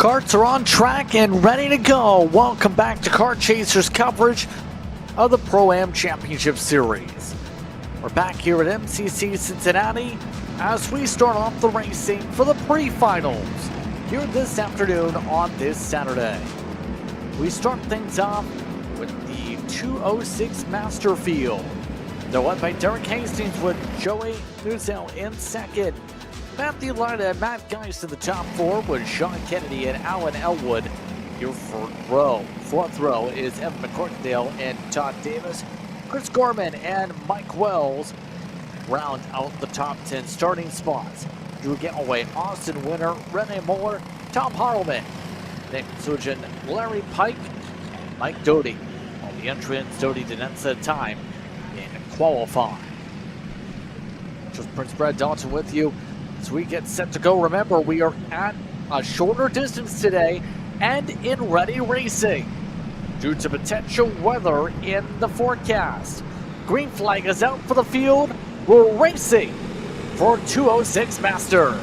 Karts are on track and ready to go. Welcome back to Kart Chasers coverage of the Pro-Am Championship Series. We're back here at MCC Cincinnati as we start off the racing for the pre-finals here this afternoon on this Saturday. We start things off with the 206 Master Field. They're led by Derek Hastings with Joey Nuzel in second. Matthew Lyda and Matt Geist in the top four with Sean Kennedy and Alan Elwood. Your fourth row is Evan McCorkindale and Todd Davis. Chris Gorman and Mike Wells round out the top 10 starting spots. Drew Galloway, Austin Winter, Rene Muller, Tom Harleman, Nick Sujin, Larry Pike, and Mike Doty. All the entrants, Doty did not set time in qualifying. Just Prince Brad Dalton with you as we get set to go. Remember, we are at a shorter distance today and in ready racing due to potential weather in the forecast. Green flag is out for the field. We're racing for 206 Master.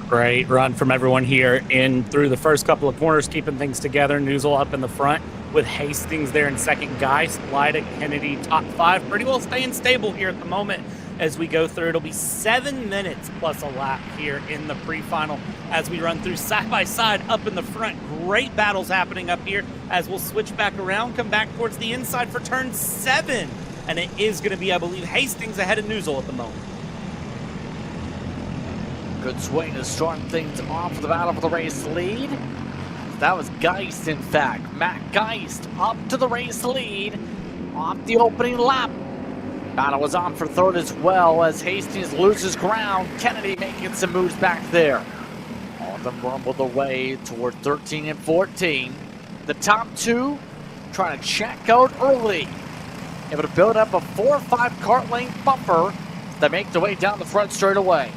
Great run from everyone here in through the first couple of corners, keeping things together. Nuzel up in the front with Hastings there in second. Geist, Lyda, Kennedy, top five. Pretty well staying stable here at the moment as we go through. It'll be 7 minutes plus a lap here in the pre-final as we run through side by side up in the front. Great battles happening up here as we'll switch back around, come back towards the inside for turn 7. And it is going to be, I believe, Hastings ahead of Nuzel at the moment. Good swing to start things off the battle for the race lead. That was Geist, in fact. Matt Geist up to the race lead off the opening lap. Battle was on for third as well as Hastings loses ground. Kennedy making some moves back there. All of them rumbled away toward 13 and 14. The top two trying to check out early. Able to build up a 4 or 5 kart length buffer that make their way down the front straight away.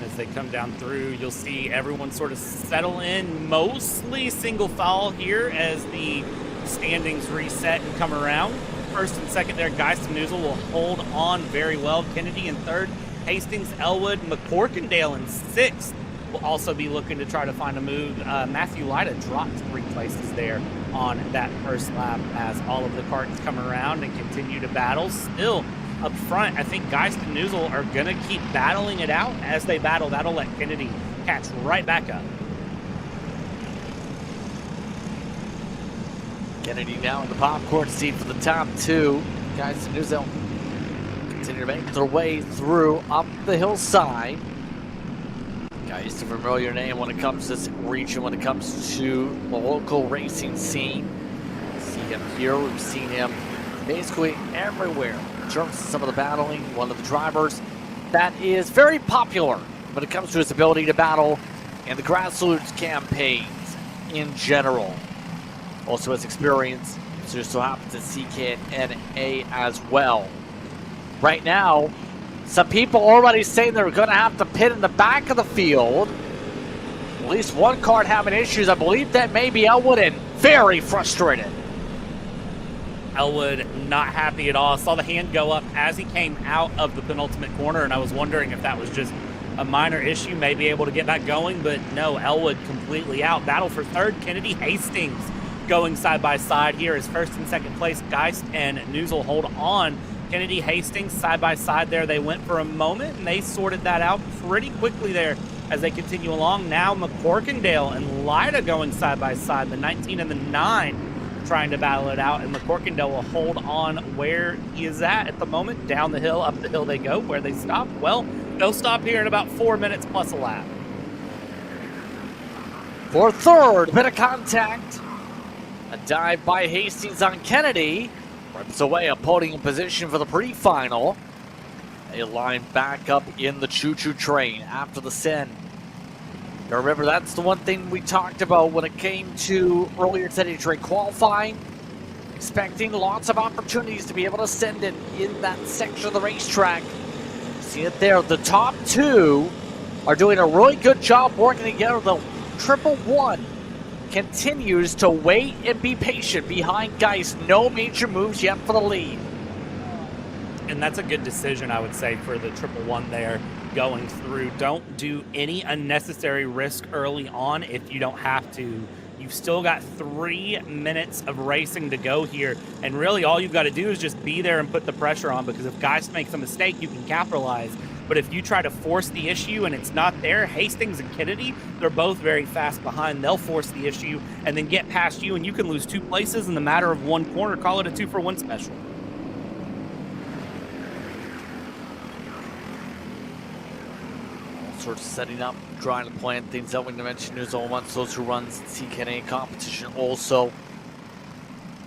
As they come down through, you'll see everyone sort of settle in, mostly single file here as the standings reset and come around. First and second there, Geist and Nuzel will hold on very well. Kennedy in third, Hastings, Elwood, McCorkindale in sixth. Will also be looking to try to find a move. Matthew Lyda dropped 3 places there on that first lap as all of the karts come around and continue to battle. Still up front, I think Geist and Nuzel are going to keep battling it out. As they battle, that'll let Kennedy catch right back up. Kennedy now in the popcorn seat for the top two. Geist and Nuzel continue to make their way through up the hillside. Geist, a familiar name when it comes to this region, when it comes to the local racing scene. See him here, we've seen him basically everywhere. In terms of some of the battling, one of the drivers that is very popular when it comes to his ability to battle and the grassroots campaigns in general. Also has experience, so just so happens at CKNA as well. Right now, some people already saying they're going to have to pit in the back of the field. At least one kart having issues. I believe that may be Elwood, and very frustrated. Elwood not happy at all. Saw the hand go up as he came out of the penultimate corner, and I was wondering if that was just a minor issue, may be able to get back going, but no, Elwood completely out. Battle for third, Kennedy Hastings going side by side here as first and second place. Geist and Nuzel hold on. Kennedy Hastings side by side there. They went for a moment and they sorted that out pretty quickly there as they continue along. Now McCorkindale and Lyda going side by side, the 19 and the 9 trying to battle it out, and McCorkindale will hold on where he is at the moment. Down the hill, up the hill they go. Where they stop? Well, they'll stop here in about 4 minutes plus a lap. For third, bit of contact. A dive by Hastings on Kennedy. Rips away a podium position for the pre-final. They line back up in the choo-choo train after the send. Now remember, that's the one thing we talked about when it came to earlier today during qualifying. Expecting lots of opportunities to be able to send it in that section of the racetrack. See it there. The top two are doing a really good job working together. The 111 continues to wait and be patient behind Geist. No major moves yet for the lead. And that's a good decision, I would say, for the 111 there going through. Don't do any unnecessary risk early on if you don't have to. You've still got 3 minutes of racing to go here, and really all you've got to do is just be there and put the pressure on, because if guys make a mistake, you can capitalize. But if you try to force the issue and it's not there, Hastings and Kennedy, they're both very fast behind. They'll force the issue and then get past you, and you can lose 2 places in the matter of 1 corner. Call it a 2-for-1 special. Sort of setting up, trying to plan things out. When you mentioned there's all once those who runs CK competition also.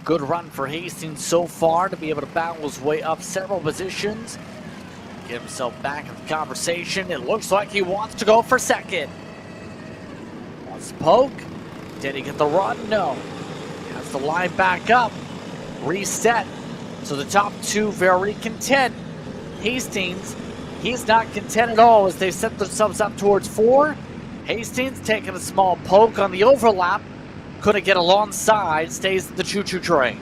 Good run for Hastings so far to be able to battle his way up several positions. Get himself back in the conversation. It looks like he wants to go for second. Wants to poke. Did he get the run? No. Has to line back up. Reset. So the top 2 very content. Hastings, he's not content at all as they set themselves up towards 4. Hastings taking a small poke on the overlap. Couldn't get alongside. Stays in the choo-choo train.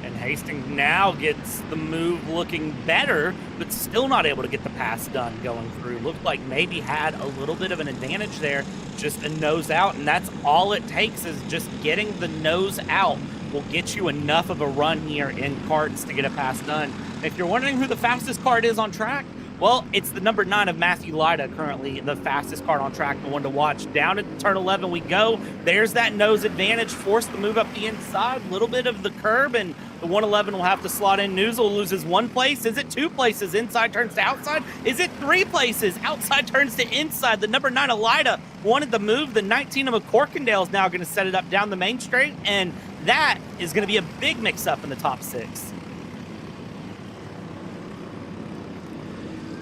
And Hastings now gets the move looking better, but still not able to get the pass done going through. Looked like maybe had a little bit of an advantage there, just a nose out, and that's all it takes is just getting the nose out will get you enough of a run here in karts to get a pass done. If you're wondering who the fastest kart is on track, well, it's the number 9 of Matthew Lyda, currently the fastest kart on track, the one to watch. Down at turn 11 we go. There's that nose advantage, forced to move up the inside, little bit of the curb, and the 111 will have to slot in. Newsel loses 1 place. Is it 2 places? Inside turns to outside. Is it 3 places? Outside turns to inside. The number 9 of Lyda wanted the move. The 19 of McCorkindale is now going to set it up down the main straight, and that is going to be a big mix-up in the top 6.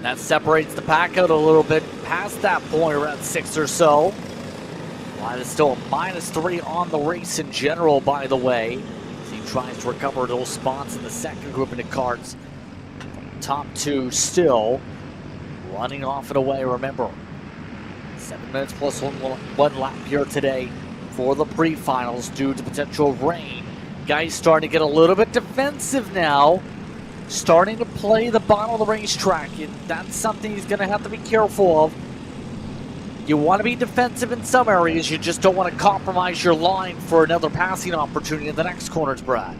That separates the pack out a little bit past that point, around 6 or so. Line is still a -3 on the race in general, by the way. As he tries to recover those spots in the second group in the karts. Top 2 still running off and away. Remember, 7 minutes plus one lap here today for the pre-finals due to potential rain. Guys starting to get a little bit defensive now. Starting to play the bottom of the racetrack, and that's something he's going to have to be careful of. You want to be defensive in some areas, you just don't want to compromise your line for another passing opportunity in the next corners, Brad.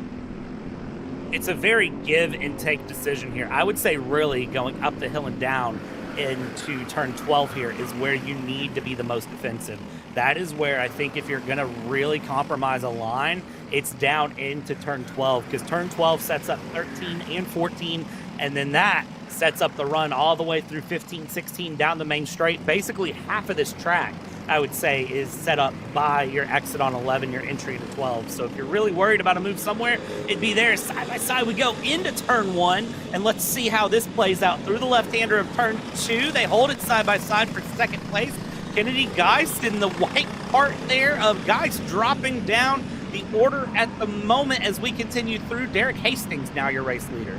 It's a very give and take decision here. I would say really going up the hill and down into turn 12 here is where you need to be the most defensive. That is where I think if you're going to really compromise a line, it's down into turn 12, because turn 12 sets up 13 and 14, and then that sets up the run all the way through 15, 16 down the main straight. Basically half of this track, I would say, is set up by your exit on 11, your entry into 12. So if you're really worried about a move somewhere, it'd be there. Side by side we go into turn 1, and let's see how this plays out. Through the left-hander of turn 2, they hold it side by side for second place. Kennedy Geist in the white part there of Geist dropping down the order at the moment as we continue through. Derek Hastings now your race leader.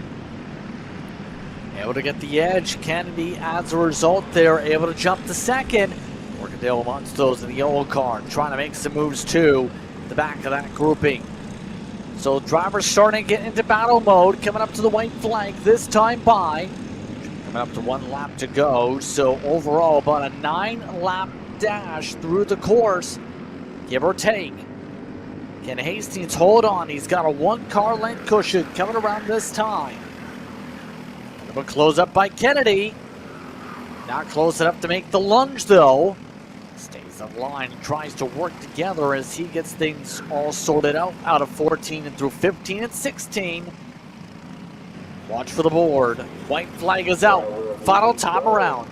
Able to get the edge. Kennedy, as a result, they're able to jump to second. Morgandale amongst those in the yellow car, trying to make some moves too, the back of that grouping. So drivers starting to get into battle mode, coming up to the white flag this time by. Coming up to 1 lap to go, so overall about a 9-lap dash through the course, give or take. Can Hastings hold on? He's got a 1-car length cushion coming around this time. But close up by Kennedy. Not close enough to make the lunge though. Stays on line and tries to work together as he gets things all sorted out of 14 and through 15 and 16. Watch for the board. White flag is out. Final time around.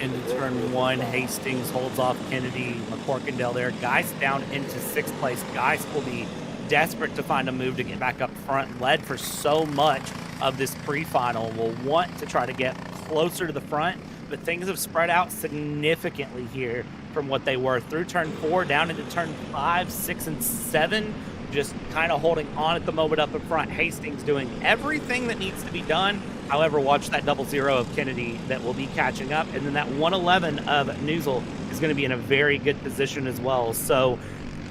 Into turn 1, Hastings holds off Kennedy, McCorkindale there. Geist down into 6th place. Geist will be desperate to find a move to get back up front. Led for so much of this pre-final. Will want to try to get closer to the front, but things have spread out significantly here from what they were through turn 4 down into turn 5, 6, and 7. Just kind of holding on at the moment up in front. Hastings doing everything that needs to be done. However, watch that 00 of Kennedy that will be catching up. And then that 111 of Newsel is going to be in a very good position as well. So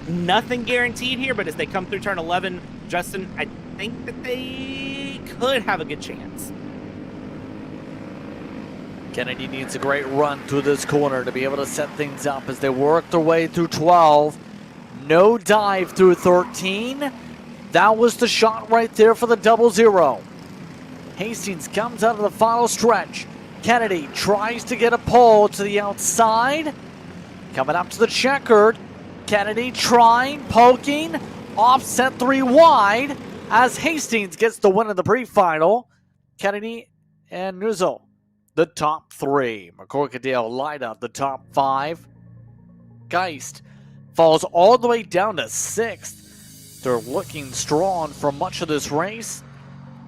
nothing guaranteed here, but as they come through turn 11, Justin, I think that they could have a good chance. Kennedy needs a great run through this corner to be able to set things up as they work their way through 12. No dive through 13. That was the shot right there for the 0-0. Hastings comes out of the final stretch. Kennedy tries to get a pole to the outside. Coming up to the checkered. Kennedy trying, poking. Offset 3 wide as Hastings gets the win in the pre-final. Kennedy and Nuzzo, the top 3. McCorkadale light up the top 5. Geist falls all the way down to 6th. They're looking strong for much of this race.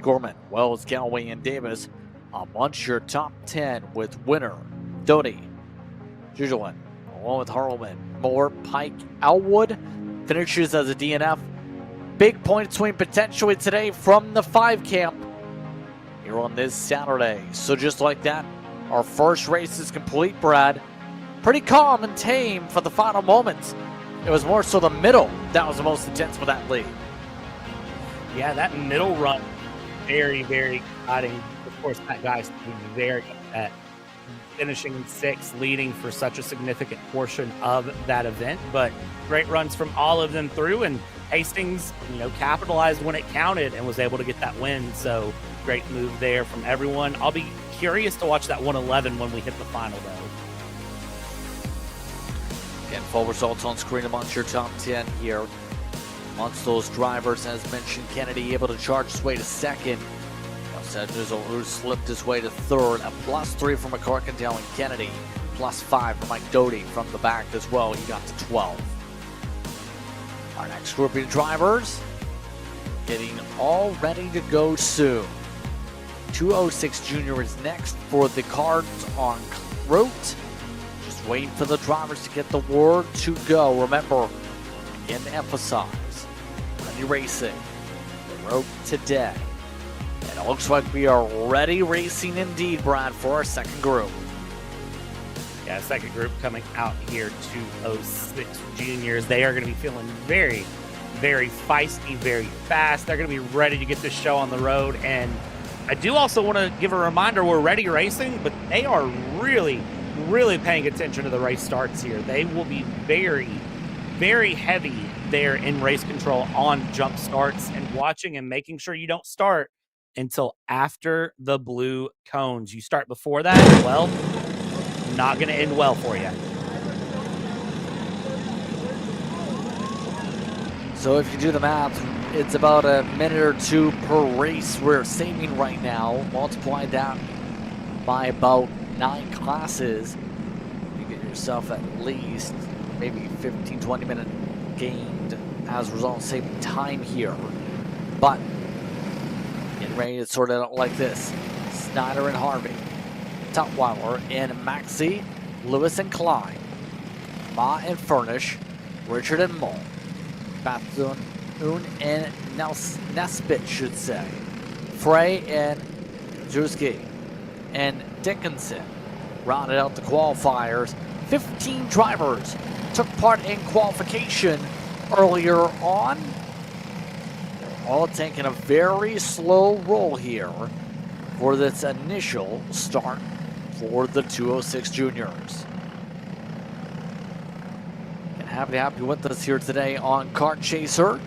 Gorman, Wells, Galloway, and Davis amongst your top 10 with winner Doty, Jujuan, along with Harleman, Moore, Pike, Elwood finishes as a DNF. Big point swing potentially today from the 5 camp here on this Saturday. So just like that, our first race is complete, Brad. Pretty calm and tame for the final moments. It was more so the middle that was the most intense for that lead. Yeah, that middle run, very, very exciting. Of course, that guy's very upset. Finishing in 6th, leading for such a significant portion of that event. But great runs from all of them through, and Hastings, capitalized when it counted and was able to get that win. So great move there from everyone. I'll be curious to watch that 111 when we hit the final, though. Again, full results on screen amongst your top 10 here. Amongst those drivers, as mentioned, Kennedy able to charge his way to 2nd. Who slipped his way to 3rd. A +3 from McCorkadale and Kennedy. +5 for Mike Doty from the back as well. He got to 12. Our next grouping of drivers getting all ready to go soon. 206 Jr is next for the cards en route. Just waiting for the drivers to get the word to go. Remember, again to emphasize, Ready Racing, the road today. And it looks like we are ready racing indeed, Brad, for our second group. Yeah, second group coming out here, 206 Juniors. They are going to be feeling very, very feisty, very fast. They're going to be ready to get this show on the road. And I do also want to give a reminder, we're Ready Racing, but they are really, really paying attention to the race starts here. They will be very, very heavy there in race control on jump starts and watching and making sure you don't start until after the blue cones. You start before that, well, not going to end well for you. So if you do the math, it's about a minute or 2 per race we're saving right now. Multiply that by about 9 classes. You get yourself at least maybe 15-20 minute gained as a result of saving time here. But getting ready to sort it out like this. Snyder and Harvey, Tutwiler and Maxey, Lewis and Klein, Ma and Furnish, Richard and Mull, Bethune and Nesbitt, should say, Frey and Drewski and Dickinson rounded out the qualifiers. 15 drivers took part in qualification earlier on. All taking a very slow roll here for this initial start for the 206 Juniors. And happy to have you with us here today on Kart Chaser.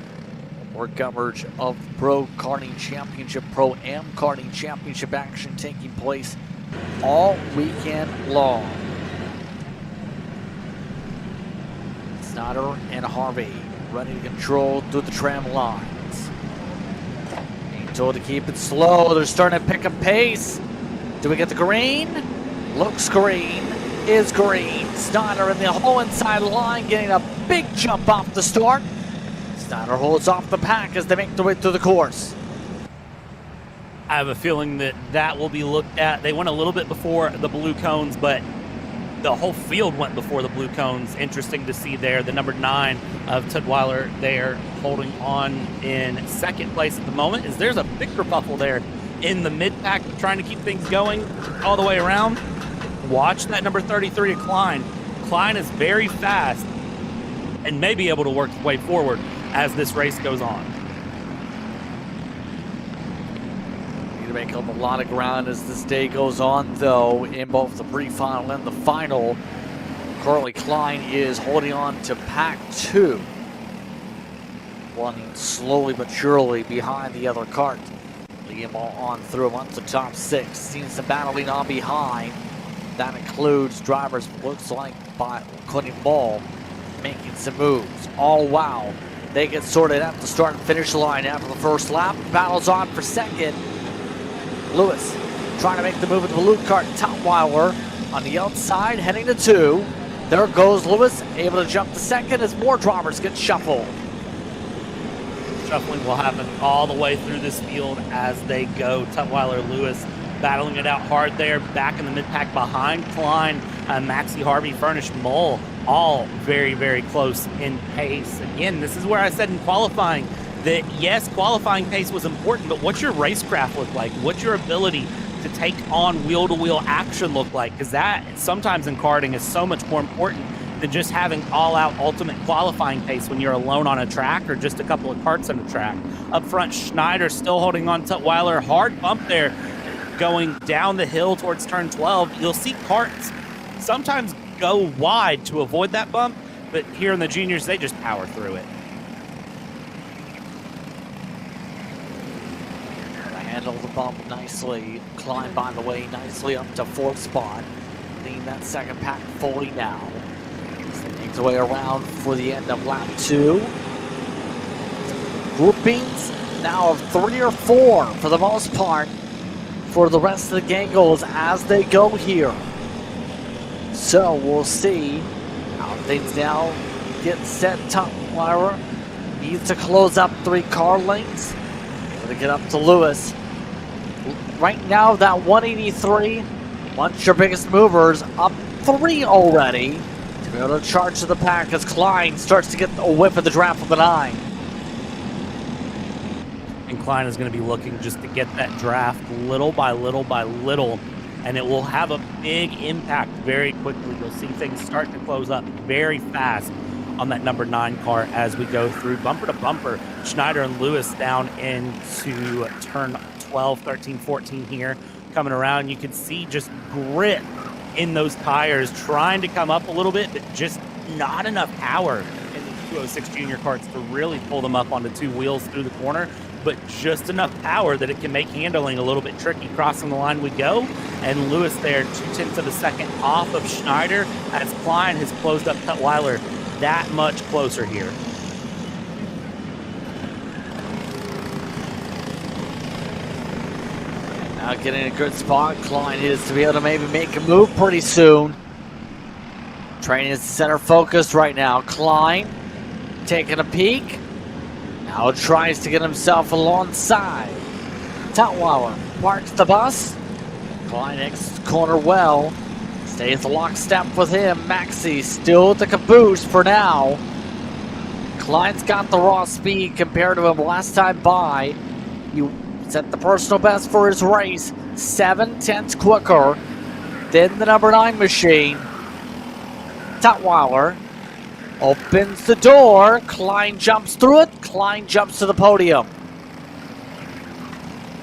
More coverage of Pro Karting Championship, Pro Am Karting Championship action taking place all weekend long. Snyder and Harvey ready to control through the tram lines. Being told to keep it slow. They're starting to pick up pace. Do we get the green? Looks green. Is green. Snyder in the whole inside line getting a big jump off the start. Snyder holds off the pack as they make their way through the course. I have a feeling that will be looked at. They went a little bit before the blue cones, but the whole field went before the blue cones. Interesting to see there. The number 9 of Tutwiler there holding on in second place at the moment. There's a big kerfuffle there in the mid-pack trying to keep things going all the way around. Watch that number 33 of Klein. Klein is very fast and may be able to work his way forward as this race goes on. to make up a lot of ground as this day goes on, though, in both the pre-final and the final. Currently, Klein is holding on to Pack 2. Running slowly but surely behind the other Kart. Leading ball on through amongst the top 6. Seeing some battling on behind. That includes drivers, looks like, by Cutting Ball, making some moves. All wow. They get sorted at the start and finish line after the first lap. Battles on for second. Lewis trying to make the move with the Luke Kart. Tutwiler on the outside, heading to 2. There goes Lewis, able to jump to second as more drivers get shuffled. Shuffling will happen all the way through this field as they go. Tutwiler, Lewis battling it out hard there. Back in the mid-pack behind Klein, Maxie, Harvey, Furnish, Mole, all very, very close in pace. Again, this is where I said in qualifying that, yes, qualifying pace was important, but what's your racecraft look like? What's your ability to take on wheel-to-wheel action look like? Because that, sometimes in karting, is so much more important than just having all-out ultimate qualifying pace when you're alone on a track or just a couple of karts on a track. Up front, Schneider still holding on to Tutwiler. Hard bump there going down the hill towards turn 12. You'll see karts sometimes go wide to avoid that bump, but here in the juniors, they just power through it. Handle the bump nicely. Klein, by the way, nicely up to 4th spot. Leading that second pack fully now. Makes the way around for the end of lap 2. Groupings now of 3 or 4 for the most part for the rest of the Gangles as they go here. So we'll see how things now get set. Tutwiler needs to close up 3 car lengths. Able to get up to Lewis. Right now, that 183, once your biggest movers, up 3 already to be able to charge to the pack as Klein starts to get a whiff of the draft of the 9. And Klein is going to be looking just to get that draft little by little by little, and it will have a big impact very quickly. You'll see things start to close up very fast on that number 9 car as we go through bumper to bumper. Schneider and Lewis down into turn 12, 13, 14 here. Coming around, you can see just grit in those tires, trying to come up a little bit, but just not enough power in the 206 Junior karts to really pull them up onto 2 wheels through the corner, but just enough power that it can make handling a little bit tricky. Crossing the line we go, and Lewis there 0.2 of a second off of Schneider as Klein has closed up Tutwiler that much closer here. Now getting a good spot. Klein is to be able to maybe make a move pretty soon. Training is center focused right now. Klein taking a peek. Now tries to get himself alongside. Tutwiler parks the bus. Klein exits the corner well. Stays lockstep with him. Maxie still at the caboose for now. Klein's got the raw speed compared to him last time by. You set the personal best for his race. 7/10 quicker than the number 9 machine. Tutwiler opens the door. Klein jumps through it. Klein jumps to the podium.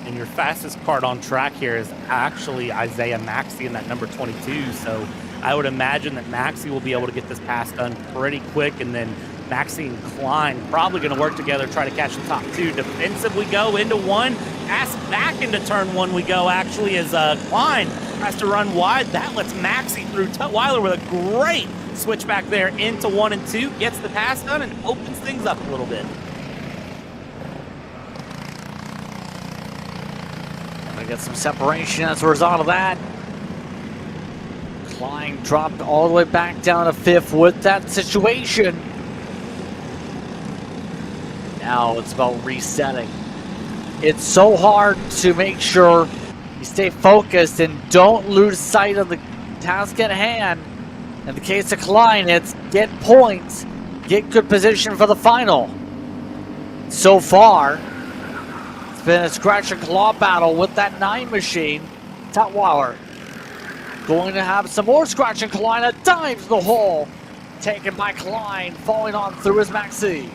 And your fastest kart on track here is actually Isaiah Maxey in that number 22. So I would imagine that Maxey will be able to get this pass done pretty quick. And then Maxey and Klein probably going to work together, try to catch the top 2. Defensive we go into 1. Pass back into turn 1 we go, actually, as Klein has to run wide. That lets Maxey through. Tutwiler with a great switch back there into 1 and 2. Gets the pass done and opens things up a little bit. Gonna get some separation as a result of that. Klein dropped all the way back down to 5th with that situation. Now it's about resetting. It's so hard to make sure you stay focused and don't lose sight of the task at hand. In the case of Klein, it's get points, get good position for the final. So far, it's been a scratch and claw battle with that 9 machine. Tutwiler going to have some more scratch and claw, and a dive to the hole. Taken by Klein, falling on through his Maxi.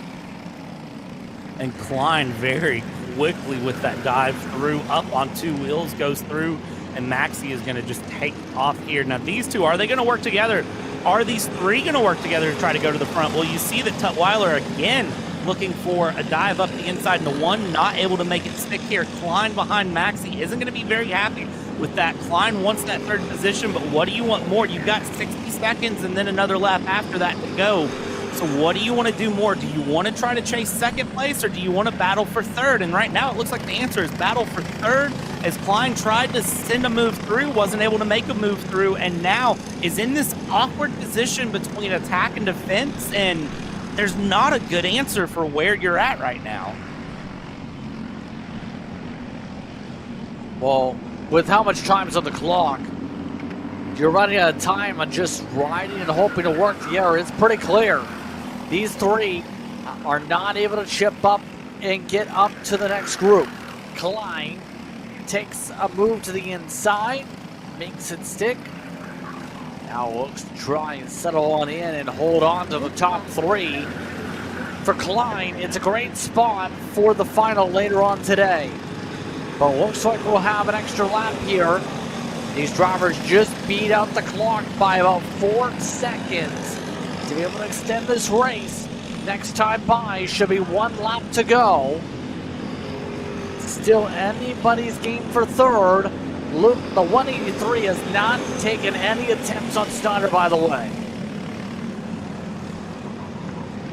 And Klein very quickly with that dive through, up on two wheels, goes through, and Maxie is going to just take off here. Now, these two, are they going to work together? Are these three going to work together to try to go to the front? Well, you see that Tutwiler again looking for a dive up the inside, and the one not able to make it stick here. Klein behind Maxie isn't going to be very happy with that. Klein wants that third position, but what do you want more? You've got 60 seconds and then another lap after that to go. So what do you want to do more? Do you want to try to chase second place, or do you want to battle for third? And right now it looks like the answer is battle for third, as Klein tried to send a move through, wasn't able to make a move through, and now is in this awkward position between attack and defense, and there's not a good answer for where you're at right now. Well, with how much time's on the clock, you're running out of time on just riding and hoping to work the error. It's pretty clear. These three are not able to chip up and get up to the next group. Klein takes a move to the inside, makes it stick. Now looks to try and settle on in and hold on to the top three. For Klein, it's a great spot for the final later on today. But looks like we'll have an extra lap here. These drivers just beat out the clock by about 4 seconds to be able to extend this race. Next time by should be 1 lap to go. Still anybody's game for third. Luke, the 183 has not taken any attempts on Snyder, by the way.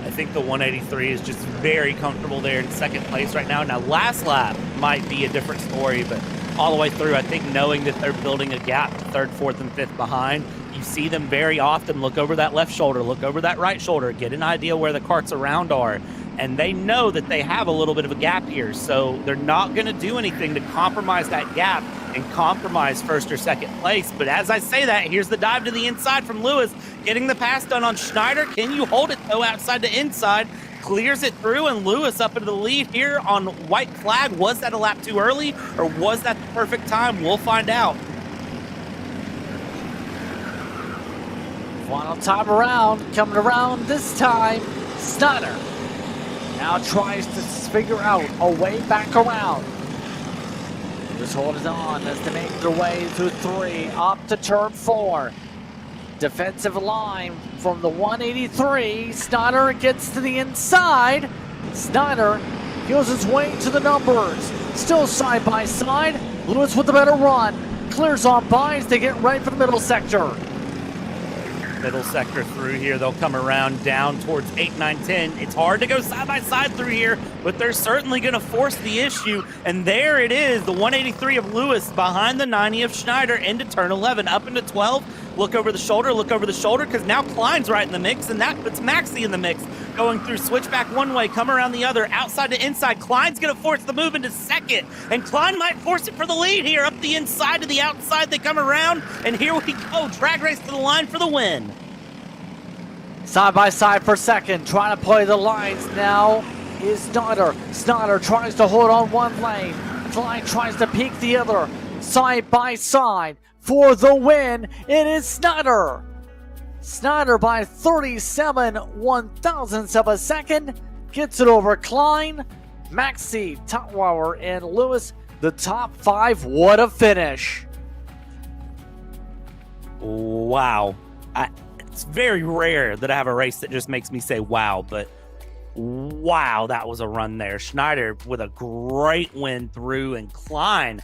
I think the 183 is just very comfortable there in second place right now. Now, last lap might be a different story, but all the way through, I think knowing that they're building a gap to third, fourth, and fifth behind, you see them very often look over that left shoulder, look over that right shoulder, get an idea where the karts around are, and they know that they have a little bit of a gap here, so they're not going to do anything to compromise that gap and compromise first or second place. But as I say that, here's the dive to the inside from Lewis, getting the pass done on Schneider. Can you hold it, though, outside to inside? Clears it through, and Lewis up into the lead here on white flag. Was that a lap too early, or was that the perfect time? We'll find out. Final time around, coming around this time, Snyder now tries to figure out a way back around. Just holding on as they make their way through 3, up to turn 4. Defensive line from the 183. Snyder gets to the inside. Snyder feels his way to the numbers. Still side by side. Lewis with the better run. Clears on by as they get right for the middle sector. Middle sector through here. They'll come around down towards 8, 9, 10. It's hard to go side by side through here, but they're certainly going to force the issue. And there it is, the 183 of Lewis behind the 90 of Schneider into turn 11, up into 12. Look over the shoulder, because now Klein's right in the mix, and that puts Maxie in the mix. Going through, switchback one way, come around the other, outside to inside. Klein's going to force the move into second, and Klein might force it for the lead here. Up the inside to the outside, they come around, and here we go. Drag race to the line for the win. Side by side for second, trying to play the lines now is Snyder. Snyder tries to hold on one lane. Klein tries to peek the other. Side by side for the win, it is Snyder. Snyder by 37 1,000ths of a second gets it over Klein, Maxie, Tutwiler, and Lewis, the top 5. What a finish. Wow. It's very rare that I have a race that just makes me say wow, but wow, that was a run there. Schneider with a great win through, and Klein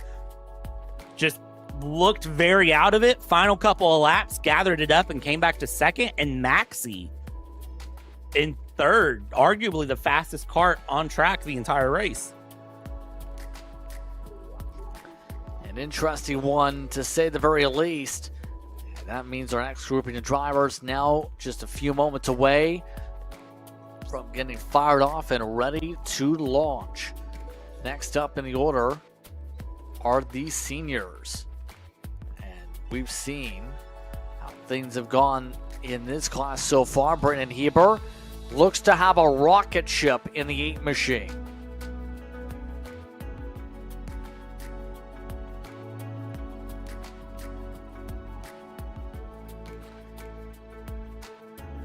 just looked very out of it. Final couple of laps, gathered it up and came back to second, and Maxie in third, arguably the fastest kart on track the entire race. An interesting one, to say the very least. That means our next grouping of drivers now just a few moments away from getting fired off and ready to launch. Next up in the order are the seniors. And we've seen how things have gone in this class so far. Brandon Heber looks to have a rocket ship in the 8 machine.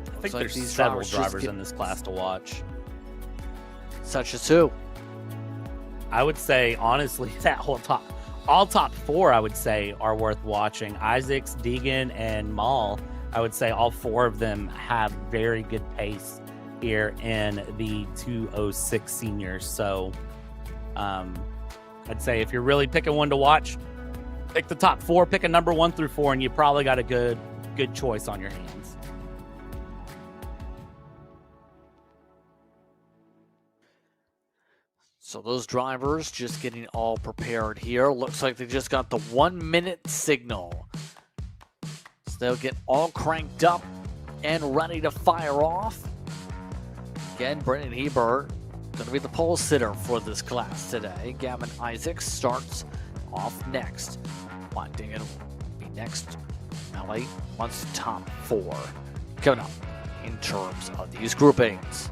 I think there's several drivers in this class to watch. Such as who? I would say, honestly, that all top four, I would say, are worth watching. Isaacs, Deegan, and Maul, I would say all four of them have very good pace here in the 206 Seniors. So I'd say if you're really picking one to watch, pick the top four, pick a number 1 through 4, and you probably got a good choice on your hands. So those drivers just getting all prepared here. Looks like they just got the 1 minute signal. So they'll get all cranked up and ready to fire off. Again, Brennan Hebert going to be the pole sitter for this class today. Gavin Isaacs starts off next. Winding it will be next. Melly wants top 4 coming up in terms of these groupings.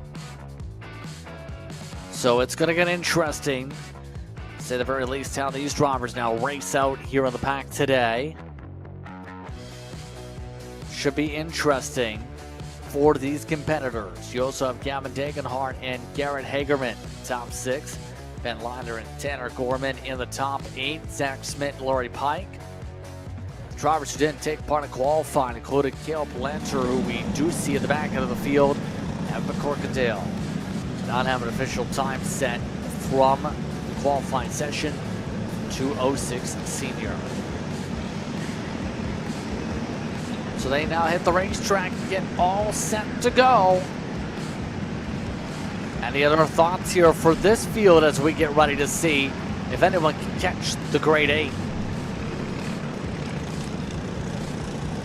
So it's going to get interesting, to say the very least, how these drivers now race out here in the pack today. Should be interesting for these competitors. You also have Gavin Dagenhart and Garrett Hagerman, top 6. Ben Liner and Tanner Gorman in the top 8. Zach Smith and Laurie Pike. The drivers who didn't take part in qualifying included Caleb Lanter, who we do see at the back end of the field, and McCorkadale. Not have an official time set from the qualifying session. 206 Senior. So they now hit the racetrack and get all set to go. Any other thoughts here for this field as we get ready to see if anyone can catch the grade 8?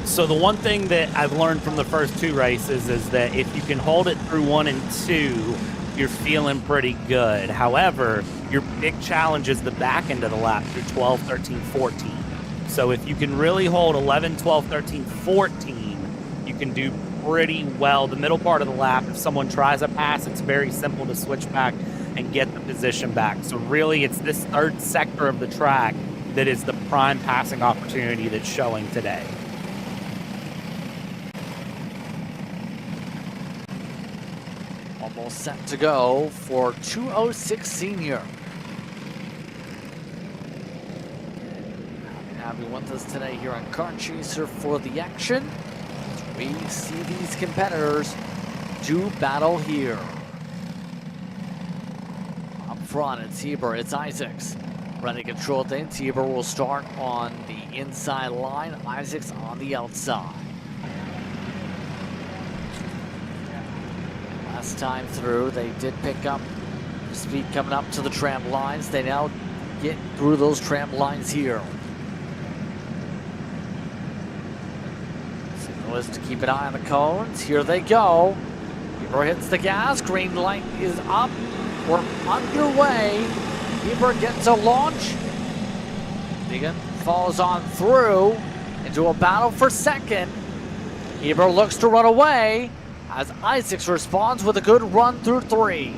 So the one thing that I've learned from the first 2 races is that if you can hold it through 1 and 2, you're feeling pretty good. However, your big challenge is the back end of the lap through 12, 13, 14. So if you can really hold 11, 12, 13, 14, you can do pretty well. The middle part of the lap, if someone tries a pass, it's very simple to switch back and get the position back. So really, it's this third sector of the track that is the prime passing opportunity that's showing today. Almost set to go for 206 Senior. Happy with us today here on Kart Chaser for the action. We see these competitors do battle here. Up front, it's Heber, it's Isaacs. Ready to control things. Heber will start on the inside line, Isaacs on the outside. Last time through, they did pick up the speed coming up to the tram lines. They now get through those tram lines here. Signal is to keep an eye on the cones. Here they go. Heber hits the gas. Green light is up. We're underway. Heber gets a launch. Deegan falls on through into a battle for second. Heber looks to run away as Isaacs responds with a good run through 3.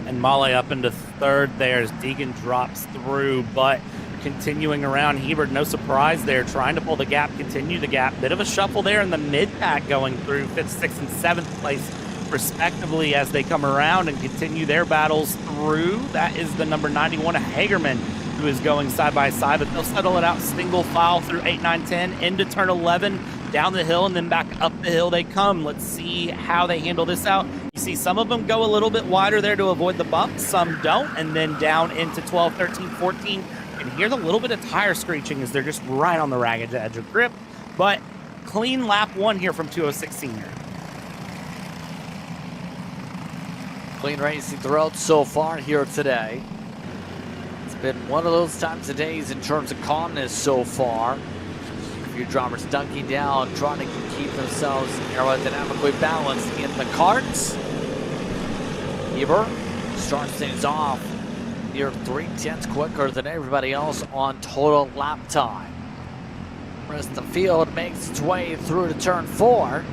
And Male up into third there as Deegan drops through, but continuing around Hebert, no surprise there, trying to pull the gap, continue the gap. Bit of a shuffle there in the mid-pack going through 5th, 6th, and 7th place respectively as they come around and continue their battles through. That is the number 91 Hagerman, who is going side by side, but they'll settle it out single file through 8, 9, 10 into turn 11, down the hill, and then back up the hill they come. Let's see how they handle this out. You see some of them go a little bit wider there to avoid the bump, some don't, and then down into 12, 13, 14. You can hear the little bit of tire screeching as they're just right on the ragged edge of grip, but clean lap 1 here from 206 Senior. Clean racing throughout so far here today. It's been one of those times of days in terms of calmness so far. A few drivers dunking down, trying to keep themselves aerodynamically balanced in the karts. Heber starts things off near 3/10 quicker than everybody else on total lap time. The rest of the field makes its way through to turn 4.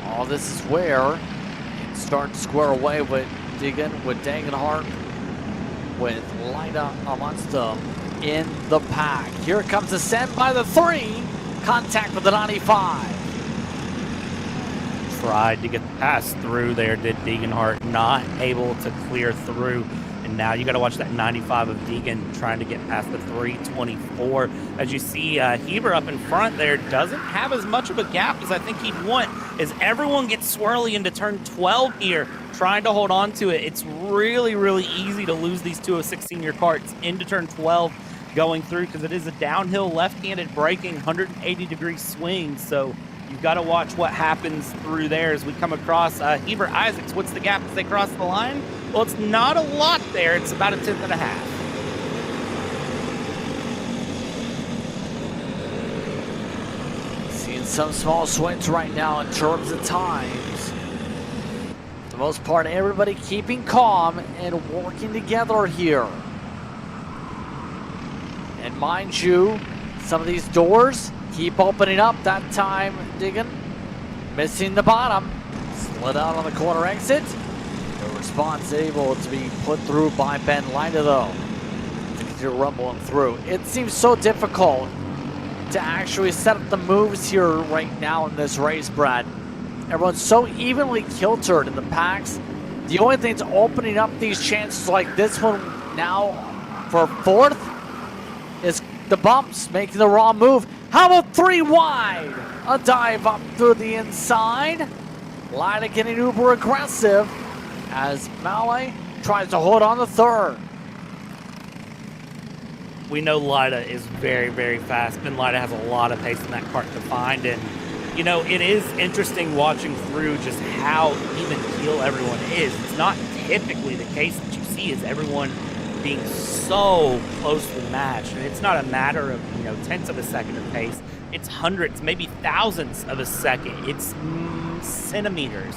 All this is where it starts to square away with Deegan, with Dagenhart, with Lida amongst them in the pack. Here comes the send by the 3. Contact with the 95. tried to get the pass through there, did Deeganhart, not able to clear through. And now you got to watch that 95 of Deegan trying to get past the 324. As you see, Heber up in front there doesn't have as much of a gap as I think he'd want, as everyone gets swirly into turn 12 here, trying to hold on to it. It's really, really easy to lose these 206 Senior karts into turn 12 going through, because it is a downhill left-handed braking 180-degree swing. So you've got to watch what happens through there as we come across Heber Isaacs. What's the gap as they cross the line? Well, it's not a lot there. It's about a 10th and a half. Seeing some small swings right now in terms of times. For the most part, everybody keeping calm and working together here. And mind you, some of these doors keep opening up. That time, Diggin missing the bottom. Slid out on the corner exit. The response able to be put through by Ben Lida, though. To continue rumbling through. It seems so difficult to actually set up the moves here right now in this race, Brad. Everyone's so evenly kiltered in the packs. The only thing that's opening up these chances like this one now for fourth is the bumps, making the wrong move. How about 3 wide? A dive up through the inside. Lida getting uber aggressive as Malay tries to hold on the third. We know Lida is very, very fast. Ben Lida has a lot of pace in that kart to find. And, you know, it is interesting watching through just how even keel everyone is. It's not typically the case that you see is everyone being so closely matched. And it's not a matter of, you know, tenths of a second of pace. It's hundreds, maybe thousandths of a second. It's centimeters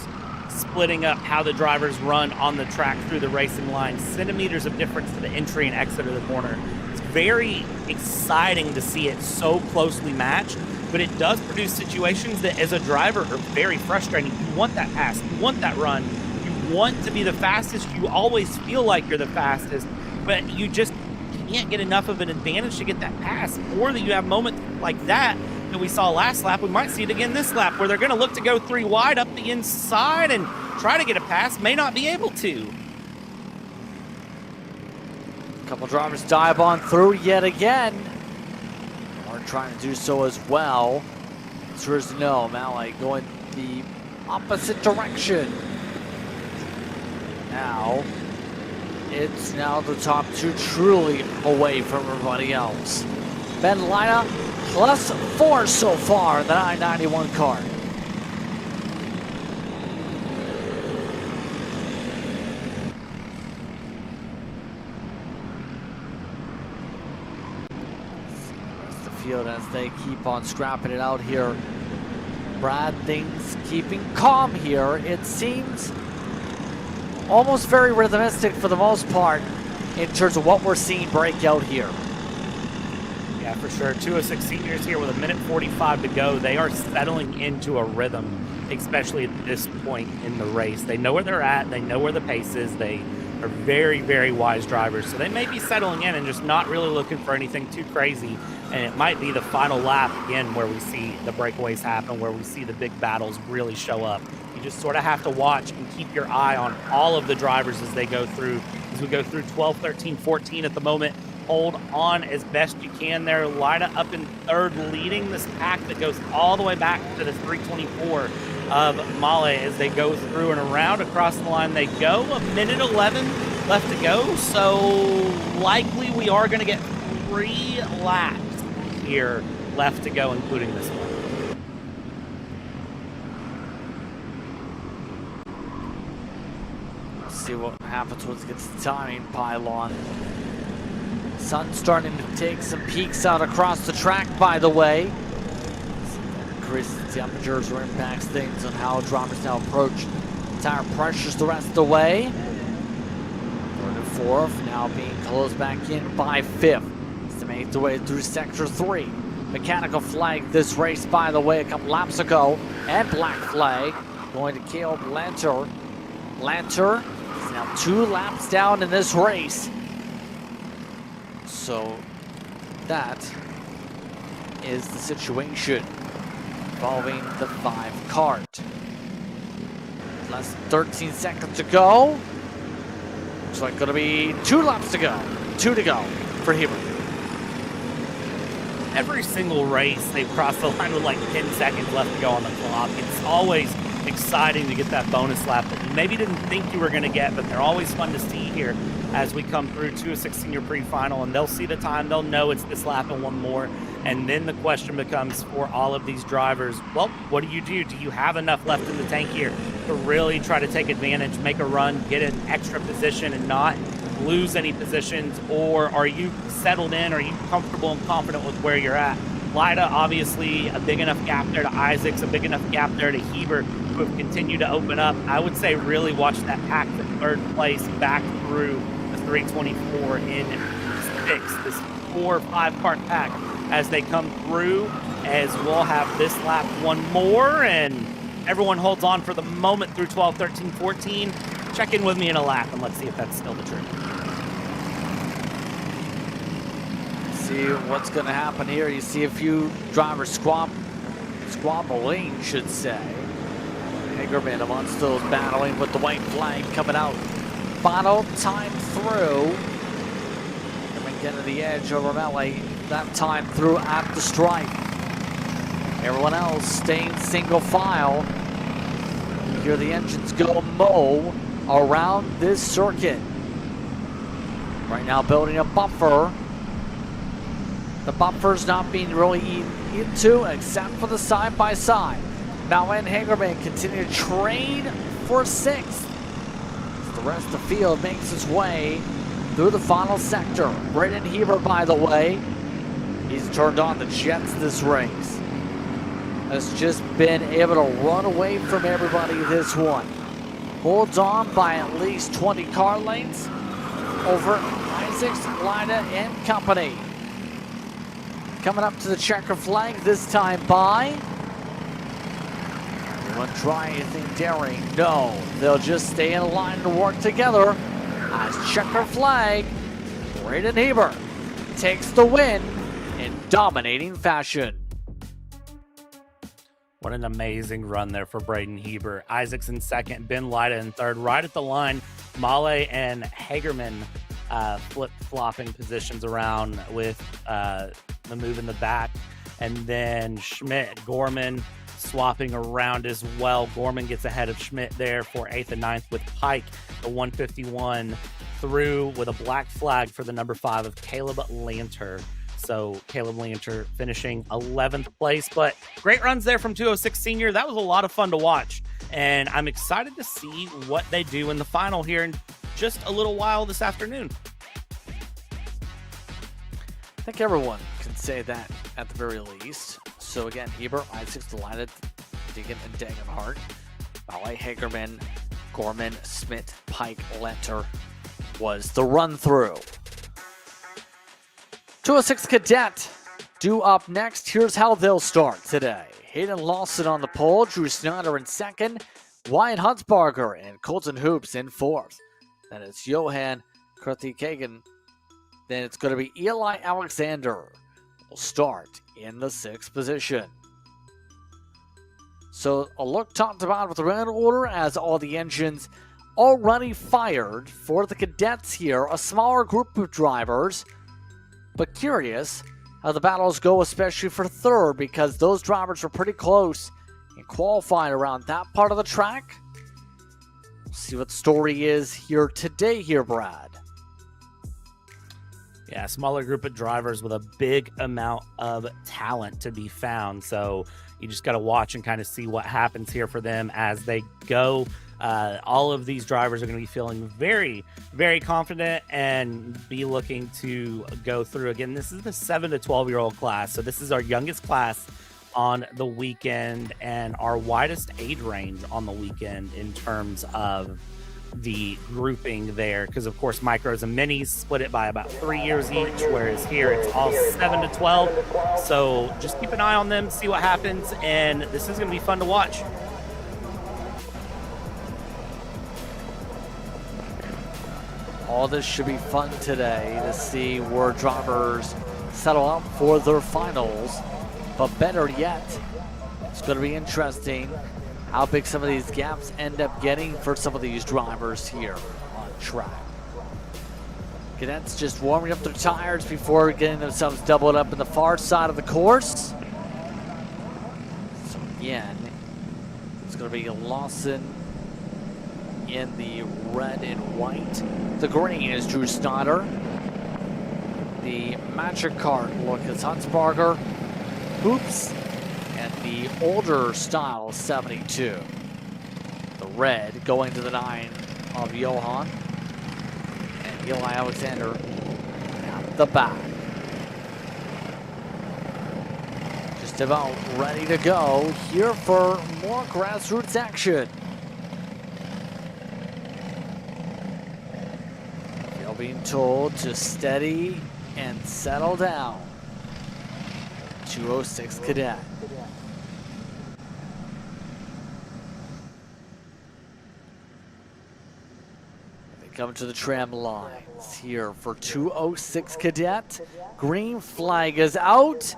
splitting up how the drivers run on the track through the racing line. Centimeters of difference to the entry and exit of the corner. It's very exciting to see it so closely matched, but it does produce situations that as a driver are very frustrating. You want that pass, you want that run, you want to be the fastest, you always feel like you're the fastest, but you just can't get enough of an advantage to get that pass. Or that you have moments like that we saw last lap. We might see it again this lap, where they're going to look to go 3 wide up the inside and try to get a pass, may not be able to. A couple drivers dive on through yet again. Are trying to do so as well. Answer no. Malay going the opposite direction. Now, it's now the top 2 truly away from everybody else. Ben Lida +4 so far in the 991 kart. Rest the field as they keep on scrapping it out here. Brad, things keeping calm here. It seems almost very rhythmistic for the most part in terms of what we're seeing break out here. Yeah, for sure. 206 Seniors here with a minute 45 to go. They are settling into a rhythm, especially at this point in the race. They know where they're at. They know where the pace is. They are very, very wise drivers. So they may be settling in and just not really looking for anything too crazy. And it might be the final lap, again, where we see the breakaways happen, where we see the big battles really show up. You just sort of have to watch and keep your eye on all of the drivers as they go through. As we go through 12, 13, 14 at the moment. Hold on as best you can there. Lida up in third, leading this pack that goes all the way back to the 324 of Male as they go through and around. Across the line they go. A minute 11 left to go. So likely we are going to get 3 laps here left to go, including this one. See what happens once it gets the timing pylon. Sun starting to take some peaks out across the track, by the way. Increases temperatures or impacts things on how drivers now approach tire pressures the rest of the way. Third and fourth now being closed back in by fifth. To make the way through sector 3. Mechanical flag this race, by the way, a couple laps ago. And black flag going to Caleb Lanter. Lanter is now 2 laps down in this race. So that is the situation involving the 5 kart. Less than 13 seconds to go. Looks like going to be 2 laps to go. 2 to go for Hebert. Every single race, they've crossed the line with like 10 seconds left to go on the clock. It's always exciting to get that bonus lap that you maybe didn't think you were going to get, but they're always fun to see here as we come through 206 Senior Pre-Final, and they'll see the time, they'll know it's this lap and one more, and then the question becomes for all of these drivers, well, what do? Do you have enough left in the tank here to really try to take advantage, make a run, get an extra position and not lose any positions, or are you settled in? Are you comfortable and confident with where you're at? Lida, obviously, a big enough gap there to Isaacs, a big enough gap there to Hebert, who have continued to open up. I would say really watch that pack for third place back through the 324 in 6, this 4 or 5 Kart pack as they come through, as we'll have this lap one more, and everyone holds on for the moment through 12, 13, 14. Check in with me in a lap, and let's see if that's still the truth. See what's going to happen here. You see a few drivers squabbling, should say. Hagerman amongst those battling with the white flag coming out. Final time through. Hagerman getting to the edge over Melee. That time through at the stripe. Everyone else staying single file. You hear the engines go mow around this circuit. Right now building a buffer. The buffer's not being really eaten into except for the side-by-side. Now and Hagerman continue to train for 6th. The rest of the field makes its way through the final sector. Braden Hebert, by the way, he's turned on the jets this race. Has just been able to run away from everybody this one. Holds on by at least 20 car lengths over Isaacs, Lida, and company. Coming up to the checker flag this time by. Anyone try anything daring? No. They'll just stay in line and work together as checker flag. Braden Hebert takes the win in dominating fashion. What an amazing run there for Braden Hebert. Isaacs in second, Ben Lida in third. Right at the line, Male and Hagerman flip-flopping positions around with the move in the back. And then Schmidt, Gorman swapping around as well. Gorman gets ahead of Schmidt there for 8th and 9th with Pike, the 151 through with a black flag for the number 5 of Caleb Lanter. So Caleb Lanter finishing 11th place, but great runs there from 206 Senior. That was a lot of fun to watch, and I'm excited to see what they do in the final here in just a little while this afternoon. I think everyone can say that at the very least. So again, Hebert, Isaacs, Delighted, Deegan, and Dagenhart. Ballet, Hagerman, Gorman, Schmidt, Pike, Lanter was the run-through. 206 Cadet due up next. Here's how they'll start today. Hayden Lawson on the pole, Drew Snyder in second, Wyatt Huntsbarger and Colton Hoops in fourth. Then it's Johan Kurtikagen. Then it's going to be Eli Alexander will start in the 6th position. So a look top to bottom with the run order as all the engines already fired for the Cadets here. A smaller group of drivers, but curious how the battles go, especially for third, because those drivers were pretty close in qualifying around that part of the track. We'll see what the story is here today here, Brad. Yeah, smaller group of drivers with a big amount of talent to be found. So you just got to watch and kind of see what happens here for them as they go. All of these drivers are going to be feeling very, very confident and be looking to go through. Again, this is the 7 to 12-year-old class. So this is our youngest class on the weekend and our widest age range on the weekend in terms of the grouping there, because of course micros and minis split it by about 3 years each, whereas here it's all 7 to 12. So just keep an eye on them, see what happens, and this is going to be fun to watch. All this should be fun today to see where drivers settle up for their finals, but better yet, it's going to be interesting how big some of these gaps end up getting for some of these drivers here on track. Cadets just warming up their tires before getting themselves doubled up in the far side of the course. So again, it's going to be Lawson in the red and white. The green is Drew Snyder. The matcher Kart look is Huntsberger. Hoops and the older style 72. The red going to the 9 of Johan. And Eli Alexander at the back. Just about ready to go here for more grassroots action. They're being told to steady and settle down. 206 Cadet. They come to the tram lines here for 206 Cadet. Green flag is out.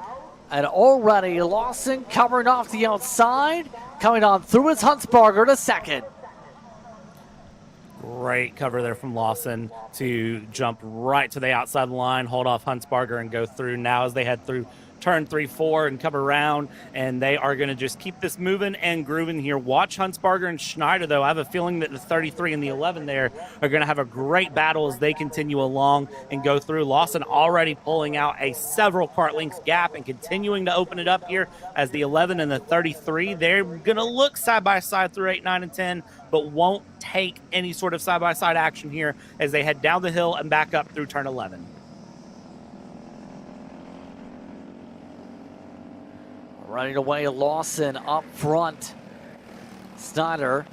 And already Lawson covering off the outside. Coming on through is Huntsberger to second. Great cover there from Lawson to jump right to the outside line, hold off Huntsberger and go through now as they head through turn 3-4 and come around, and they are going to just keep this moving and grooving here. Watch Huntsberger and Schneider, though. I have a feeling that the 33 and the 11 there are going to have a great battle as they continue along and go through. Lawson already pulling out a several kart lengths gap and continuing to open it up here as the 11 and the 33. They're going to look side by side through 8, 9, and 10, but won't take any sort of side by side action here as they head down the hill and back up through turn 11. Running away, Lawson up front. Snyder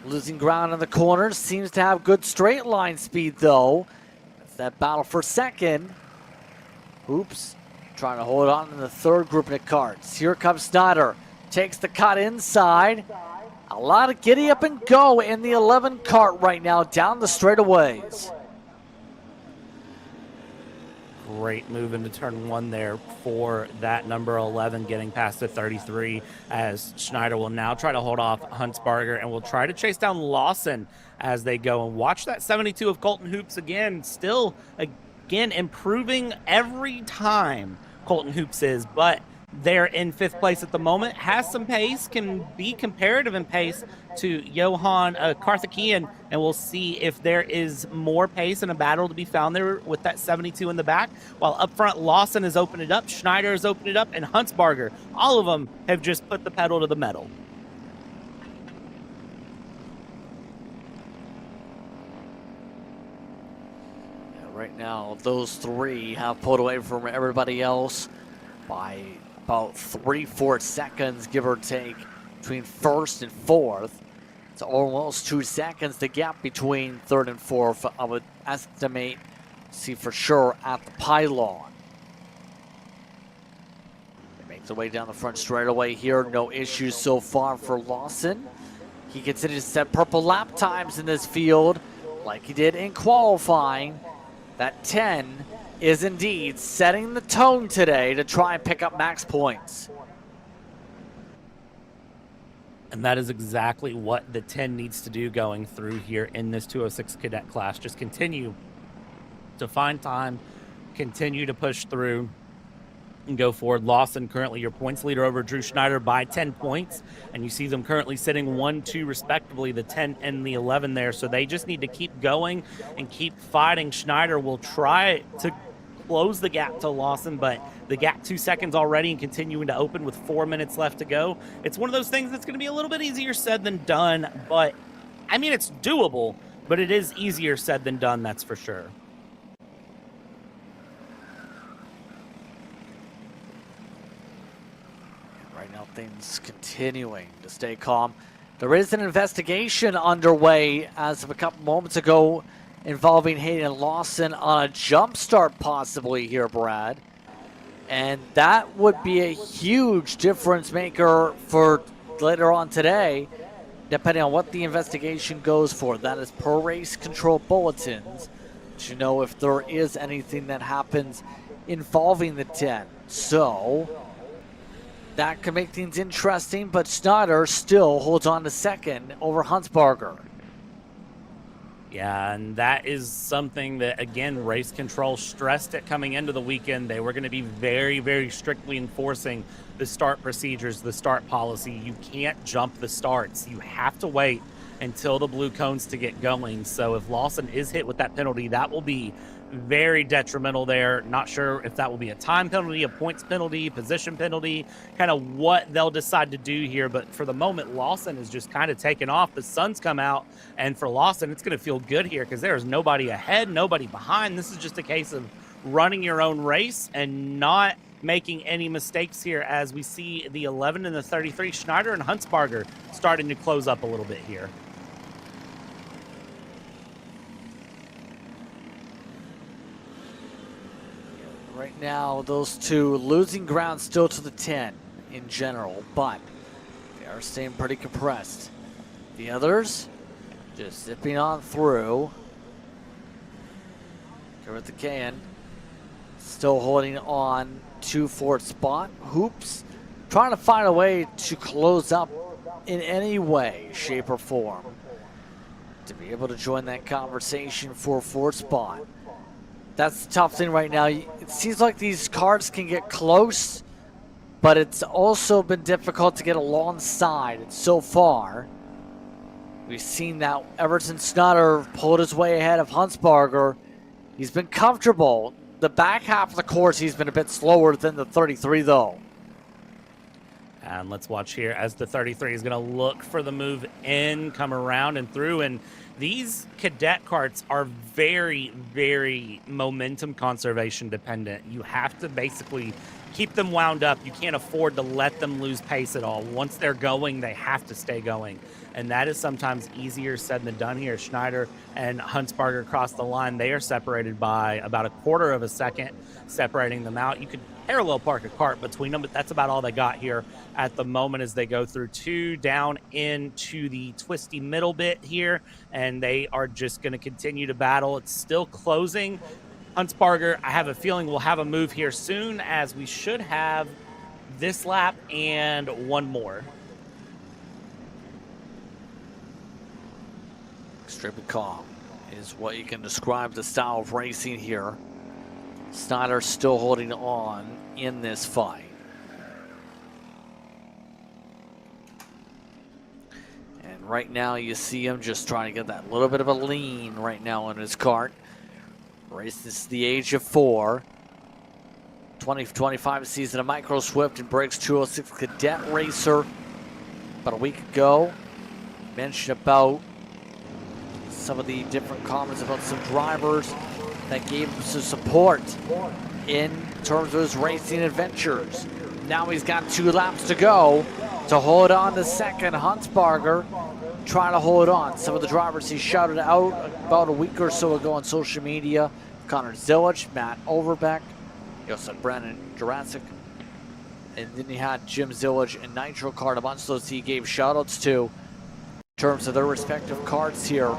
losing ground in the corner. Seems to have good straight line speed, though. It's that battle for second. Oops. Trying to hold on in the third grouping of karts. Here comes Snyder. Takes the cut inside. A lot of giddy up and go in the 11 kart right now down the straightaways. Great move into turn 1 there for that number 11 getting past the 33 as Schneider will now try to hold off Huntsberger and will try to chase down Lawson as they go. And watch that 72 of Colton Hoops again, still again improving every time Colton Hoops is, but they're in 5th place at the moment, has some pace, can be comparative in pace to Johan Karthikeyan, and we'll see if there is more pace and a battle to be found there with that 72 in the back. While up front, Lawson has opened it up, Schneider has opened it up, and Huntsberger. All of them have just put the pedal to the metal. Yeah, right now, those three have pulled away from everybody else by about 3-4 seconds, give or take, between 1st and 4th. It's almost 2 seconds, the gap between 3rd and 4th, I would estimate, see for sure at the pylon. They make their way down the front straightaway here, no issues so far for Lawson. He continues to set purple lap times in this field like he did in qualifying. That 10 is indeed setting the tone today to try and pick up max points. And that is exactly what the 10 needs to do going through here in this 206 Cadet class. Just continue to find time, continue to push through, and go forward. Lawson currently your points leader over Drew Schneider by 10 points, and you see them currently sitting 1-2 respectively, the 10 and the 11 there. So they just need to keep going and keep fighting. Schneider will try to close the gap to Lawson, but the gap 2 seconds already and continuing to open with 4 minutes left to go. It's one of those things that's going to be a little bit easier said than done, but I mean, it's doable, but it is easier said than done, that's for sure. Right now, things continuing to stay calm. There is an investigation underway as of a couple moments ago involving Hayden Lawson on a jump start possibly here, Brad. And that would be a huge difference maker for later on today, depending on what the investigation goes for. That is per race control bulletins to know if there is anything that happens involving the 10. So That could make things interesting, but Snyder still holds on to second over Huntsberger. Yeah, and that is something that, again, race control stressed it coming into the weekend. They were going to be very, very strictly enforcing the start procedures, the start policy. You can't jump the starts. You have to wait until the blue cones to get going. So if Lawson is hit with that penalty, that will be very detrimental there. Not sure if that will be a time penalty, a points penalty, position penalty, kind of what they'll decide to do here. But for the moment, Lawson is just kind of taken off. The sun's come out, and for Lawson, it's going to feel good here because there is nobody ahead, nobody behind. This is just a case of running your own race and not making any mistakes here, as we see the 11 and the 33, Schneider and Huntsberger, starting to close up a little bit here. Right now, those two losing ground still to the 10 in general, but they are staying pretty compressed. The others just zipping on through. With the can, still holding on to fourth spot. Hoops trying to find a way to close up in any way, shape, or form to be able to join that conversation for fourth spot. That's the tough thing right now. It seems like these cars can get close, but it's also been difficult to get alongside. And so far, we've seen that Everton Snutter pulled his way ahead of Huntsberger. He's been comfortable. The back half of the course, he's been a bit slower than the 33, though. And let's watch here as the 33 is going to look for the move in, come around and through. And these cadet karts are very, very momentum conservation dependent. You have to basically keep them wound up. You can't afford to let them lose pace at all. Once they're going, they have to stay going. And that is sometimes easier said than done here. Schneider and Huntsberger across the line. They are separated by about a quarter of a second, separating them out. You could parallel park a cart between them, but that's about all they got here at the moment as they go through two down into the twisty middle bit here, and they are just going to continue to battle. It's still closing. Huntsberger, I have a feeling we'll have a move here soon, as we should have this lap and one more. Extremely calm is what you can describe the style of racing here. Snyder still holding on in this fight. And right now you see him just trying to get that little bit of a lean right now in his kart. Race this is the age of 4. 2025 season of Micro Swift and Briggs 206 Cadet Racer. About a week ago, mentioned about some of the different comments about some drivers that gave him some support in terms of his racing adventures. Now he's got 2 laps to go to hold on to second. Huntsberger trying to hold on. Some of the drivers he shouted out about a week or so ago on social media: Connor Zillage, Matt Overbeck, you also had Brandon Jurassic, and then he had Jim Zillage and Nitro Kart. A bunch of those he gave shout outs to in terms of their respective karts here.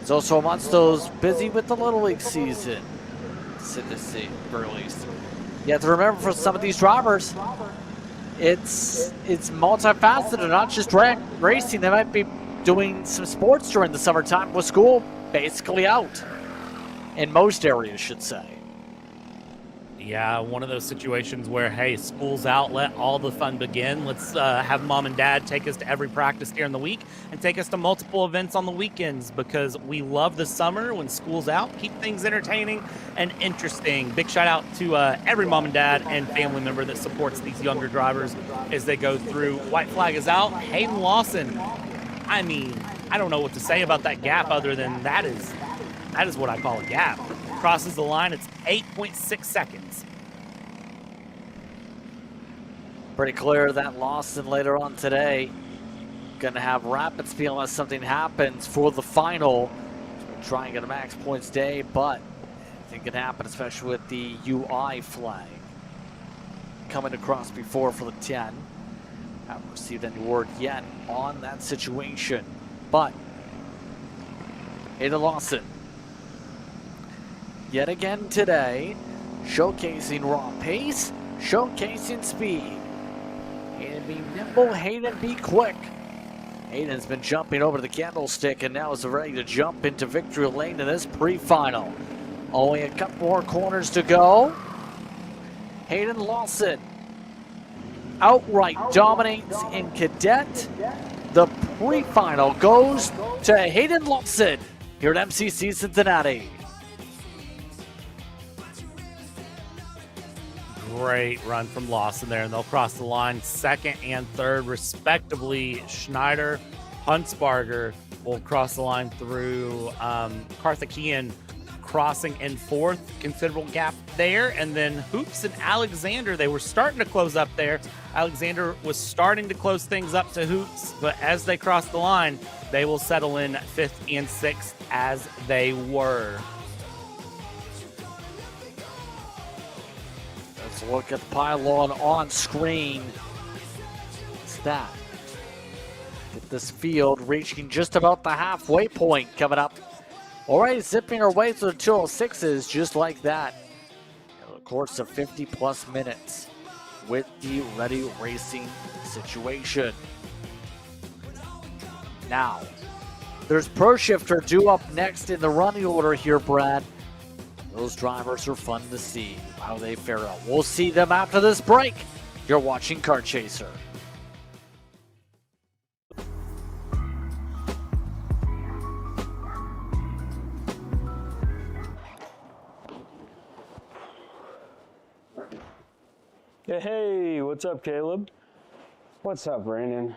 He's also amongst those busy with the Little League season, to say very least. You have to remember, for some of these drivers, it's multifaceted, not just racing. They might be doing some sports during the summertime with school basically out in most areas, should say. Yeah, one of those situations where, hey, school's out, let all the fun begin. Let's have mom and dad take us to every practice during the week and take us to multiple events on the weekends, because we love the summer when school's out. Keep things entertaining and interesting. Big shout out to every mom and dad and family member that supports these younger drivers as they go through. White flag is out. Hayden Lawson, I mean, I don't know what to say about that gap other than that is what I call a gap. Crosses the line, it's 8.6 seconds. Pretty clear that Lawson later on today gonna have rapid speed unless something happens for the final. Try and get a max points day, but I think it can happen, especially with the UI flag coming across before for the 10. Haven't received any word yet on that situation, but Hayden Lawson yet again today, showcasing raw pace, showcasing speed. Hayden be nimble, Hayden be quick. Hayden's been jumping over the candlestick and now is ready to jump into victory lane in this pre-final. Only a couple more corners to go. Hayden Lawson outright dominates in Cadet. The pre-final goes to Hayden Lawson here at MCC Cincinnati. Great run from Lawson there, and they'll cross the line second and third, respectively. Schneider, Huntsbarger will cross the line through Carthaginian crossing in fourth. Considerable gap there. And then Hoops and Alexander, they were starting to close up there. Alexander was starting to close things up to Hoops, but as they cross the line, they will settle in fifth and sixth as they were. Let's look at the pylon on screen. What's that? Get this field reaching just about the halfway point coming up. Already zipping our way through the 206s just like that. In the course of 50 plus minutes with the ready racing situation. Now, there's Pro Shifter due up next in the running order here, Brad. Those drivers are fun to see how they fare out. We'll see them after this break. You're watching Kart Chaser. Hey, what's up, Caleb? What's up, Brandon?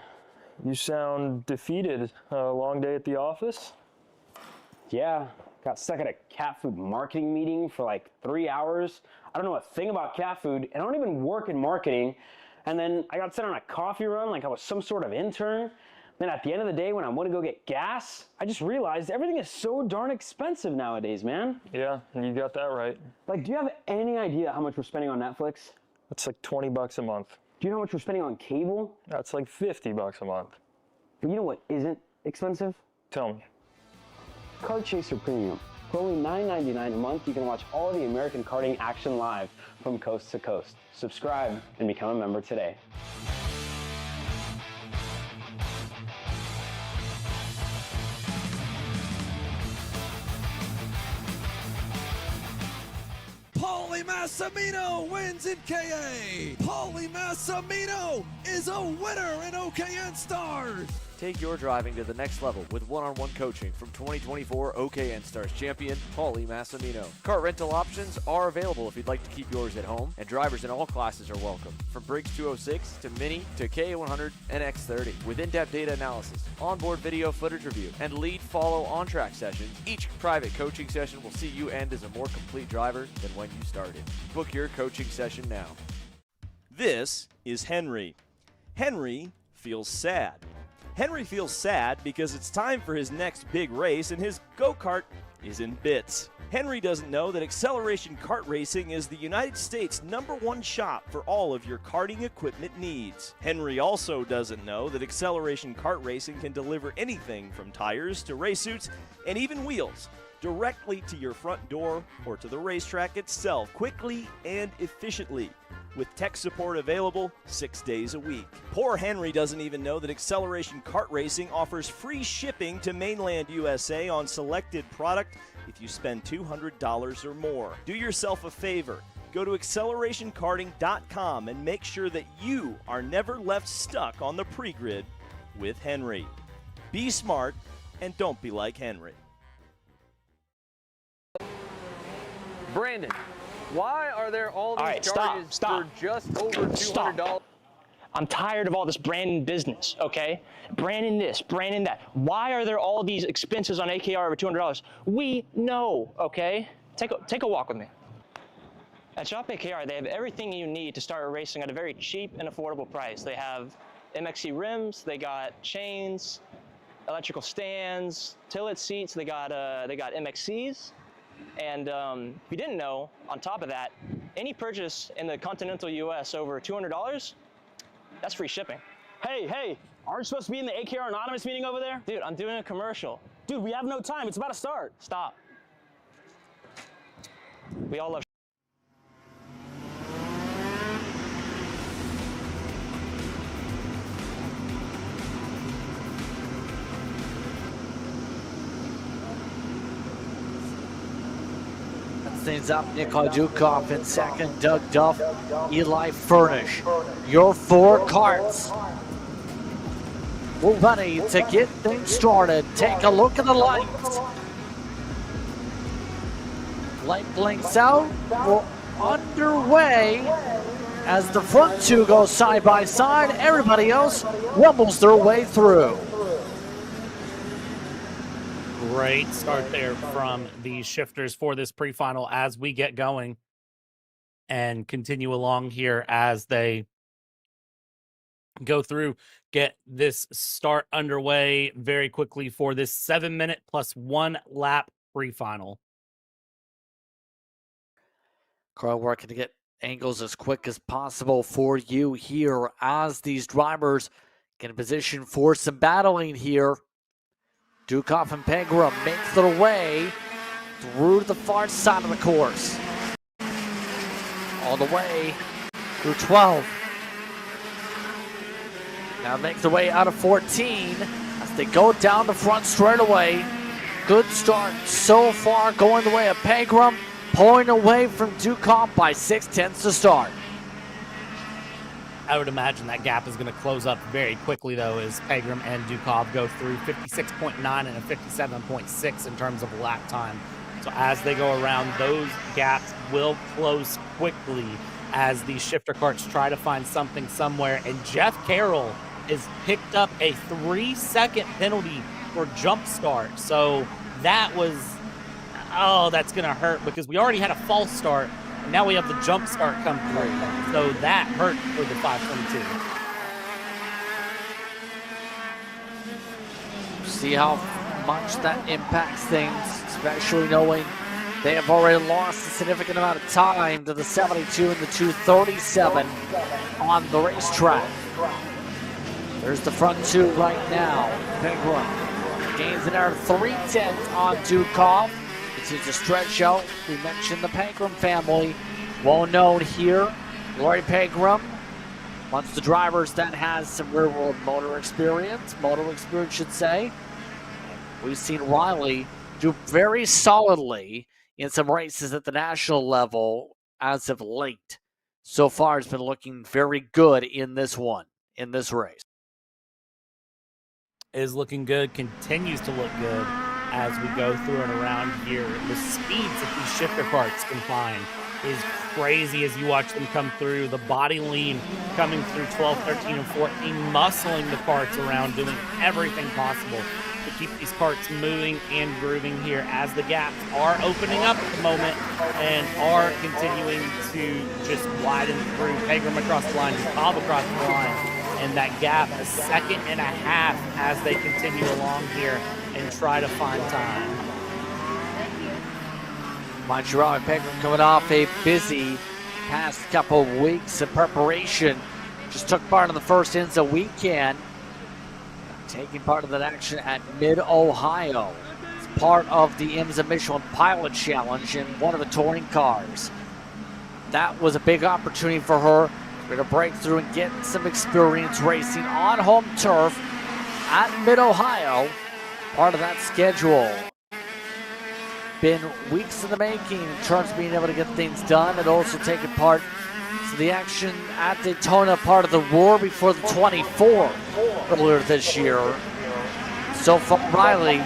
You sound defeated. A long day at the office? Yeah, got stuck at a cat food marketing meeting for like 3 hours. I don't know a thing about cat food, and I don't even work in marketing. And then I got sent on a coffee run like I was some sort of intern. Then at the end of the day, when I want to go get gas, I just realized everything is so darn expensive nowadays, man. Yeah, you got that right. Like, do you have any idea how much we're spending on Netflix? That's like 20 bucks a month. Do you know how much we're spending on cable? That's like 50 bucks a month. But you know what isn't expensive? Tell me. Kart Chaser Premium. For only $9.99 a month, you can watch all the American karting action live from coast to coast. Subscribe and become a member today. Paulie Massimino wins in KA. Paulie Massimino is a winner in OKN Stars. Take your driving to the next level with one-on-one coaching from 2024 OKN Stars champion, Paulie Massimino. Kart rental options are available if you'd like to keep yours at home, and drivers in all classes are welcome, from Briggs 206 to Mini to K100 and X30. With in-depth data analysis, onboard video footage review, and lead, follow, on-track sessions, each private coaching session will see you end as a more complete driver than when you started. Book your coaching session now. This is Henry. Henry feels sad. Henry feels sad because it's time for his next big race and his go-kart is in bits. Henry doesn't know that Acceleration Kart Racing is the United States' #1 shop for all of your karting equipment needs. Henry also doesn't know that Acceleration Kart Racing can deliver anything from tires to race suits and even wheels directly to your front door or to the racetrack itself, quickly and efficiently, with tech support available 6 days a week. Poor Henry doesn't even know that Acceleration Kart Racing offers free shipping to mainland USA on selected product if you spend $200 or more. Do yourself a favor. Go to accelerationkarting.com and make sure that you are never left stuck on the pre-grid with Henry. Be smart and don't be like Henry. Brandon, why are there all these right, charges stop. for just over $200? I'm tired of all this Brandon business, okay? Brandon this, Brandon that. Why are there all these expenses on AKR over $200? We know, okay? Take a walk with me. At Shop AKR, they have everything you need to start racing at a very cheap and affordable price. They have MXC rims, they got chains, electrical stands, tilt seats, they got MXCs. And if you didn't know, on top of that, any purchase in the continental US over $200, that's free shipping. Hey, aren't you supposed to be in the AKR Anonymous meeting over there? Dude, I'm doing a commercial. Dude, we have no time. It's about to start. Stop. We all love things up. Nikolai Dukov in second, Doug Duff, Eli Furnish. Your 4 karts. We're ready to get things started. Take a look at the lights. Light blinks out. We're underway as the front 2 go side by side. Everybody else wobbles their way through. Great start there from the shifters for this pre-final as we get going and continue along here as they go through, get this start underway very quickly for this 7-minute plus 1 lap pre-final. Carl working to get angles as quick as possible for you here as these drivers get in position for some battling here. Dukov and Pegram makes their way through the far side of the course. All the way through 12. Now make their way out of 14 as they go down the front straightaway. Good start so far going the way of Pegram, pulling away from Dukov by 0.6 to start. I would imagine that gap is going to close up very quickly, though, as Pegram and Dukov go through 56.9 and a 57.6 in terms of lap time. So as they go around, those gaps will close quickly as these shifter karts try to find something somewhere. And Jeff Carroll has picked up a 3-second penalty for jump start. So that was, oh, that's going to hurt because we already had a false start. Now we have the jump start come through. So that hurt for the 522. See how much that impacts things, especially knowing they have already lost a significant amount of time to the 72 and the 237 on the racetrack. There's the front 2 right now. Pegram gains another 0.3 on Dukov. Continues to stretch out. We mentioned the Pegram family. Well known here. Lori Pegram, amongst the drivers that has some real world motor experience should say. We've seen Riley do very solidly in some races at the national level as of late. So far, it's been looking very good in this race. Is looking good, continues to look good as we go through and around here. The speeds that these shifter karts can find is crazy as you watch them come through. The body lean coming through 12, 13, and 14, muscling the karts around, doing everything possible to keep these karts moving and grooving here as the gaps are opening up at the moment and are continuing to just widen through. Pegram across the line, Bob across the line, and that gap 1.5 seconds as they continue along here and try to find time. Montreal and Pegram coming off a busy past couple of weeks of preparation. Just took part in the first INSA weekend, taking part of that action at Mid-Ohio. It's part of the IMSA Michelin Pilot Challenge in one of the touring cars. That was a big opportunity for her. We're going to break through and get some experience racing on home turf at Mid-Ohio. Part of that schedule. Been weeks in the making in terms of being able to get things done and also taking part to the action at Daytona, part of the Roar Before the 24 earlier this year. So far, Riley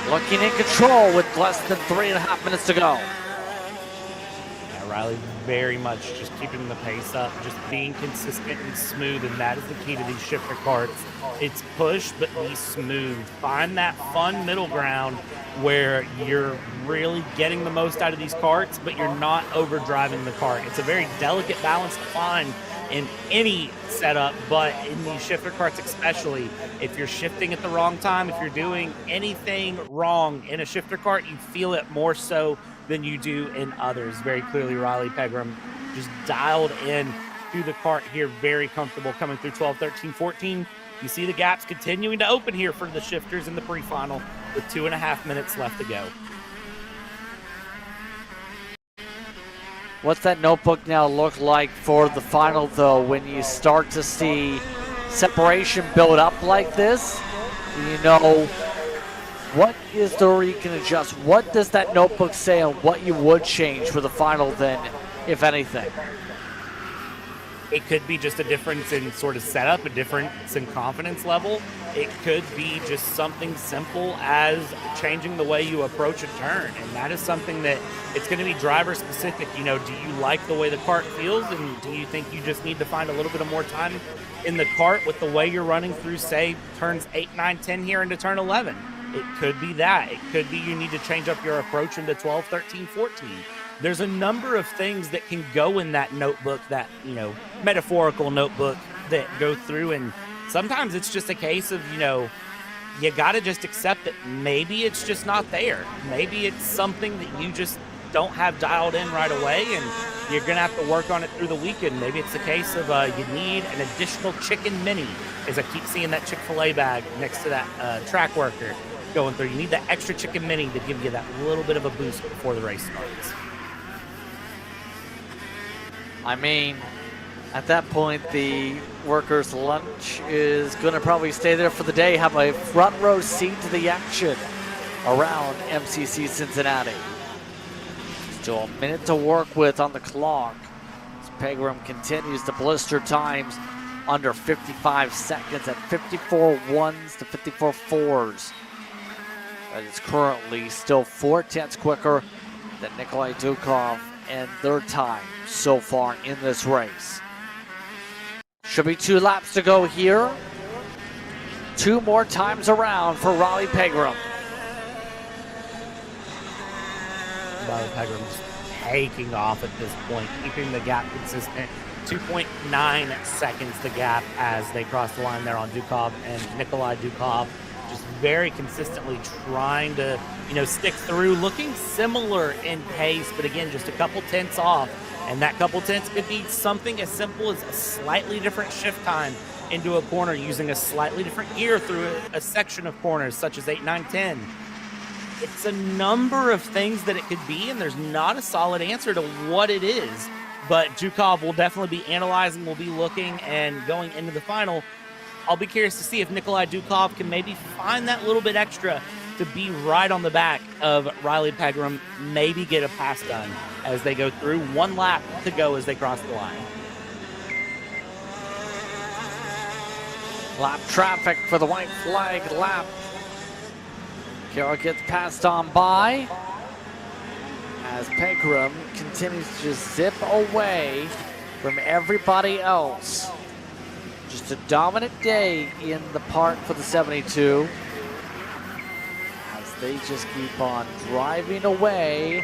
looking in control with less than 3.5 minutes to go. Yeah, Riley very much just keeping the pace up, just being consistent and smooth, and that is the key to these shifter karts. It's push, but be smooth. Find that fun middle ground where you're really getting the most out of these karts, but you're not overdriving the kart. It's a very delicate balance to find in any setup, but in these shifter karts especially. If you're shifting at the wrong time, if you're doing anything wrong in a shifter kart, you feel it more so than you do in others. Very clearly, Riley Pegram just dialed in through the kart here, very comfortable coming through 12, 13, 14. You see the gaps continuing to open here for the shifters in the pre-final with 2.5 minutes left to go. What's that notebook now look like for the final, though, when you start to see separation build up like this? You know What is the where you can adjust? What does that notebook say on what you would change for the final then, if anything? It could be just a difference in sort of setup, a difference in confidence level. It could be just something simple as changing the way you approach a turn. And that is something that it's going to be driver specific. You know, do you like the way the kart feels? And do you think you just need to find a little bit of more time in the kart with the way you're running through, say, turns 8, 9, 10 here into turn 11? It could be that. It could be you need to change up your approach into 12, 13, 14. There's a number of things that can go in that notebook, that, you know, metaphorical notebook that go through. And sometimes it's just a case of, you know, you got to just accept that maybe it's just not there. Maybe it's something that you just don't have dialed in right away, and you're going to have to work on it through the weekend. Maybe it's a case of you need an additional chicken mini, as I keep seeing that Chick-fil-A bag next to that track worker going through. You need that extra chicken mini to give you that little bit of a boost before the race starts. I mean, at that point, the workers' lunch is going to probably stay there for the day, have a front row seat to the action around MCC Cincinnati. Still a minute to work with on the clock as Pegram continues to blister times under 55 seconds at 54 ones to 54 fours. That is currently still 4/10 quicker than Nikolai Dukov and their time so far in this race. Should be 2 laps to go here. 2 more times around for Riley Pegram. Riley Pegram just taking off at this point, keeping the gap consistent. 2.9 seconds the gap as they cross the line there on Dukov, and Nikolai Dukov just very consistently trying to, you know, stick through, looking similar in pace, but again, just a couple tenths off. And that couple tenths could be something as simple as a slightly different shift time into a corner, using a slightly different gear through a section of corners, such as 8, 9, 10. It's a number of things that it could be, and there's not a solid answer to what it is. But Dukov will definitely be analyzing, will be looking, and going into the final, I'll be curious to see if Nikolai Dukov can maybe find that little bit extra to be right on the back of Riley Pegram, maybe get a pass done as they go through. 1 lap to go as they cross the line. Lap traffic for the white flag lap. Carroll gets passed on by as Pegram continues to just zip away from everybody else. Just a dominant day in the park for the 72. As they just keep on driving away,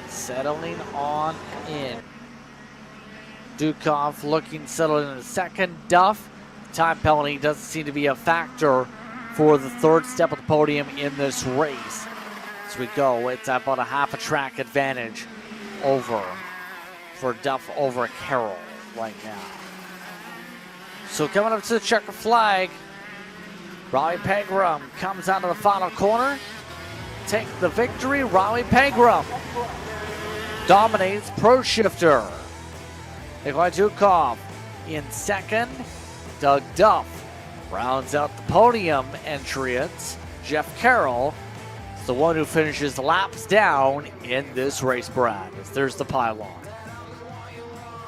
settling on in. Dukov looking settled in a second. Duff, time penalty doesn't seem to be a factor for the third step of the podium in this race. As we go, it's about a half a track advantage over for Duff over Carroll right now. So coming up to the checker flag, Riley Pegram comes out of the final corner. Take the victory. Riley Pegram dominates Pro Shifter. Nikolai Dukov in second. Doug Duff rounds out the podium entrants. Jeff Carroll is the one who finishes laps down in this race, Brad. As there's the pylon.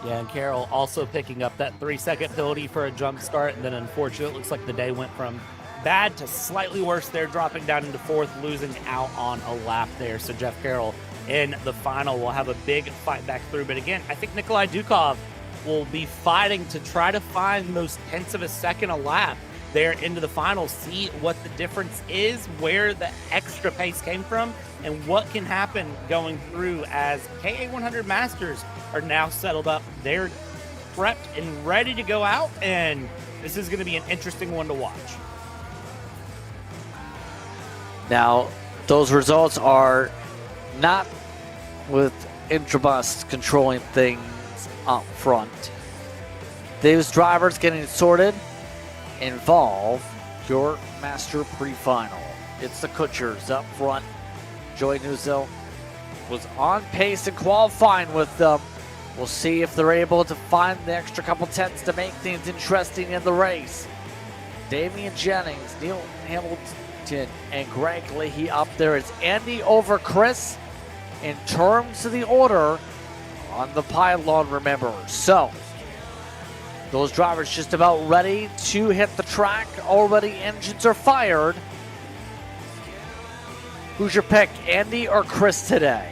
Yeah, and Carroll also picking up that 3-second penalty for a jump start, and then unfortunately it looks like the day went from bad to slightly worse there, dropping down into 4th, losing out on a lap there. So Jeff Carroll in the final will have a big fight back through. But again, I think Nikolai Dukov will be fighting to try to find those tenths of a second a lap there into the final, see what the difference is, where the extra pace came from, and what can happen going through as KA100 Masters are now settled up. They're prepped and ready to go out, and this is going to be an interesting one to watch. Now, those results are not with Intrabus controlling things up front. Those drivers getting sorted involve your Master Pre-Final. It's the Kutchers up front. Joey Nuzil was on pace in qualifying with them. We'll see if they're able to find the extra couple tenths to make things interesting in the race. Damian Jennings, Neil Hamilton, Harrington and Greg Leahy up there. It's Andy over Chris in terms of the order on the pylon, remember. So, those drivers just about ready to hit the track. Already engines are fired. Who's your pick, Andy or Chris today?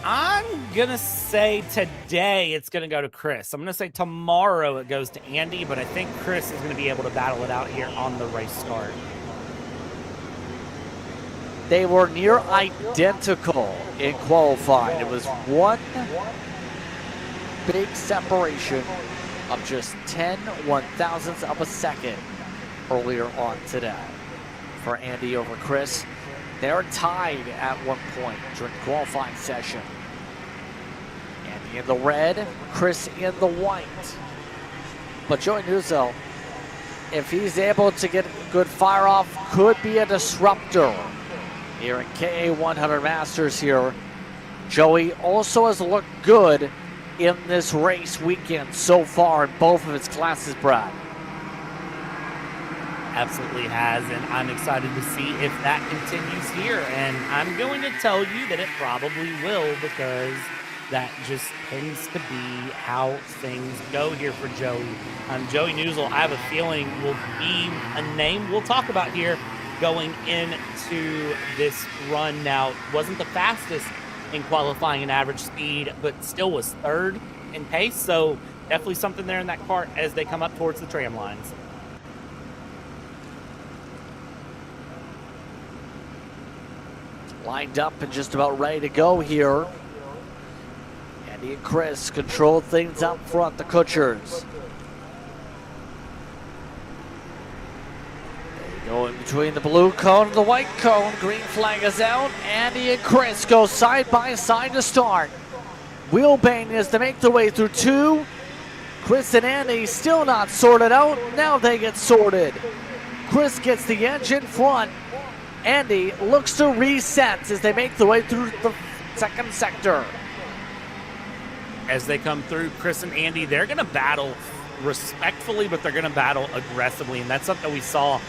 I'm going to say today it's going to go to Chris. I'm going to say tomorrow it goes to Andy, but I think Chris is going to be able to battle it out here on the race start. They were near identical in qualifying. It was one big separation of just 10 one-thousandths of a second earlier on today for Andy over Chris. They're tied at one point during the qualifying session. Andy in the red, Chris in the white. But Joey Nuzzo, if he's able to get a good fire off, could be a disruptor here in KA 100 Masters here. Joey also has looked good in this race weekend so far in both of its classes, Brad. Absolutely has, and I'm excited to see if that continues here. And I'm going to tell you that it probably will, because that just tends to be how things go here for Joey. Joey Nuzzo, I have a feeling, will be a name we'll talk about here going into this run. Now, wasn't the fastest in qualifying in average speed, but still was third in pace. So definitely something there in that cart as they come up towards the tram lines. Lined up and just about ready to go here. Andy and Chris control things up front, the Kutchers. They go in between the blue cone and the white cone. Green flag is out. Andy and Chris go side by side to start. Wheelbane is to make their way through two. Chris and Andy still not sorted out. Now they get sorted. Chris gets the edge in front. Andy looks to reset as they make their way through the second sector. As they come through, Chris and Andy, they're going to battle respectfully, but they're going to battle aggressively. And that's something we saw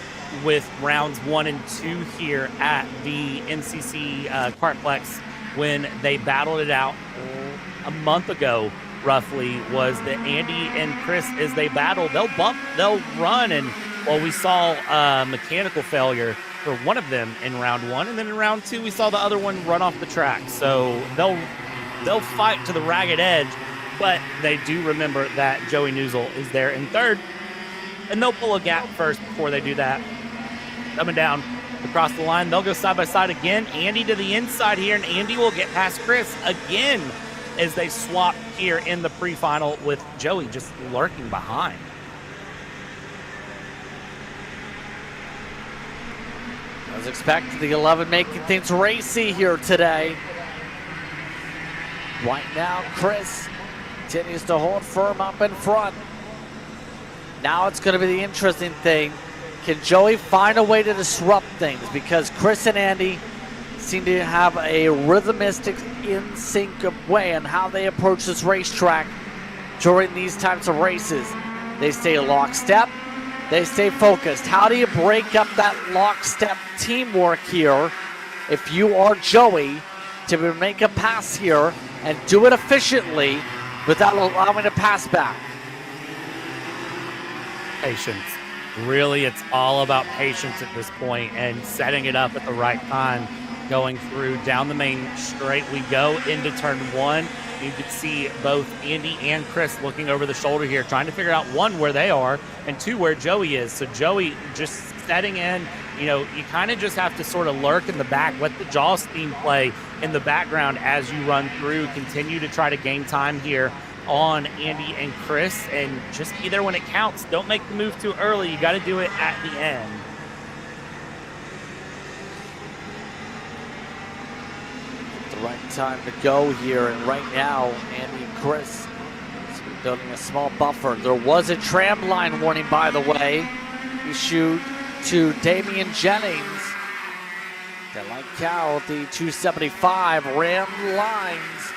with rounds 1 and 2 here at the MCC Kartplex when they battled it out a month ago, roughly, was that Andy and Chris, as they battle, they'll bump, they'll run. And well, we saw mechanical failure for one of them in round 1, and then in round 2 we saw the other one run off the track. So they'll fight to the ragged edge, but they do remember that Joey Nuzzo is there in third, and they'll pull a gap first before they do that. Coming down across the line, they'll go side by side again. Andy to the inside here, and Andy will get past Chris again as they swap here in the pre-final, with Joey just lurking behind. As expected, the 11 making things racy here today. Right now, Chris continues to hold firm up in front. Now it's going to be the interesting thing. Can Joey find a way to disrupt things? Because Chris and Andy seem to have a rhythmistic, in-sync way on how they approach this racetrack during these types of races. They stay lockstep. They stay focused. How do you break up that lockstep teamwork here if you are Joey to make a pass here and do it efficiently without allowing a pass back? Patience. Really, it's all about patience at this point and setting it up at the right time. Going through down the main straight, we go into turn 1. You can see both Andy and Chris looking over the shoulder here, trying to figure out, 1, where they are, and 2, where Joey is. So Joey just setting in, you kind of just have to sort of lurk in the back, let the jaws theme play in the background as you run through, continue to try to gain time here on Andy and Chris, and just be there when it counts. Don't make the move too early. You got to do it at the end. The right time to go here, and right now Andy and Chris building a small buffer. There was a tram line warning, by the way, issued to Damian Jennings. That like cow, the 275 ran lines,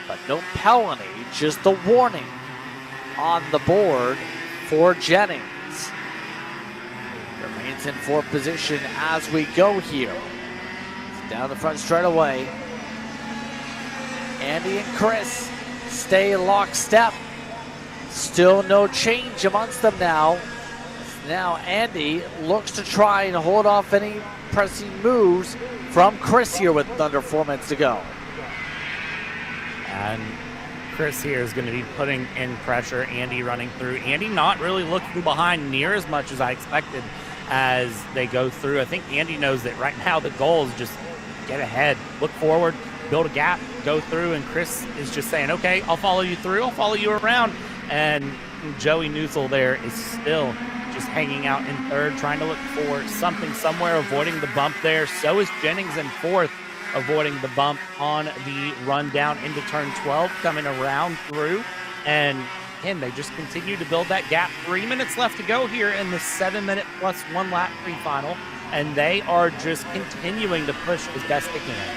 but no penalty, just the warning on the board for Jennings. Remains remains in fourth position as we go here. Down the front straightaway. Andy and Chris stay lockstep. Still no change amongst them now. Now Andy looks to try and hold off any pressing moves from Chris here with under 4 minutes to go. And Chris here is going to be putting in pressure. Andy running through. Andy not really looking behind near as much as I expected as they go through. I think Andy knows that right now the goal is just get ahead, look forward, build a gap, go through, and Chris is just saying, okay, I'll follow you through, I'll follow you around. And Joey Neusel there is still just hanging out in third, trying to look for something somewhere, avoiding the bump there. So is Jennings in fourth, avoiding the bump on the run down into turn 12, coming around through. And again, they just continue to build that gap. 3 minutes left to go here in the 7-minute plus 1 lap pre-final. And they are just continuing to push as best they can.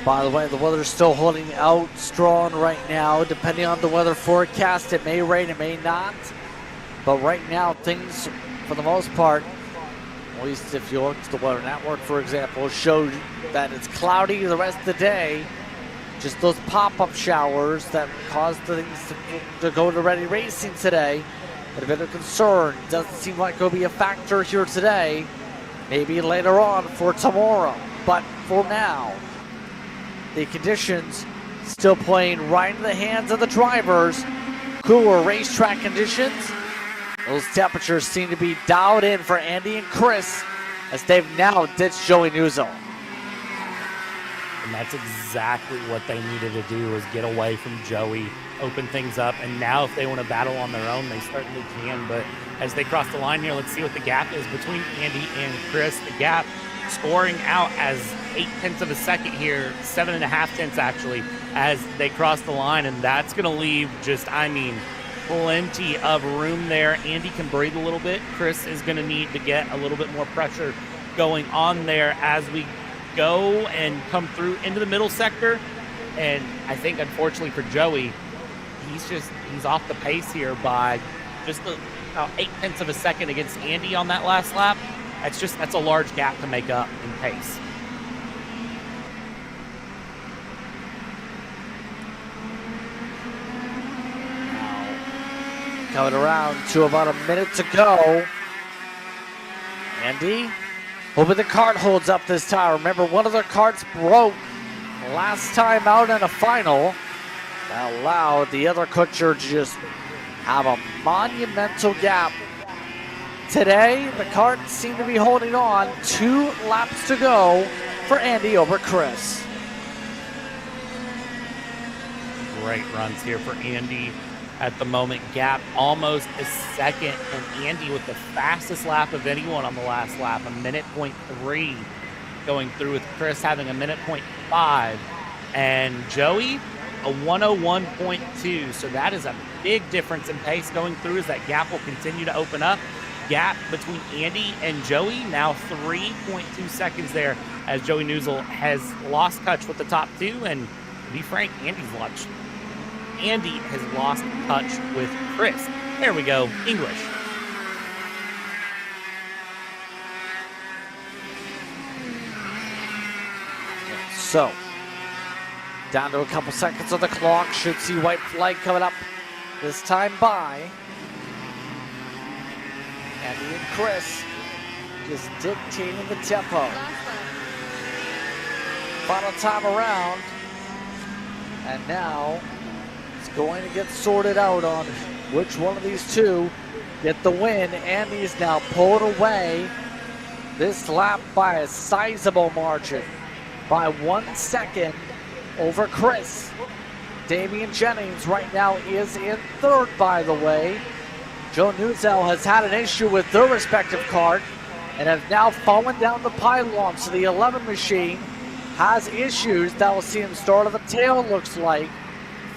By the way, the weather's still holding out strong right now. Depending on the weather forecast, it may rain, it may not. But right now, things, for the most part, at least if you look at the Weather Network, for example, show that it's cloudy the rest of the day. Just those pop-up showers that caused things to go to ready racing today. But a bit of concern. Doesn't seem like it'll be a factor here today. Maybe later on for tomorrow. But for now, the conditions still playing right in the hands of the drivers. Cooler racetrack conditions. Those temperatures seem to be dialed in for Andy and Chris as they've now ditched Joey Neusel. And that's exactly what they needed to do, was get away from Joey, open things up. And now if they want to battle on their own, they certainly can. But as they cross the line here, let's see what the gap is between Andy and Chris. The gap scoring out as 0.8 of a second here, 7.5 tenths actually, as they cross the line. And that's going to leave just, I mean, plenty of room there. Andy can breathe a little bit. Chris is going to need to get a little bit more pressure going on there as we go and come through into the middle sector. And I think, unfortunately for Joey, he's off the pace here by just about 0.8 of a second against Andy on that last lap. That's a large gap to make up in pace. Coming around to about a minute to go. Andy, hoping the kart holds up this time. Remember, one of their karts broke last time out in a final. That allowed the other Kutcher to just have a monumental gap. Today, the kart seemed to be holding on. 2 laps to go for Andy over Chris. Great runs here for Andy at the moment. Gap almost a second, and Andy with the fastest lap of anyone on the last lap, 1:03 going through, with Chris having 1:05, and Joey a 1:01.2. So that is a big difference in pace going through as that gap will continue to open up. Gap between Andy and Joey now 3.2 seconds there, as Joey Neusel has lost touch with the top two. And to be frank, Andy has lost touch with Chris. There we go, English. So, down to a couple seconds on the clock. Should see white flag coming up this time by. Andy and Chris just dictating the tempo. Final time around. And now it's going to get sorted out on which one of these two get the win. Andy's now pulled away this lap by a sizable margin, by 1 second over Chris. Damian Jennings right now is in third, by the way. Joe Neusel has had an issue with their respective kart and have now fallen down the pylon. So the 11 machine has issues that will see him start at the tail, looks like,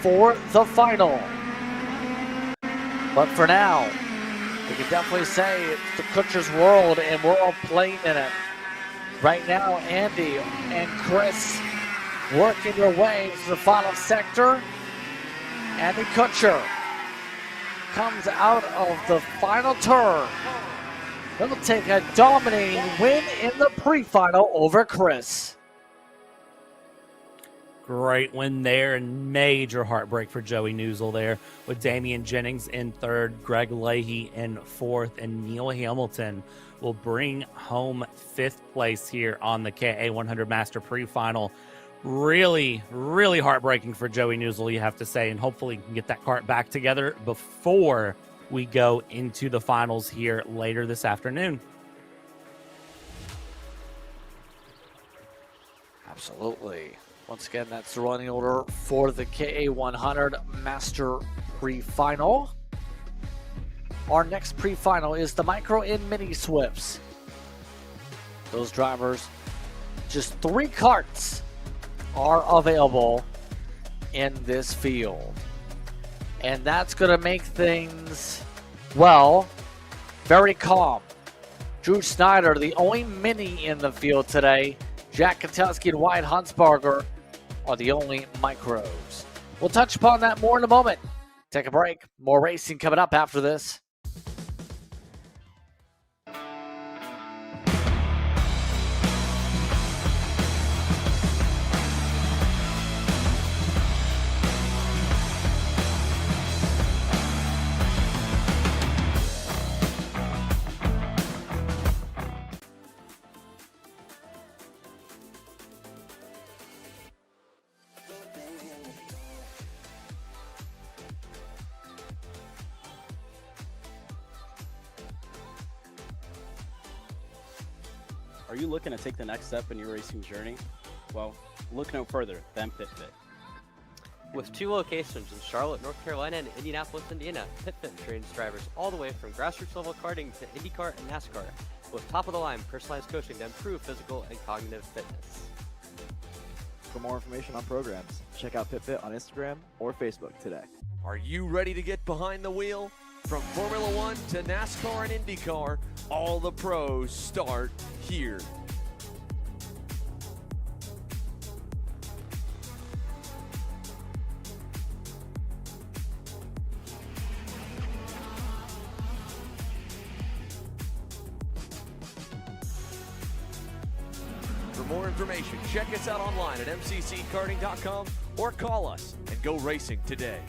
for the final. But for now, we can definitely say it's the Kutcher's world and we're all playing in it. Right now, Andy and Chris working their way to the final sector. Andy Kutcher comes out of the final turn. He'll take a dominating win in the pre-final over Chris. Great win there, and major heartbreak for Joey Newsel there, with Damian Jennings in third, Greg Leahy in fourth, and Neil Hamilton will bring home fifth place here on the KA100 Master Pre-Final. Really, really heartbreaking for Joey Newsel, you have to say, and hopefully he can get that cart back together before we go into the finals here later this afternoon. Absolutely. Once again, that's the running order for the KA100 Master Pre-Final. Our next pre-final is the Micro and Mini Swifts. Those drivers, just 3 carts are available in this field. And that's going to make things, well, very calm. Drew Snyder, the only mini in the field today. Jack Kotowski and Wyatt Huntsberger are the only micros. We'll touch upon that more in a moment. Take a break. More racing coming up after this. Are you looking to take the next step in your racing journey? Well, look no further than PitFit. With 2 locations in Charlotte, North Carolina and Indianapolis, Indiana, PitFit trains drivers all the way from grassroots level karting to IndyCar and NASCAR, with top-of-the-line personalized coaching to improve physical and cognitive fitness. For more information on programs, check out PitFit on Instagram or Facebook today. Are you ready to get behind the wheel? From Formula One to NASCAR and IndyCar, all the pros start here. For more information, check us out online at mcckarting.com or call us and go racing today.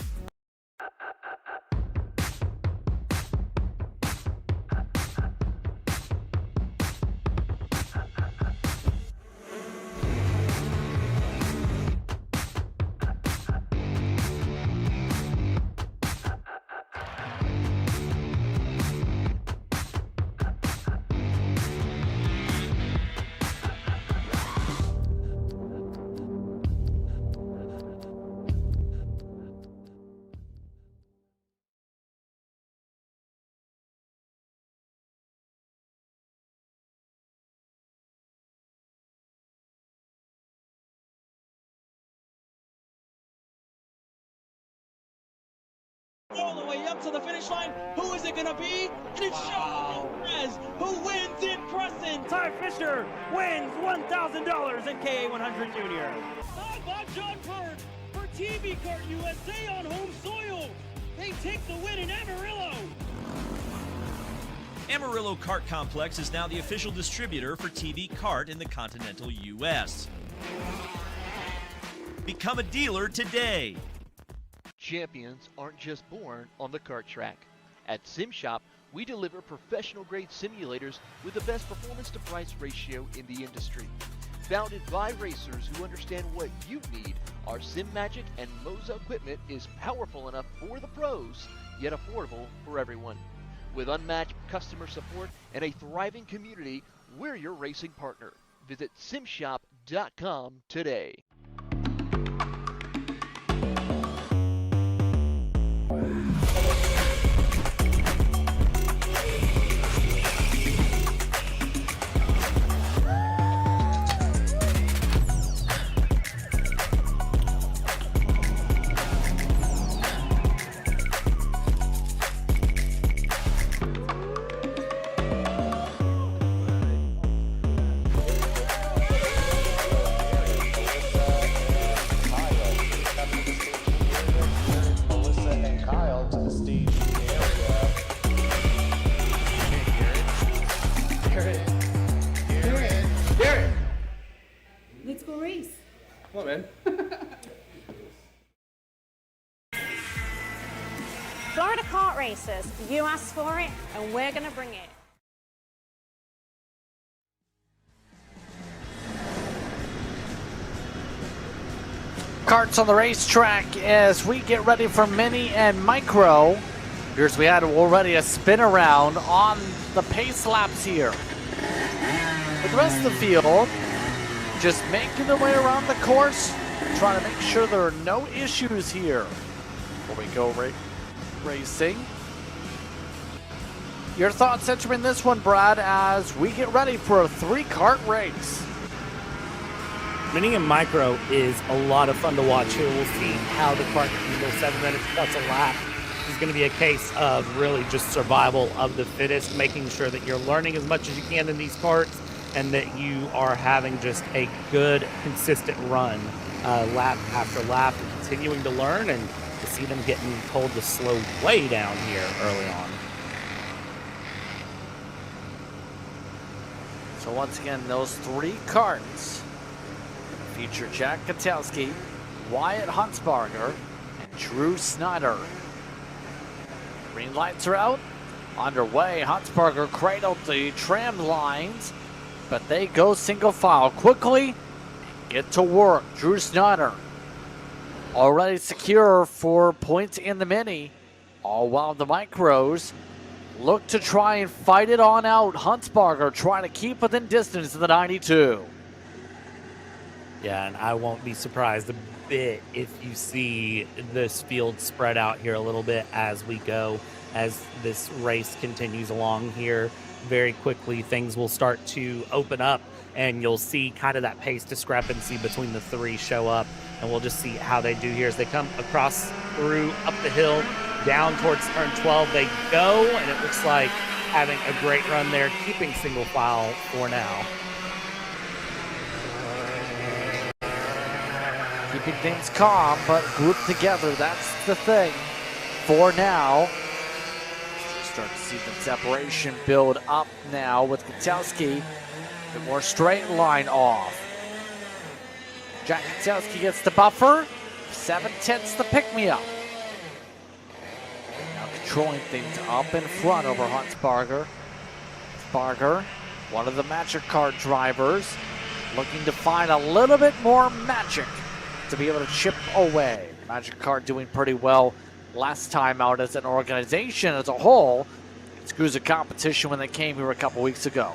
All the way up to the finish line. Who is it going to be? And it's Sean Perez who wins in Crescent. Ty Fisher wins $1,000 at KA100 Jr. Bob John Bird for TV Kart USA on home soil. They take the win in Amarillo. Amarillo Kart Complex is now the official distributor for TV Kart in the continental U.S. Become a dealer today. Champions aren't just born on the kart track. At SimShop, we deliver professional-grade simulators with the best performance-to-price ratio in the industry. Founded by racers who understand what you need, our SimMagic and Moza equipment is powerful enough for the pros, yet affordable for everyone. With unmatched customer support and a thriving community, we're your racing partner. Visit simshop.com today. Come on, man. Florida kart races, you asked for it, and we're going to bring it. Karts on the racetrack as we get ready for mini and micro. Here's we had already a spin around on the pace laps here. With the rest of the field, just making their way around the course, trying to make sure there are no issues here. Before we go racing. Your thoughts entering this one, Brad, as we get ready for a 3-kart race. Mini and micro is a lot of fun to watch here. We'll see how the kart can go 7 minutes plus a lap. This is going to be a case of really just survival of the fittest, making sure that you're learning as much as you can in these karts and that you are having just a good, consistent run lap after lap, and continuing to learn, and to see them getting told to slow way down here early on. So once again, those 3 karts feature Jack Katowski, Wyatt Huntsbarger, and Drew Snyder. Green lights are out. Underway, Huntsbarger cradled the tram lines, but they go single file quickly and get to work. Drew Snyder already secure for points in the mini, all while the micros look to try and fight it on out. Huntsbarger trying to keep within distance of the 92. Yeah, and I won't be surprised a bit if you see this field spread out here a little bit as we go, as this race continues along here. Very quickly, things will start to open up, and you'll see kind of that pace discrepancy between the 3 show up, and we'll just see how they do here as they come across through, up the hill, down towards turn 12 they go, and it looks like having a great run there, keeping single file for now. Keeping things calm, but grouped together, that's the thing. For now, we start to see the separation build up now with Katowski. The more straight line off. Jack Katowski gets the buffer. 7/10 the pick-me-up. Now controlling things up in front over Huntsbarger. Huntsbarger, one of the Magic Kart drivers, looking to find a little bit more magic to be able to chip away. Magic Kart doing pretty well last time out as an organization as a whole. Screws a competition when they came here a couple weeks ago.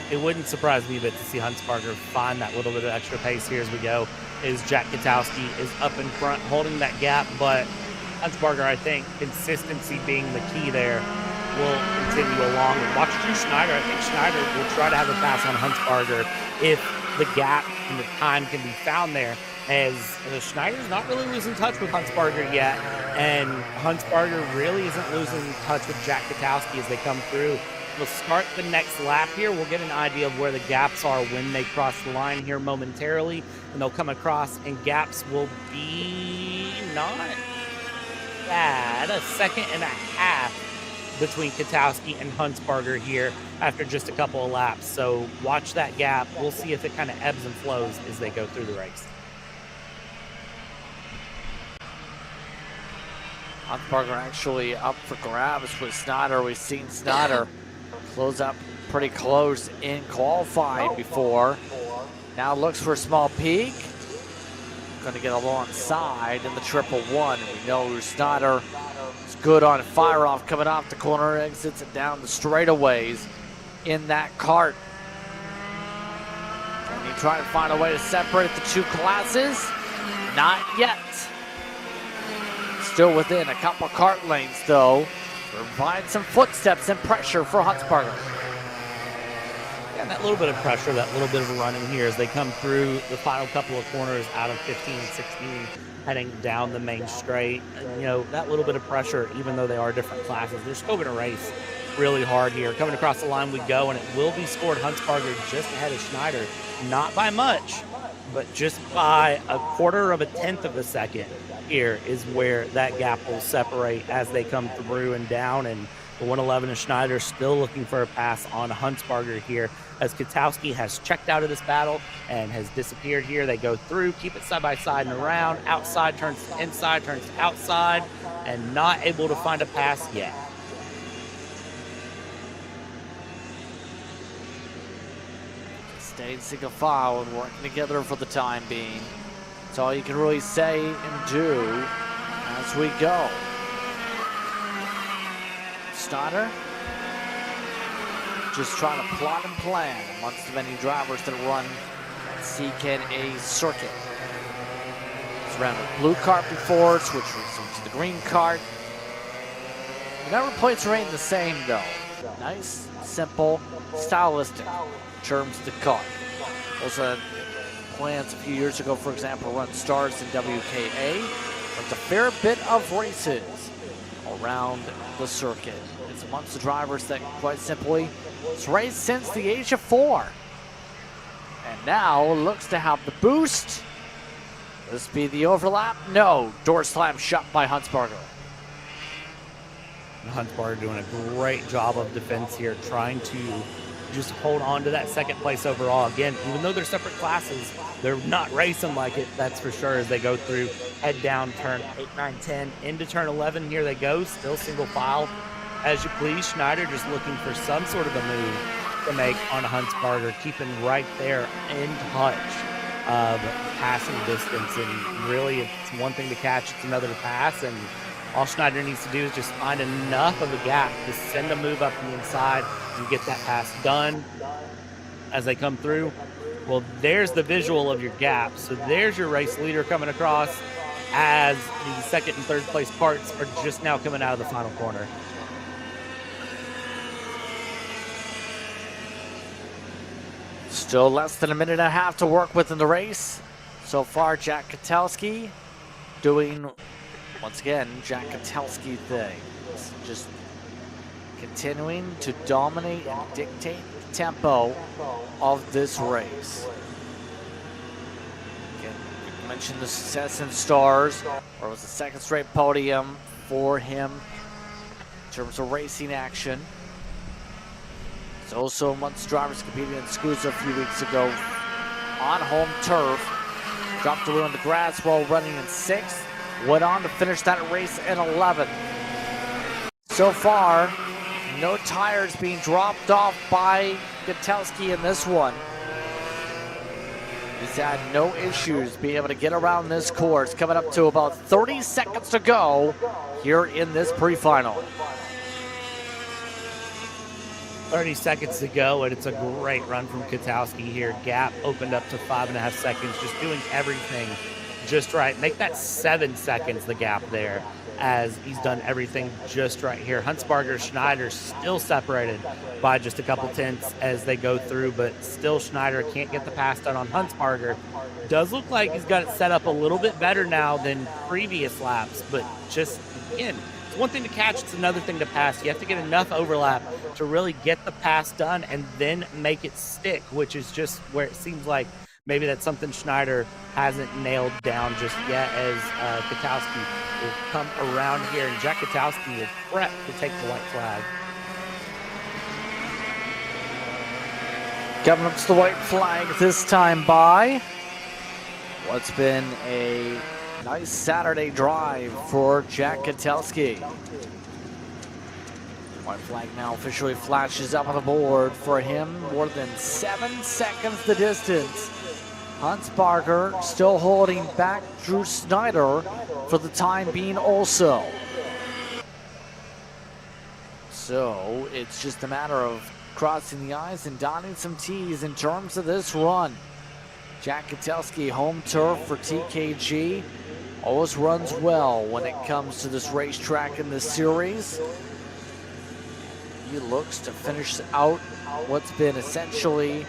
It wouldn't surprise me a bit to see Huntsbarger find that little bit of extra pace here as we go, as Jack Katowski is up in front holding that gap, but Huntsbarger, I think, consistency being the key there, will continue along. And watch Drew Schneider. I think Schneider will try to have a pass on Huntsbarger if the gap and the time can be found there, as Schneider's not really losing touch with Huntsbarger yet, and Huntsbarger really isn't losing touch with Jack Katowski as they come through. We'll start the next lap here. We'll get an idea of where the gaps are when they cross the line here momentarily, and they'll come across, and gaps will be not bad. A second and a half between Katowski and Huntsbarger here after just a couple of laps. So watch that gap. We'll see if it kind of ebbs and flows as they go through the race. Huntsbarger actually up for grabs with Snyder. We've seen Snyder close up pretty close in qualifying before. Now looks for a small peak. Going to get alongside in the 111. We know Snyder is good on fire off coming off the corner, exits it down the straightaways in that kart. Can he try to find a way to separate the 2 classes? Not yet. Still within a couple kart lanes though. Provide some footsteps and pressure for Huntsbarger. And that little bit of pressure, that little bit of running here as they come through the final couple of corners out of 15 and 16, heading down the main straight. And, you know, that little bit of pressure, even though they are different classes, they're still going to race really hard here. Coming across the line we go, and it will be scored Huntsbarger just ahead of Schneider. Not by much, but just by 1/4 of a tenth of a second. Here is where that gap will separate as they come through and down, and The 111 of Schneider still looking for a pass on Huntsbarger here, as Katowski has checked out of this battle and has disappeared here. They go through, keep it side by side and around. Outside turns to inside, turns to outside, and not able to find a pass yet. Staying single file and working together for the time being. That's all you can really say and do as we go. Schneider just trying to plot and plan amongst the many drivers that run that CKA circuit. He's ran the blue cart before, switched to the green cart. He never plays remain the same though. Nice, simple, stylistic in terms of the car. Also had plans a few years ago, for example, run stars in WKA. Runs a fair bit of races around the circuit. It's amongst the drivers that, quite simply, has raced since the age of 4. And now looks to have the boost. This be the overlap? No. Door slam shut by Huntsbarger. Huntsbarger doing a great job of defense here, trying to just hold on to that second place overall. Again, even though they're separate classes, they're not racing like it, that's for sure, as they go through, head down turn 8, 9, 10, into turn 11. Here they go, still single file as you please. Schneider just looking for some sort of a move to make on Huntsbarger, keeping right there in touch of passing distance. And really, it's one thing to catch, it's another to pass. And all Schneider needs to do is just find enough of a gap to send a move up the inside and get that pass done as they come through. Well, there's the visual of your gap. So there's your race leader coming across as the second and third place parts are just now coming out of the final corner. Still less than a minute and a half to work with in the race. So far, Jack Katowski doing, once again, Jack Katowski thing. Just continuing to dominate and dictate the tempo of this race. Again, you mentioned the success in stars, or it was the second straight podium for him in terms of racing action. There's also amongst drivers competing in SCUSA a few weeks ago on home turf. Dropped away on the grass while running in 6th. Went on to finish that race in 11th. So far, no tires being dropped off by Katowski in this one. He's had no issues being able to get around this course. Coming up to about 30 seconds to go here in this pre-final. 30 seconds to go, and it's a great run from Katowski here. Gap opened up to 5.5 seconds, just doing everything just right. Make that 7 seconds, the gap there, as he's done everything just right here. Huntsbarger, Schneider still separated by just a couple tenths as they go through, but still Schneider can't get the pass done on Huntsbarger. Does look like he's got it set up a little bit better now than previous laps, but just, again, it's one thing to catch, it's another thing to pass. You have to get enough overlap to really get the pass done and then make it stick, which is just where it seems like maybe that's something Schneider hasn't nailed down just yet, as Katowski will come around here, and Jack Katowski will prep to take the white flag. Coming up to the white flag this time by what's been a nice Saturday drive for Jack Katowski. White flag now officially flashes up on the board for him. More than 7 seconds the distance. Huntsbarger still holding back Drew Schneider for the time being also. So it's just a matter of crossing the I's and dotting some T's in terms of this run. Jack Katowski, home turf for TKG, always runs well when it comes to this racetrack in this series. He looks to finish out what's been essentially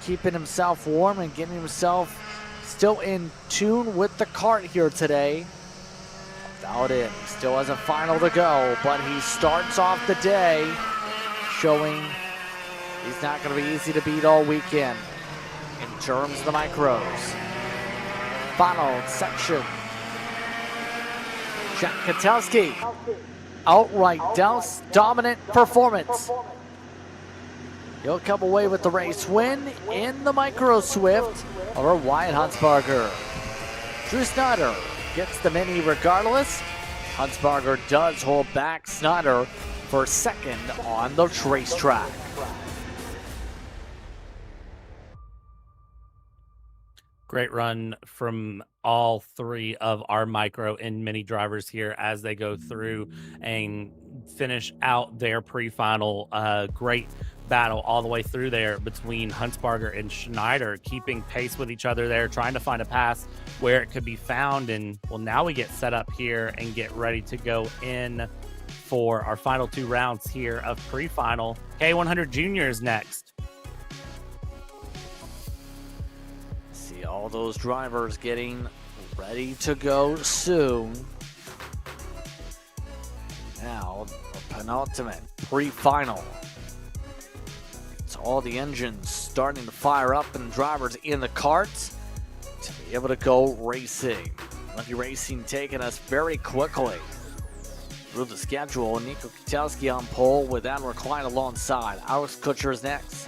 keeping himself warm and getting himself still in tune with the kart here today. Without it, he still has a final to go, but he starts off the day showing he's not going to be easy to beat all weekend in terms of the micros. Final section. Jack Katowski outright dominant performance. He'll come away with the race win in the Micro Swift over Wyatt Huntsbarger. Drew Snyder gets the Mini regardless. Huntsbarger does hold back Snyder for second on the racetrack. Great run from all three of our micro and mini drivers here as they go through and finish out their pre-final. Great battle all the way through there between Huntsbarger and Schneider, keeping pace with each other there, trying to find a pass where it could be found. And well, now we get set up here and get ready to go in for our final 2 rounds here of pre-final. K100 Jr is next. See all those drivers getting ready to go soon. Now, the penultimate pre-final. It's all the engines starting to fire up and drivers in the carts to be able to go racing. Lucky Racing taking us very quickly through the schedule. Nico Kwiatkowski on pole with Admiral Klein alongside. Alex Kutcher is next.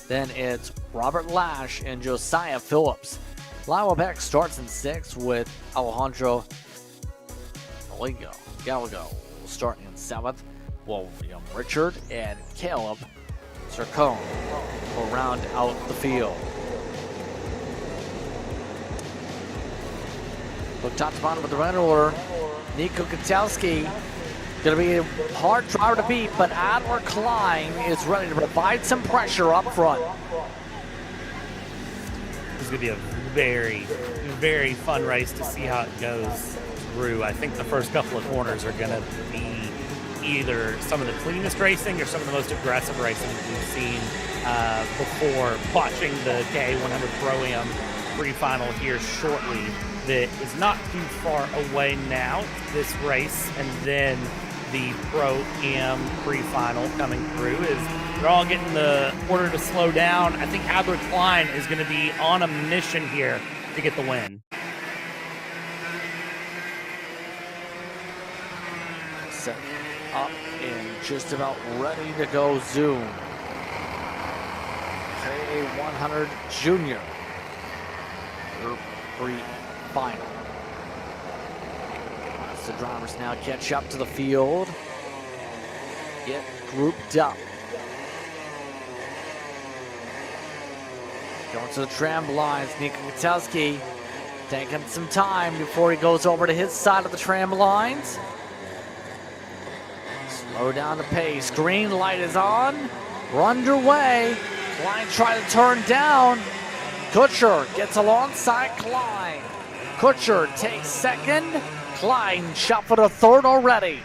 Then it's Robert Lash and Josiah Phillips. Lyle Beck starts in 6th with Alejandro Gallego starting in 7th. William Richard and Caleb Zircone will round out the field. Look top to bottom with the run order. Nico Kwiatkowski going to be a hard driver to beat, but Adler Klein is ready to provide some pressure up front. This is going to be a very, very fun race to see how it goes through. I think the first couple of corners are going to be either some of the cleanest racing or some of the most aggressive racing we've seen before. Watching the K100 Pro-Am pre-final here shortly that is not too far away now, this race, and then the Pro-Am pre-final coming through is they're all getting the order to slow down. I think Adler Klein is going to be on a mission here to get the win. Set up and just about ready to go zoom. K100 Jr Pre-Final. As the drivers now catch up to the field, get grouped up. Going to the tram lines, Nico Kwiatkowski taking some time before he goes over to his side of the tram lines. Slow down the pace, green light is on, we're underway. Klein trying to turn down. Kutcher gets alongside Klein. Kutcher takes 2nd. Klein shot for the 3rd already.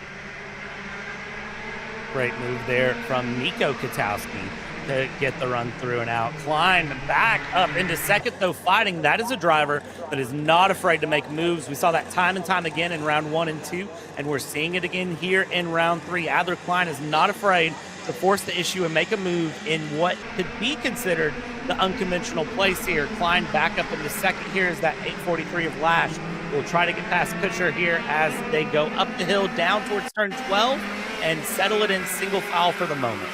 Great move there from Nico Kwiatkowski to get the run through and out. Klein back up into 2nd, though, fighting. That is a driver that is not afraid to make moves. We saw that time and time again in round 1 and 2, and we're seeing it again here in round 3. Adler Klein is not afraid to force the issue and make a move in what could be considered the unconventional place here. Klein back up into 2nd here is that 843 of Lash. We'll try to get past Kutcher here as they go up the hill down towards turn 12 and settle it in single file for the moment.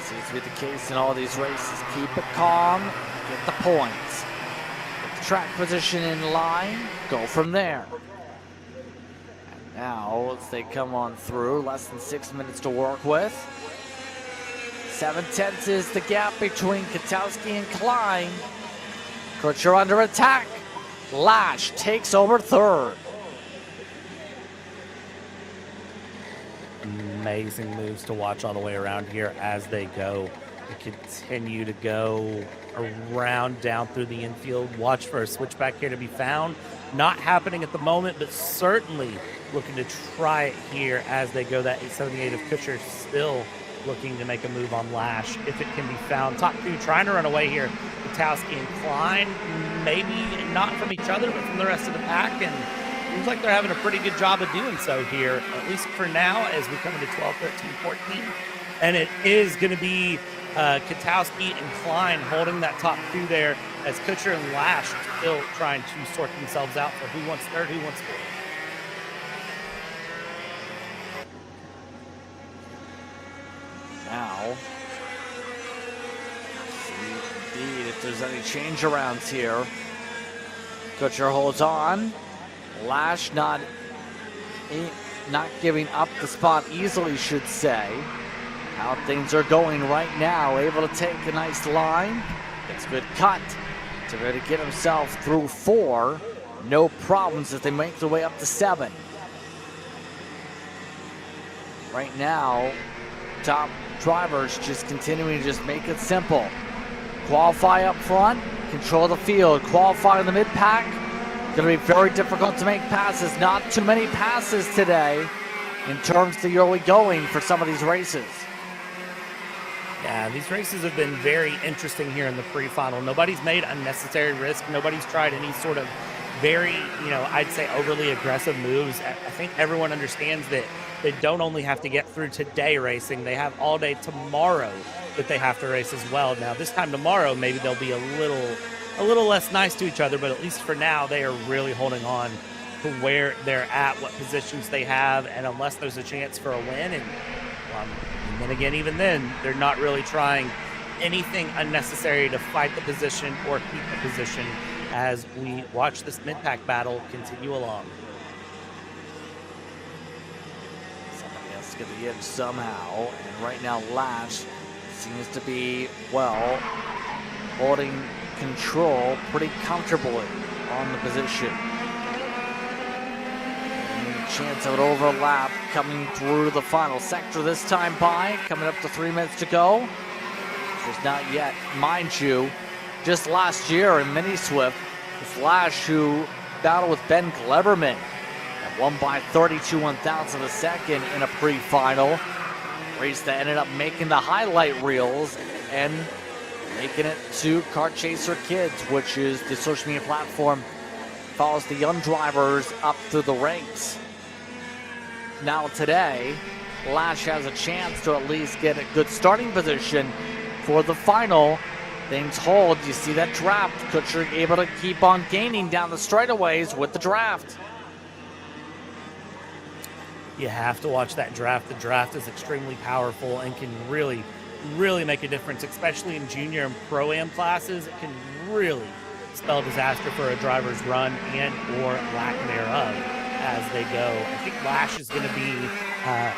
Seems to be the case in all these races. Keep it calm, get the points. Get the track position in line, go from there. Now, as they come on through, less than 6 minutes to work with. 7/10 is the gap between Kwiatkowski and Klein. Kutcher under attack. Lash takes over 3rd. Amazing moves to watch all the way around here as they go. They continue to go around down through the infield. Watch for a switchback here to be found. Not happening at the moment, but certainly looking to try it here as they go. That 878 of Kutcher still looking to make a move on Lash if it can be found. Top 2 trying to run away here. Kwiatkowski and Klein, maybe not from each other, but from the rest of the pack. And seems like they're having a pretty good job of doing so here, at least for now, as we come into 12, 13, 14. And it is going to be Katowski and Klein holding that top two there as Kutcher and Lash still trying to sort themselves out for who wants third, who wants fourth. Now, see indeed if there's any change arounds here. Kutcher holds on. Lash not giving up the spot easily, should say. How things are going right now, able to take a nice line. It's a good cut to really get himself through 4. No problems as they make their way up to 7. Right now, top drivers just continuing to just make it simple. Qualify up front, control the field, qualify in the mid-pack. Going to be very difficult to make passes. Not too many passes today in terms of the early going for some of these races. Yeah, these races have been very interesting here in the pre-final. Nobody's made unnecessary risk. Nobody's tried any sort of very, I'd say overly aggressive moves. I think everyone understands that they don't only have to get through today racing. They have all day tomorrow that they have to race as well. Now, this time tomorrow, maybe they'll be a little less nice to each other, but at least for now, they are really holding on to where they're at, what positions they have, and unless there's a chance for a win, and then again, even then, they're not really trying anything unnecessary to fight the position or keep the position as we watch this mid-pack battle continue along. Somebody has to get the edge somehow, and right now Lash seems to be, well, holding control pretty comfortably on the position. Chance of an overlap coming through the final sector this time by, coming up to 3 minutes to go. There's not yet, mind you, just last year in Mini Swift, Lash who battled with Ben Gleberman and won by 32 1/1000 of a second in a pre-final. Race that ended up making the highlight reels and making it to Kart Chaser Kids, which is the social media platform follows the young drivers up through the ranks. Now today, Lash has a chance to at least get a good starting position for the final. Things hold. You see that draft. Kutcher able to keep on gaining down the straightaways with the draft. You have to watch that draft. The draft is extremely powerful and can really make a difference, especially in junior and pro-am classes. It can really spell disaster for a driver's run and or lack thereof as they go. I think Lash is going to be,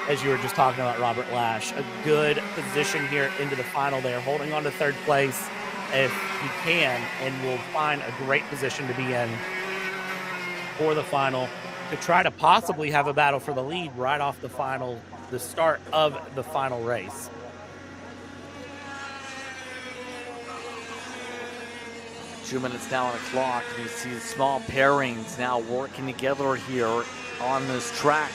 as you were just talking about, Robert Lash, a good position here into the final. They're holding on to third place if he can, and will find a great position to be in for the final to try to possibly have a battle for the lead right off the start of the final race. 2 minutes now on the clock. You see the small pairings now working together here on this track.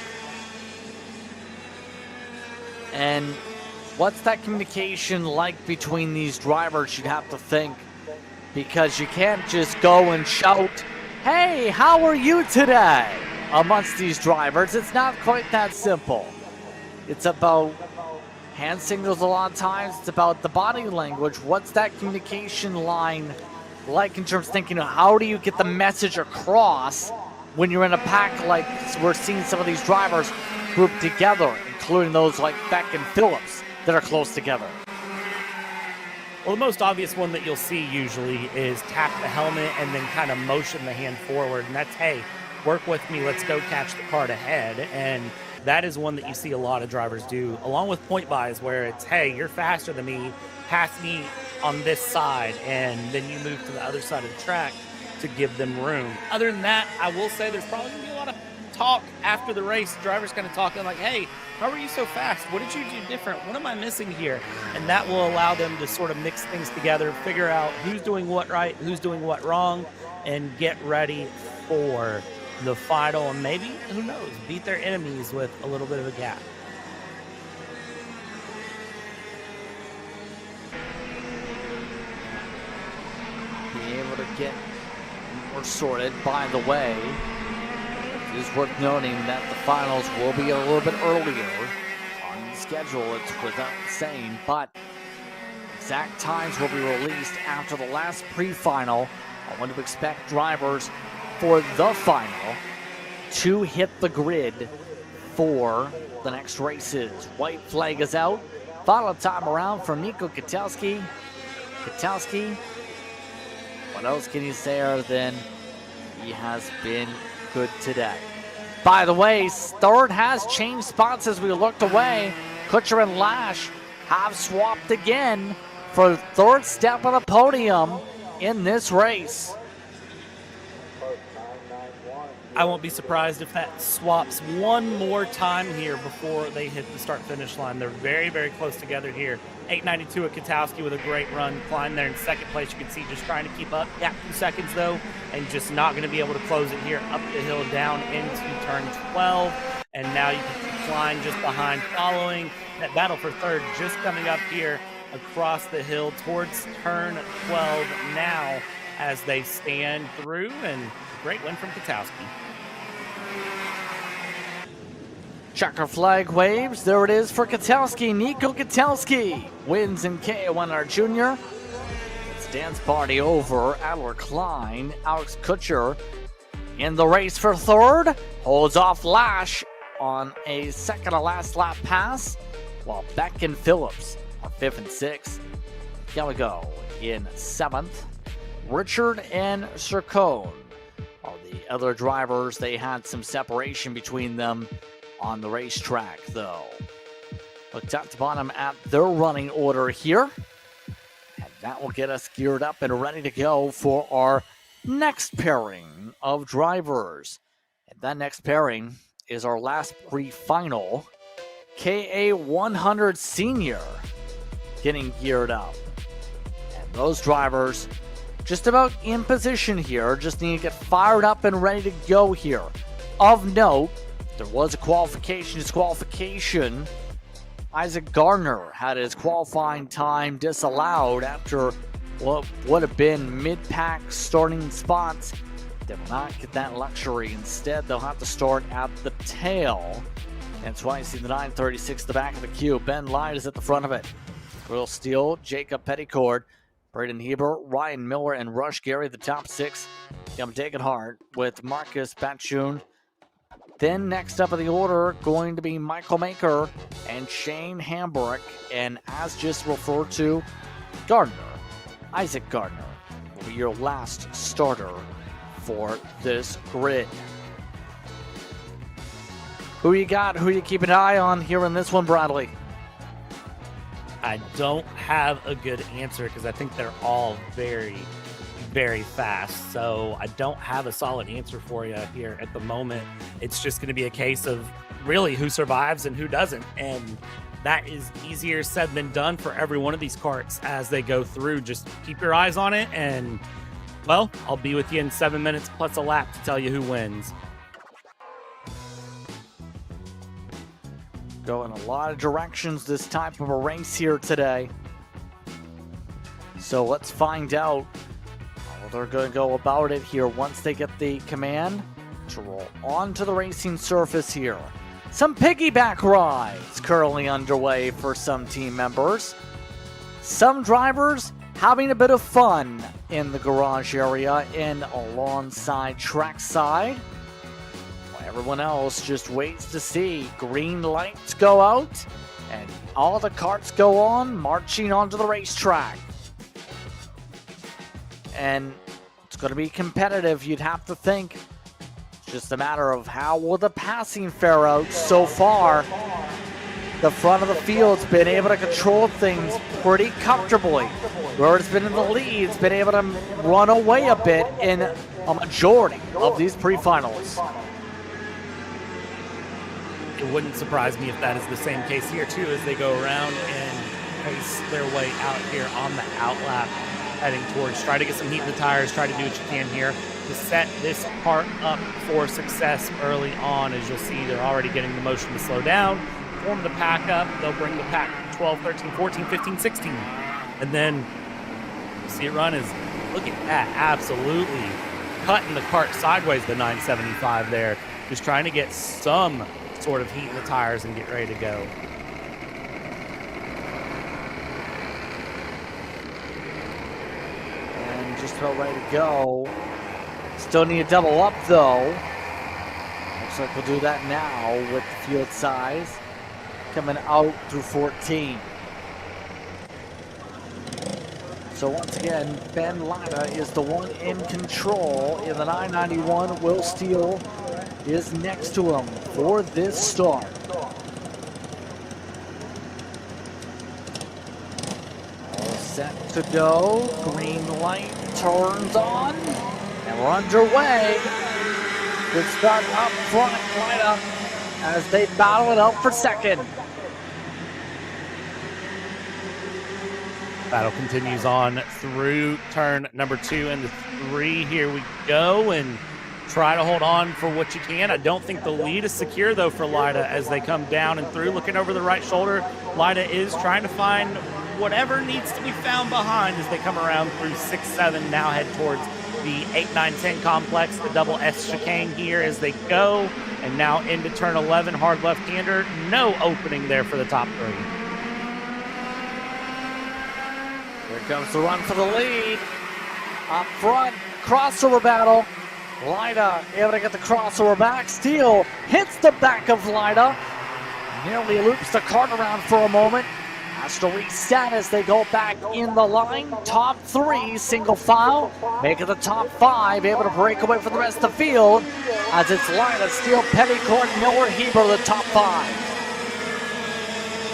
And what's that communication like between these drivers, you'd have to think? Because you can't just go and shout, "Hey, how are you today?" amongst these drivers. It's not quite that simple. It's about hand signals a lot of times. It's about the body language. What's that communication line like in terms of thinking of how do you get the message across when you're in a pack like we're seeing some of these drivers grouped together, including those like Beck and Phillips that are close together? Well, the most obvious one that you'll see usually is tap the helmet and then kind of motion the hand forward. And that's, hey, work with me, let's go catch the cart ahead. And that is one that you see a lot of drivers do, along with point buys where it's, hey, you're faster than me, pass me on this side, and then you move to the other side of the track to give them room. Other than that, I will say there's probably going to be a lot of talk after the race. Drivers kind of talking like, hey, how are you so fast? What did you do different? What am I missing here? And that will allow them to sort of mix things together, figure out who's doing what right, who's doing what wrong, and get ready for the final, and maybe, who knows, beat their enemies with a little bit of a gap. Being able to get more sorted. By the way, it is worth noting that the finals will be a little bit earlier on the schedule. It's without saying, but exact times will be released after the last pre-final. I want to expect drivers for the final to hit the grid for the next races. White flag is out. Final time around for Nico Kwiatkowski. Kwiatkowski, what else can you say other than he has been good today? By the way, third has changed spots as we looked away. Kutcher and Lash have swapped again for third step on the podium in this race. I won't be surprised if that swaps one more time here before they hit the start-finish line. They're very, very close together here. 892 at Kwiatkowski with a great run. Climb there in second place. You can see just trying to keep up. Yeah, 2 seconds though, and just not going to be able to close it here. Up the hill, down into turn 12. And now you can see Klein just behind, following that battle for third, just coming up here across the hill towards turn 12 now as they stand through. And great win from Kwiatkowski. Checker flag waves. There it is for Kwiatkowski. Nico Kwiatkowski wins in KO1R Jr. It's dance party over. Adler Klein, Alex Kutcher in the race for third. Holds off Lash on a second to last lap pass, while Beck and Phillips are 5th and 6th. Gallego in 7th. Richard and Sircone are the other drivers. They had some separation between them on the racetrack, though. Look top to bottom at their running order here. And that will get us geared up and ready to go for our next pairing of drivers. And that next pairing is our last pre-final. KA100 Senior getting geared up. And those drivers just about in position here. Just need to get fired up and ready to go here. Of note, there was a qualification disqualification. Isaac Gardner had his qualifying time disallowed after what would have been mid-pack starting spots. They will not get that luxury. Instead, they'll have to start at the tail. That's why you see the 936 at the back of the queue. Ben Lyde is at the front of it. Will Steele, Jacob Petticord, Braden Heber, Ryan Miller, and Rush Gary, the top 6. Kim Degenhardt with Marcus Batchun. Then next up in the order, going to be Michael Maker and Shane Hambrick. And as just referred to, Gardner, Isaac Gardner, will be your last starter for this grid. Who you got? Who you keep an eye on here in this one, Bradley? I don't have a good answer because I think they're all very, very fast. So I don't have a solid answer for you here at the moment. It's just going to be a case of really who survives and who doesn't. And that is easier said than done for every one of these karts as they go through. Just keep your eyes on it. And, well, I'll be with you in 7 minutes plus a lap to tell you who wins. Go in a lot of directions this type of a race here today. So let's find out how they're going to go about it here once they get the command to roll onto the racing surface here. Some piggyback rides currently underway for some team members. Some drivers having a bit of fun in the garage area and alongside trackside. Everyone else just waits to see green lights go out and all the karts go on, marching onto the racetrack. And it's going to be competitive, you'd have to think. It's just a matter of how will the passing fare out so far. The front of the field's been able to control things pretty comfortably. Where it's been in the lead, it's been able to run away a bit in a majority of these pre-finals. It wouldn't surprise me if that is the same case here too, as they go around and pace their way out here on the outlap, heading towards, try to get some heat in the tires, try to do what you can here to set this part up for success early on. As you'll see, they're already getting the motion to slow down, form the pack up, they'll bring the pack 12, 13, 14, 15, 16. And then you see it run is, look at that, absolutely cutting the cart sideways, the 975 there, just trying to get some sort of heat in the tires and get ready to go. Just about ready to go. Still need a double up though. Looks like we'll do that now with the field size. Coming out through 14. So once again, Ben Lida is the one in control in the 991. Will Steele is next to him for this start. All set to go. Green light turns on. And we're underway. Good start up front, Lida, as they battle it out for second. Battle continues on through turn number 2 and the 3. Here we go, and try to hold on for what you can. I don't think the lead is secure though for Lida as they come down and through. Looking over the right shoulder, Lida is trying to find whatever needs to be found behind as they come around through 6-7. Now head towards the 8-9-10 complex, the double S chicane here as they go, and now into turn 11. Hard left-hander, no opening there for the top 3. Here comes the run for the lead. Up front, crossover battle. Lida able to get the crossover back. Steele hits the back of Lida. Nearly loops the cart around for a moment. Has to reset as they go back in the line. Top 3, single file. Make it the top 5. Able to break away from the rest of the field. As it's Lida, Steele, Petticourt, Miller, Heber, the top 5.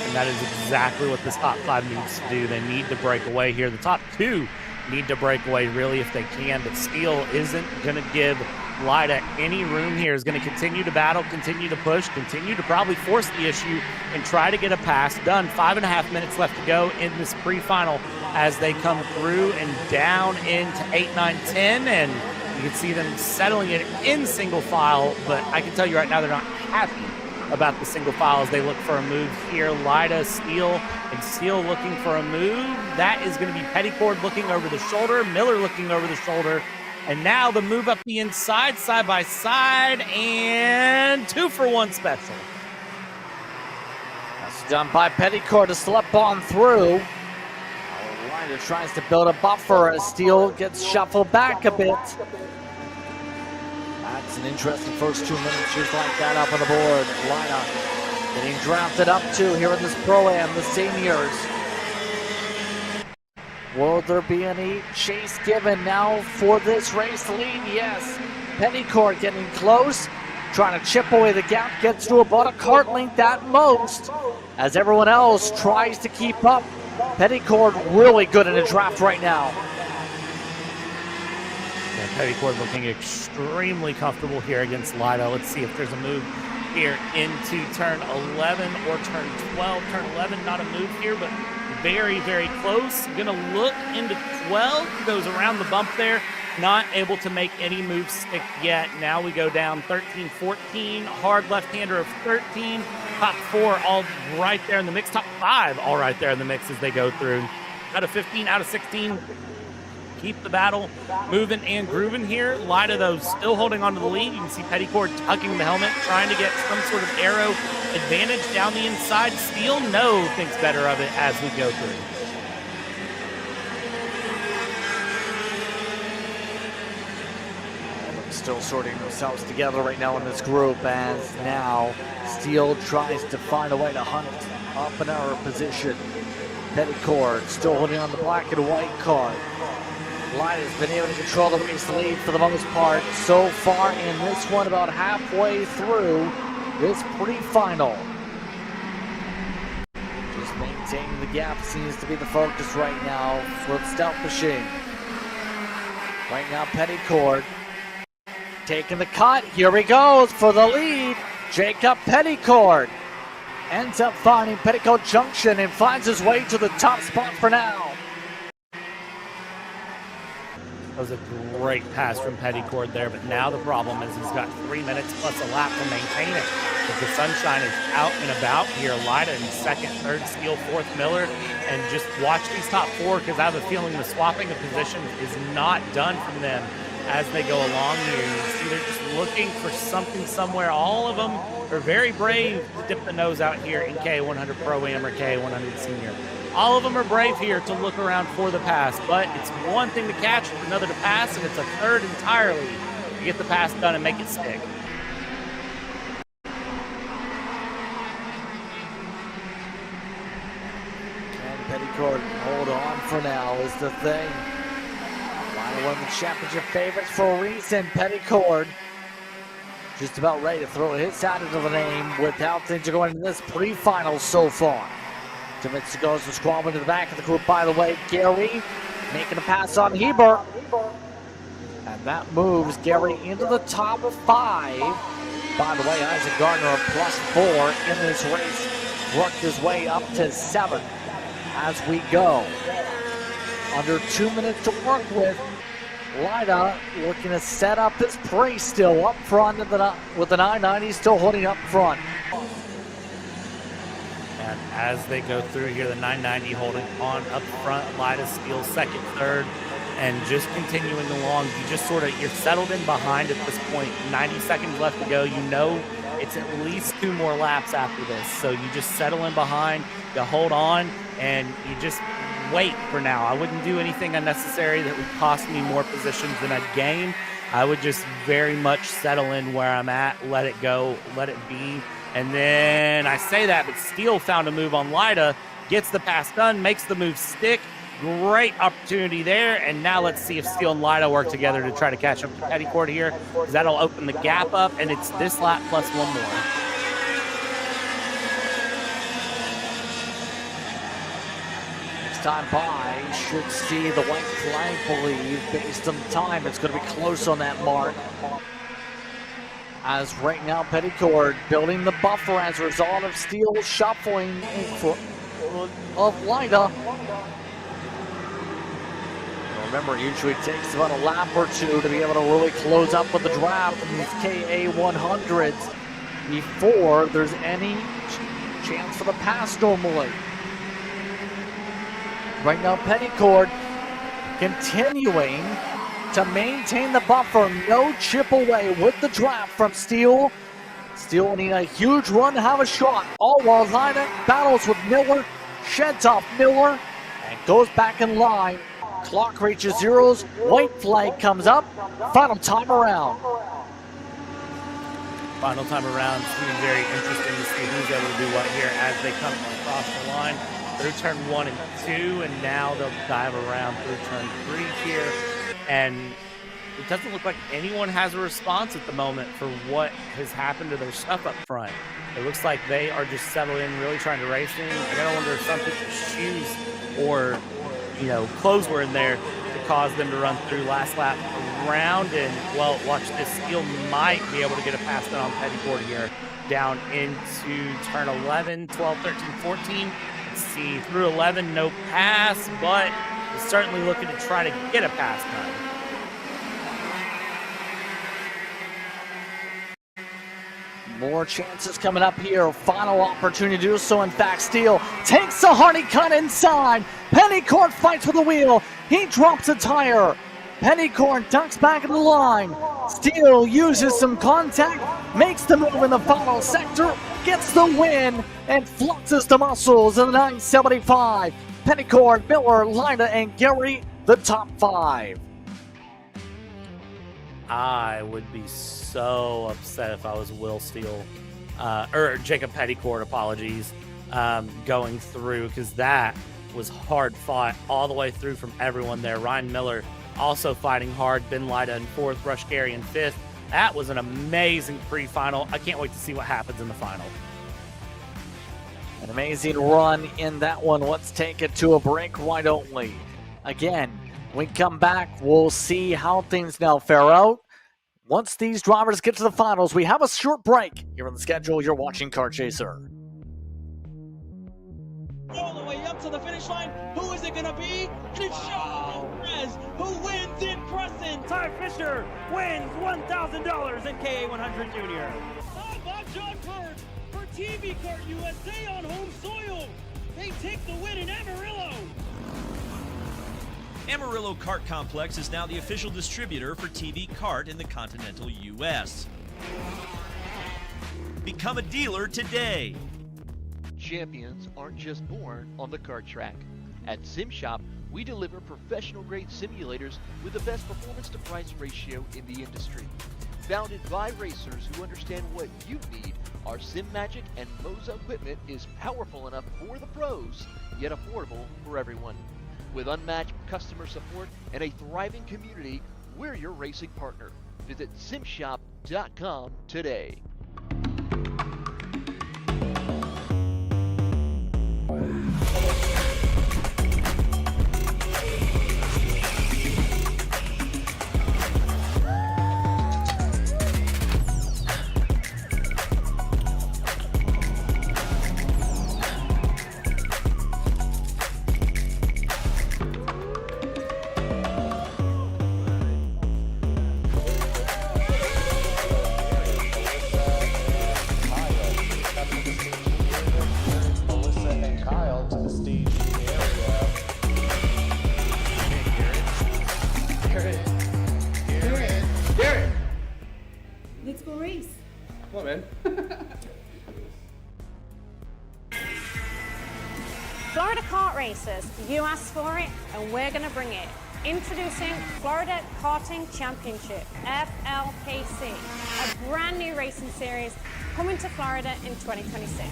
And that is exactly what this top 5 needs to do. They need to break away here. The top 2 need to break away really if they can, but Steele isn't going to give Lida any room here. Is going to continue to battle, continue to push, continue to probably force the issue and try to get a pass done. 5.5 minutes left to go in this pre-final as they come through and down into 8, 9, 10, and you can see them settling it in single file, but I can tell you right now they're not happy about the single file as they look for a move here. Lida, Steele, and Steele looking for a move. That is going to be Petticourt looking over the shoulder, Miller looking over the shoulder, and now the move up the inside, side by side, and 2-for-1 special. That's done by Petticourt to slip on through. Lida tries to build a buffer as Steele gets shuffled back a bit. That's an interesting first 2 minutes just like that up on the board. Lida getting drafted up to here in this Pro-Am, the seniors. Will there be any chase given now for this race lead? Yes. Petticourt getting close, trying to chip away the gap, gets to about a cart length at most, as everyone else tries to keep up. Petticourt really good in a draft right now. Petticourt looking extremely comfortable here against Lida. Let's see if there's a move here into turn 11 or turn 12. Turn 11, not a move here, but very, very close. Gonna look into 12, goes around the bump there. Not able to make any moves stick yet. Now we go down 13, 14, hard left-hander of 13. Top 4 all right there in the mix. Top 5 all right there in the mix as they go through. Out of 15, out of 16. Keep the battle moving and grooving here. Lida, though, still holding on to the lead. You can see Petticourt tucking the helmet, trying to get some sort of arrow advantage down the inside. Steele, no, thinks better of it as we go through. Still sorting themselves together right now in this group as now Steele tries to find a way to hunt up in our position. Petticourt still holding on the black and white card. Lida's been able to control the race lead for the most part so far in this one, about halfway through this pre-final. Just maintaining the gap seems to be the focus right now for the Stout Machine. Right now, Petticourt taking the cut. Here he goes for the lead. Jacob Petticourt ends up finding Petticoat Junction and finds his way to the top spot for now. That was a great pass from Petticourt there, but now the problem is he's got 3 minutes plus a lap to maintain it. If the sunshine is out and about here, Lida in second, third, Steele, fourth, Miller, and just watch these top 4 because I have a feeling the swapping of positions is not done from them as they go along here. You see they're just looking for something somewhere. All of them are very brave to dip the nose out here in K100 Pro-Am or K100 Senior. All of them are brave here to look around for the pass, but it's one thing to catch, it's another to pass, and it's a third entirely to get the pass done and make it stick. And Petticourt hold on for now is the thing. One of the championship favorites for a reason. Petticourt just about ready to throw his hat into the name with how things are going in this pre-final so far. 2 minutes to go as the squad went to the back of the group, by the way. Gary making a pass on Hebert. And that moves Gary into the top 5. By the way, Isaac Gardner a +4 in this race. Worked his way up to 7 as we go. Under 2 minutes to work with. Lida looking to set up his pre still up front with the 990 still holding up front. And as they go through here, the 990 holding on up front, Lida steals second, third, and just continuing along. You're settled in behind at this point. 90 seconds left to go. You know it's at least 2 more laps after this. So you just settle in behind, you hold on, and you just wait for now. I wouldn't do anything unnecessary that would cost me more positions than I'd gain. I would just very much settle in where I'm at, let it go, let it be. And then I say that, but Steele found a move on Lida, gets the pass done, makes the move stick. Great opportunity there. And now let's see if Steele and Lida work together to try to catch up to Petticourt here, because that'll open the gap up, and it's this lap plus 1 more. Time by should see the white flag, believe, based on time. It's going to be close on that mark. As right now, Petticourt building the buffer as a result of Steele shuffling of Lida. Remember, it usually takes about a lap or 2 to be able to really close up with the draft in these KA100s before there's any chance for the pass normally. Right now, Petticourt continuing to maintain the buffer. No chip away with the draft from Steele. Steele needing a huge run to have a shot. All while Lida battles with Miller, sheds off Miller, and goes back in line. Clock reaches zeros. White flag comes up. Final time around. Final time around. It's going to be very interesting to see who's able to do what here as they come across the line. Through turn 1 and 2, and now they'll dive around through turn 3 here. And it doesn't look like anyone has a response at the moment for what has happened to their stuff up front. It looks like they are just settled in, really trying to race in. I gotta wonder if some people's shoes or, clothes were in there to cause them to run through last lap around. And, well, watch this. Steele might be able to get a pass done on Petticourt here down into turn 11, 12, 13, 14. See, through 11, no pass, but is certainly looking to try to get a pass done. More chances coming up here. Final opportunity to do so. In fact, Steele takes a hardy cut inside. Petticourt fights with the wheel. He drops a tire. Petticourt ducks back in the line. Steele uses some contact, makes the move in the final sector, gets the win, and flexes the muscles in the 975. Petticourt, Miller, Lida, and Gary, the top 5. I would be so upset if I was Will Steele, or Jacob Petticourt, apologies, going through, because that was hard fought all the way through from everyone there. Ryan Miller also fighting hard. Ben Lida in 4th, Rush Gary in 5th. That was an amazing pre-final. I can't wait to see what happens in the final. An amazing run in that one. Let's take it to a break. Why don't we? Again, when we come back, we'll see how things now fare out. Once these drivers get to the finals, we have a short break here on the schedule. You're watching Kart Chaser. All the way up to the finish line. Who is it going to be? And it's Sean Perez who wins in Crescent. Ty Fisher wins $1,000 in KA100 Jr. How about John Bird for TV Kart USA on home soil? They take the win in Amarillo. Amarillo Kart Complex is now the official distributor for TV Kart in the continental U.S. Become a dealer today. Champions aren't just born on the kart track. At SimShop, we deliver professional-grade simulators with the best performance-to-price ratio in the industry. Founded by racers who understand what you need, our SimMagic and Moza equipment is powerful enough for the pros, yet affordable for everyone. With unmatched customer support and a thriving community, we're your racing partner. Visit simshop.com today. Let's go race. Come on, man. Florida kart racers, you asked for it, and we're going to bring it. Introducing Florida Karting Championship, FLKC, a brand new racing series coming to Florida in 2026.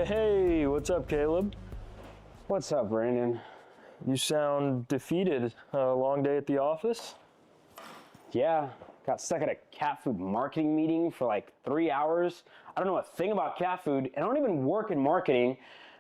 Hey, what's up, Caleb? What's up, Brandon? You sound defeated. A long day at the office? Yeah, got stuck at a cat food marketing meeting for like 3 hours. I don't know a thing about cat food, and I don't even work in marketing.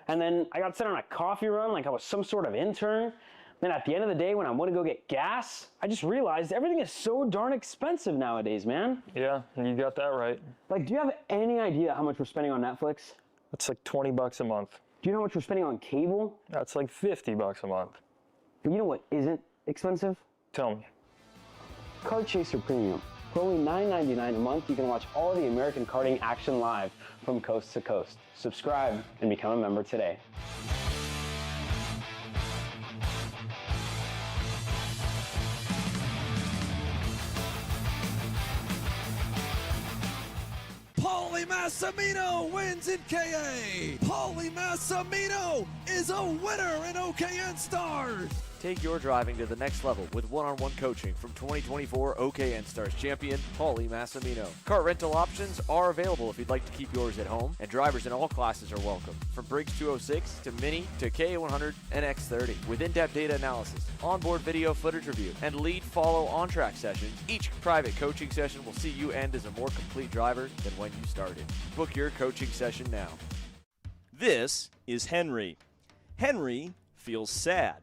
And then I got sent on a coffee run like I was some sort of intern. Then at the end of the day, when I went to go get gas, I just realized everything is so darn expensive nowadays, man. Yeah, you got that right. Like, do you have any idea how much we're spending on Netflix? That's like 20 bucks a month. Do you know how much we're spending on cable? That's like 50 bucks a month. But you know what isn't expensive? Tell me. Kart Chaser Premium. For only $9.99 a month, you can watch all the American karting action live from coast to coast. Subscribe and become a member today. Paulie Massimino wins in KA. Paulie Massimino is a winner in OKN Stars. Take your driving to the next level with one-on-one coaching from 2024 OKN Stars champion Paulie Massimino. Kart rental options are available if you'd like to keep yours at home, and drivers in all classes are welcome, from Briggs 206 to Mini to KA100 and X30. With in-depth data analysis, onboard video footage review, and lead follow on-track sessions, each private coaching session will see you end as a more complete driver than when you started. Book your coaching session now. This is Henry. Henry feels sad.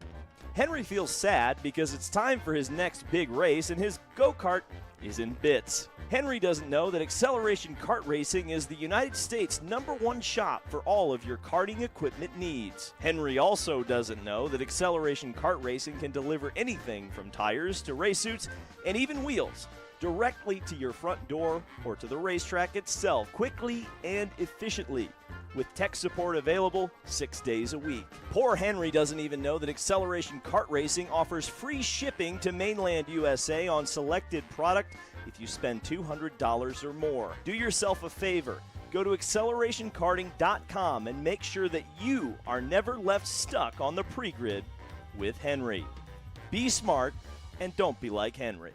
Henry feels sad because it's time for his next big race and his go-kart is in bits. Henry doesn't know that Acceleration Kart Racing is the United States' #1 shop for all of your karting equipment needs. Henry also doesn't know that Acceleration Kart Racing can deliver anything from tires to race suits and even wheels directly to your front door or to the racetrack itself, quickly and efficiently, with tech support available 6 days a week. Poor Henry doesn't even know that Acceleration Kart Racing offers free shipping to mainland USA on selected product if you spend $200 or more. Do yourself a favor. Go to accelerationkarting.com and make sure that you are never left stuck on the pre-grid with Henry. Be smart and don't be like Henry.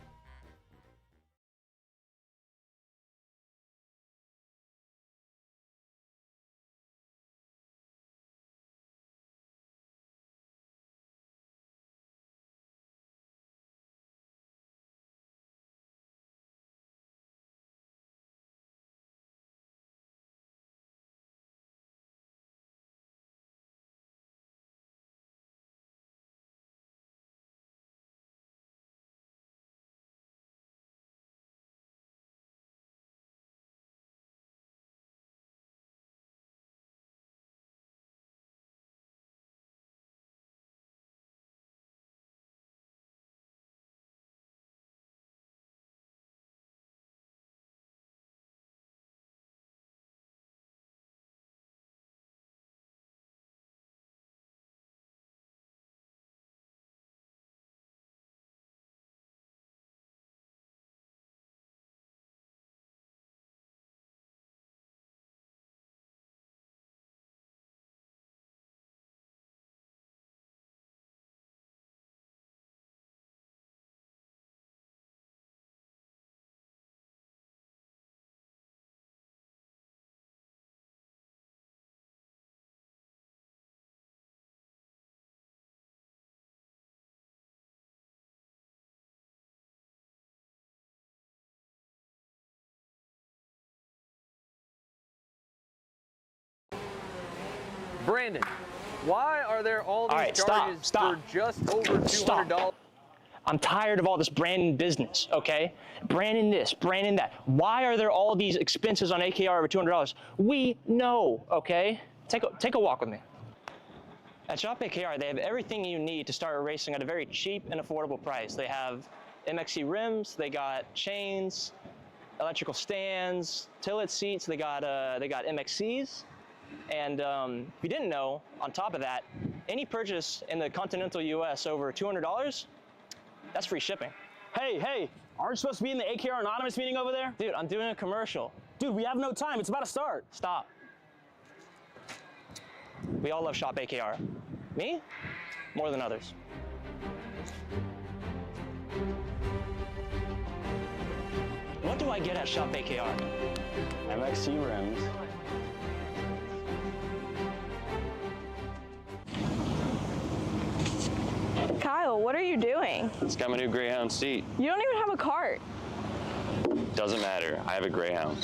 Brandon, why are there all these right, charges stop. for just over $200? I'm tired of all this branding business, okay? Branding this, branding that. Why are there all these expenses on AKR over $200? We know, okay? Take a walk with me. At Shop AKR, they have everything you need to start racing at a very cheap and affordable price. They have MXC rims, they got chains, electrical stands, tilt seats, they got MXCs. And if you didn't know, on top of that, any purchase in the continental US over $200, that's free shipping. Hey, aren't you supposed to be in the AKR Anonymous meeting over there? Dude, I'm doing a commercial. Dude, we have no time. It's about to start. Stop. We all love Shop AKR. Me? More than others. What do I get at Shop AKR? MXC rims. Kyle, what are you doing? It's got my new Greyhound seat. You don't even have a cart. Doesn't matter. I have a Greyhound.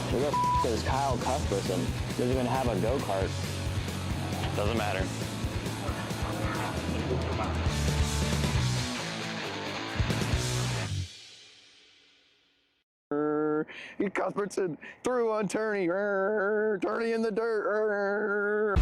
Who the f is Kyle Cuthbertson? Doesn't even have a go-kart. Doesn't matter. Cuthbertson threw on Turney. Turney in the dirt.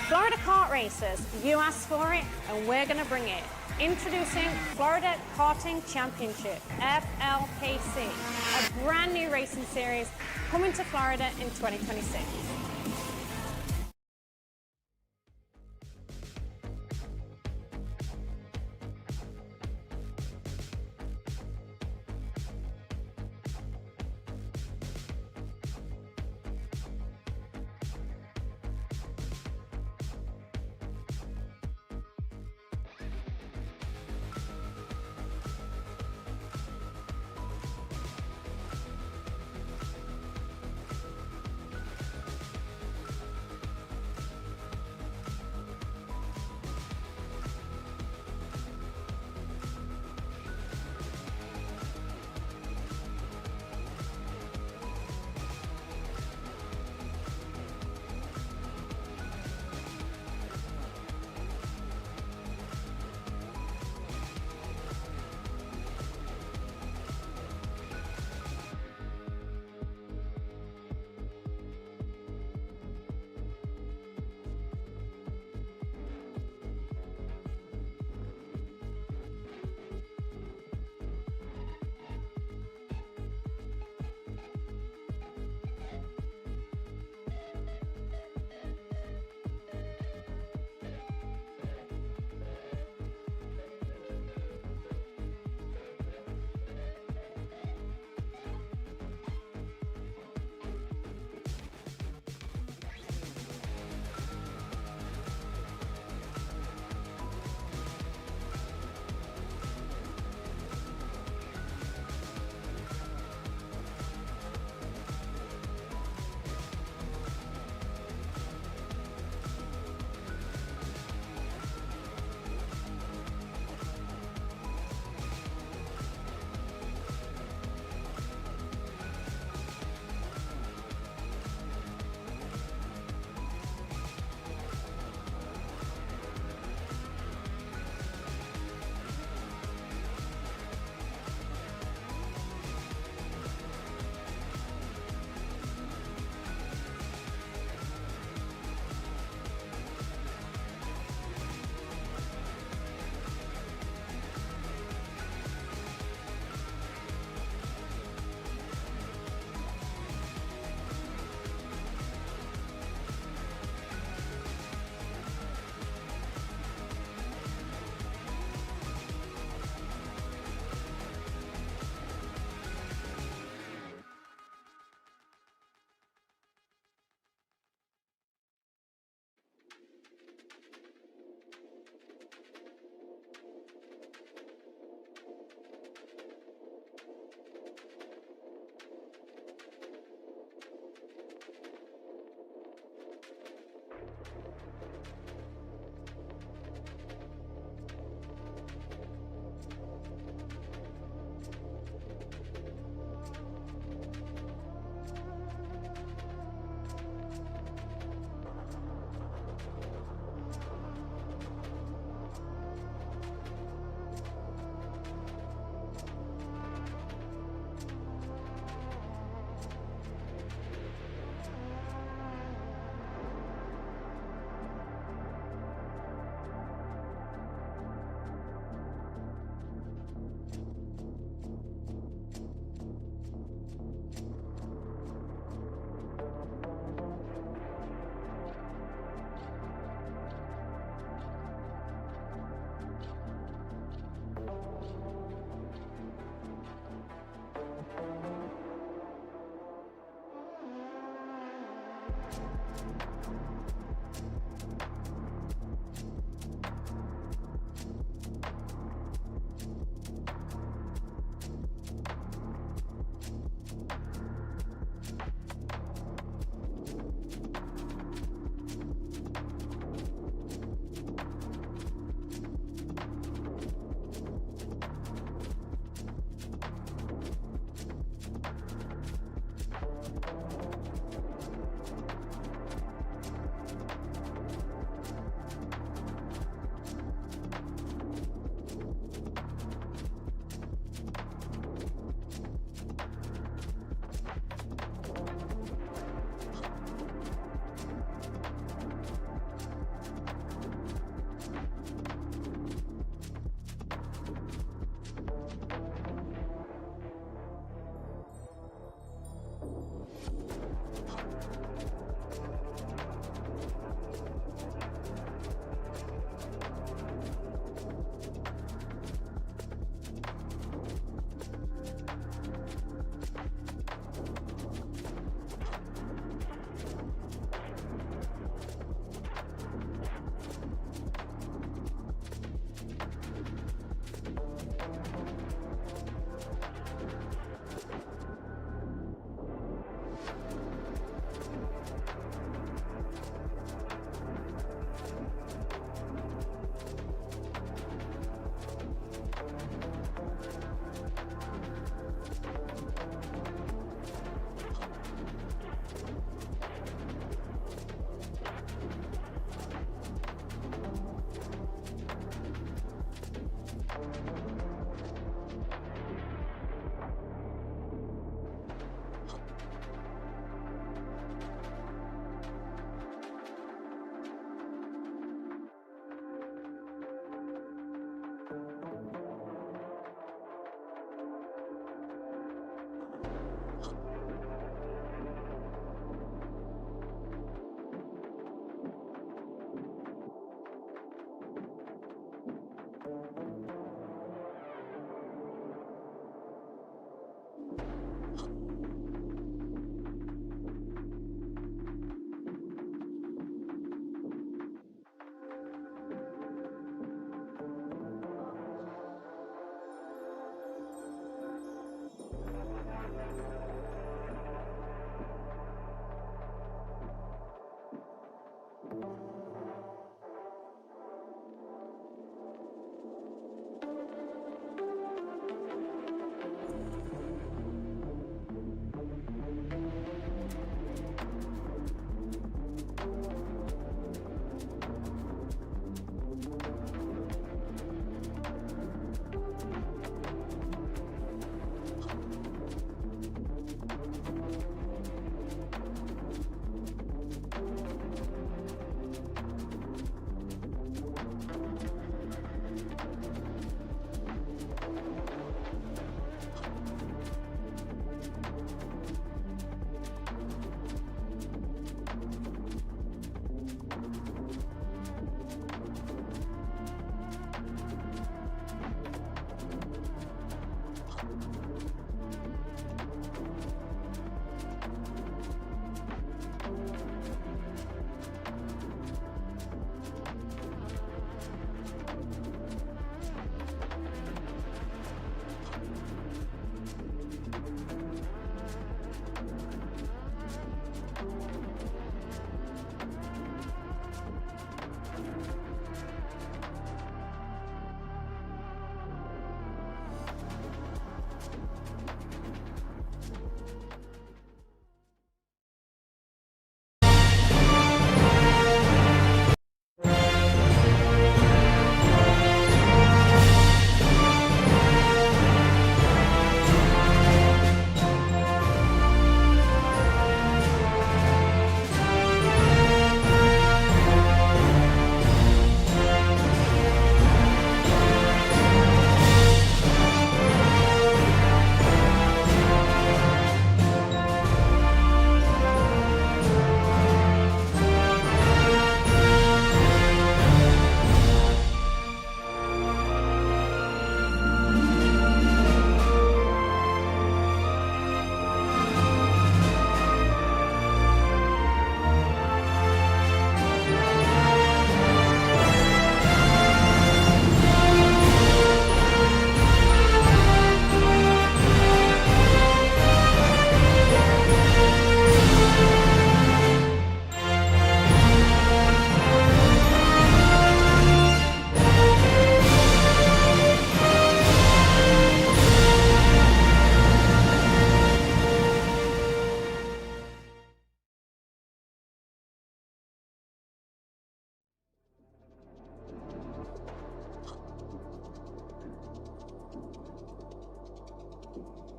Florida kart racers, you asked for it and we're going to bring it. Introducing Florida Karting Championship, FLKC, a brand new racing series coming to Florida in 2026.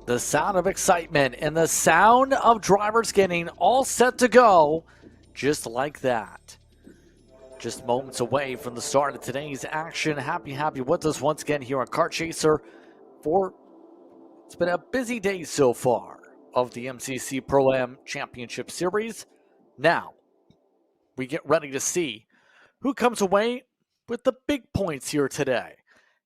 The sound of excitement and the sound of drivers getting all set to go just like that. Just moments away from the start of today's action. Happy with us once again here on Kart Chaser. It's been a busy day so far of the MCC Pro-Am Championship Series. Now, we get ready to see who comes away with the big points here today.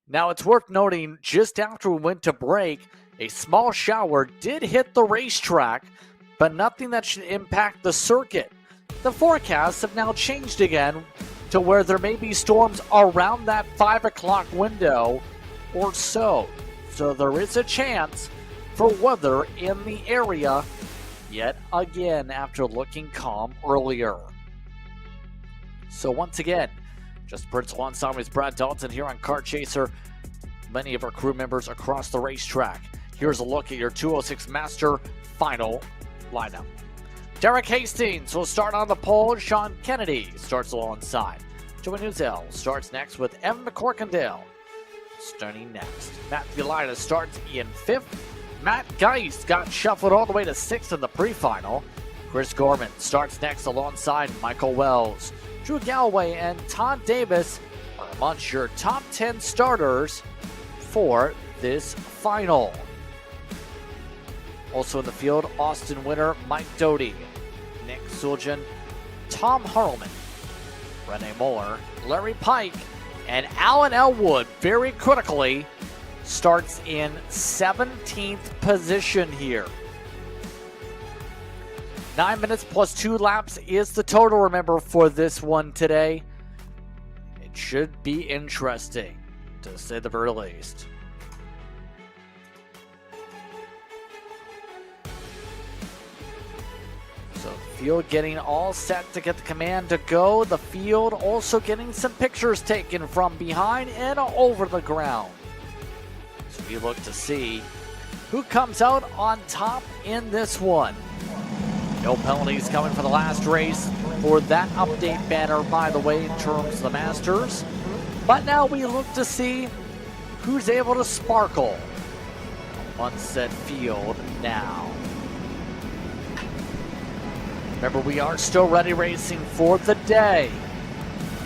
Now, it's worth noting, just after we went to break, a small shower did hit the racetrack, but nothing that should impact the circuit. The forecasts have now changed again to where there may be storms around that 5 o'clock window or so. So there is a chance for weather in the area yet again after looking calm earlier. So once again, just Prince alongside with Brad Dalton here on Kart Chaser. Many of our crew members across the racetrack. Here's a look at your 206 Master Final lineup. Derek Hastings will start on the pole. Sean Kennedy starts alongside. Joey Newsell starts next with Evan McCorkindale starting next. Matthew Lyda starts in 5th. Matt Geist got shuffled all the way to 6th in the pre-final. Chris Gorman starts next alongside Michael Wells. Drew Galloway and Todd Davis are amongst your top 10 starters for this final. Also in the field, Austin Winter, Mike Doty, Nick Suljan, Tom Harleman, Rene Muller, Larry Pike, and Alan Elwood, very critically, starts in 17th position here. 9 minutes plus 2 laps is the total, remember, for this one today. It should be interesting, to say the very least. So the field getting all set to get the command to go. The field also getting some pictures taken from behind and over the ground. So we look to see who comes out on top in this one. No penalties coming for the last race for that update banner, by the way, in terms of the Masters. But now we look to see who's able to sparkle on said field now. Remember, we are still ready racing for the day.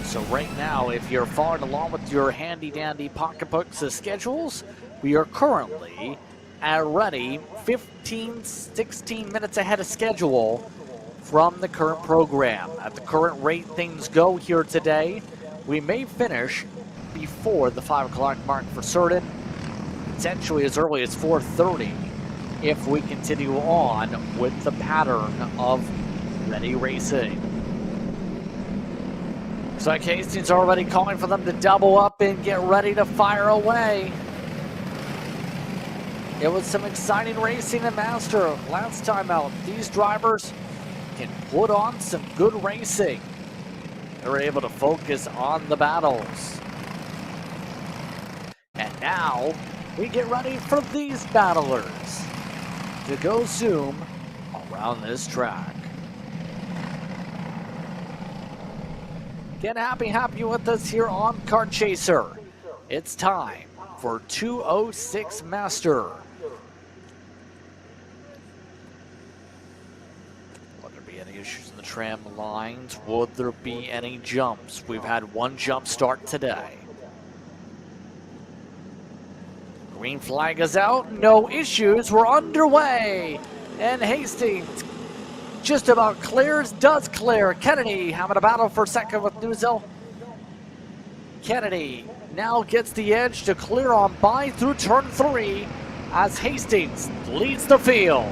So right now, if you're following along with your handy-dandy pocketbooks of schedules, we are currently at ready 16 minutes ahead of schedule from the current program. At the current rate things go here today, we may finish before the 5 o'clock mark for certain, potentially as early as 4:30 if we continue on with the pattern of ready racing. So Hastings already calling for them to double up and get ready to fire away. It was some exciting racing in Master last time out. These drivers can put on some good racing. They were able to focus on the battles. And now we get ready for these battlers to go zoom around this track. Get happy with us here on Kart Chaser. It's time for 206 Master. Would there be any issues in the tram lines? Would there be any jumps? We've had one jump start today. Green flag is out, no issues, we're underway. And Hastings just about clears, does clear. Kennedy having a battle for second with Newsell. Kennedy now gets the edge to clear on by through turn 3 as Hastings leads the field.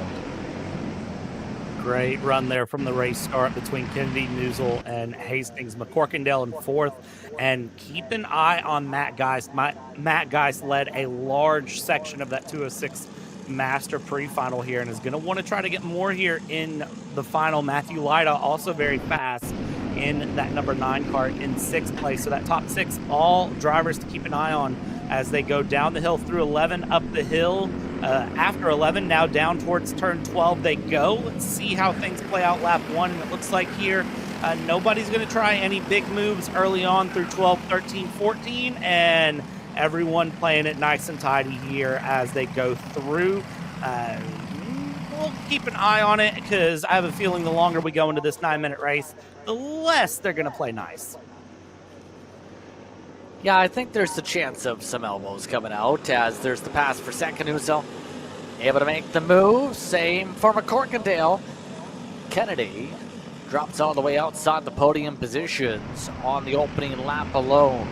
Great run there from the race start between Kennedy, Newsell, and Hastings. McCorkindale in 4th. And keep an eye on Matt Geist. Matt Geist led a large section of that 206 Master Pre-Final here and is going to want to try to get more here in the final. Matthew Lyda also very fast in that number 9 cart in 6th place. So that top 6, all drivers to keep an eye on as they go down the hill through 11, up the hill. After 11, now down towards turn 12 they go. Let's see how things play out lap 1. It looks like here nobody's going to try any big moves early on through 12, 13, 14, and everyone playing it nice and tidy here as they go through We'll keep an eye on it because I have a feeling the longer we go into this 9-minute race, the less they're going to play nice. Yeah, I think there's a chance of some elbows coming out as there's the pass for second. Uso able to make the move. Same for McCorkindale. Kennedy drops all the way outside the podium positions on the opening lap alone.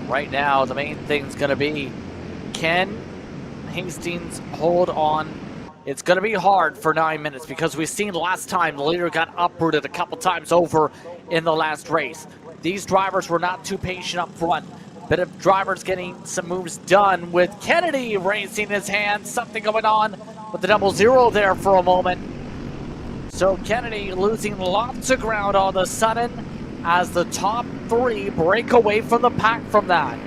Right now, the main thing's going to be, can Hastings hold on? It's going to be hard for 9 minutes because we've seen last time the leader got uprooted a couple times over in the last race. These drivers were not too patient up front. Bit of drivers getting some moves done with Kennedy raising his hand. Something going on with the 0-0 there for a moment. So Kennedy losing lots of ground all of a sudden as the top three break away from the pack from that.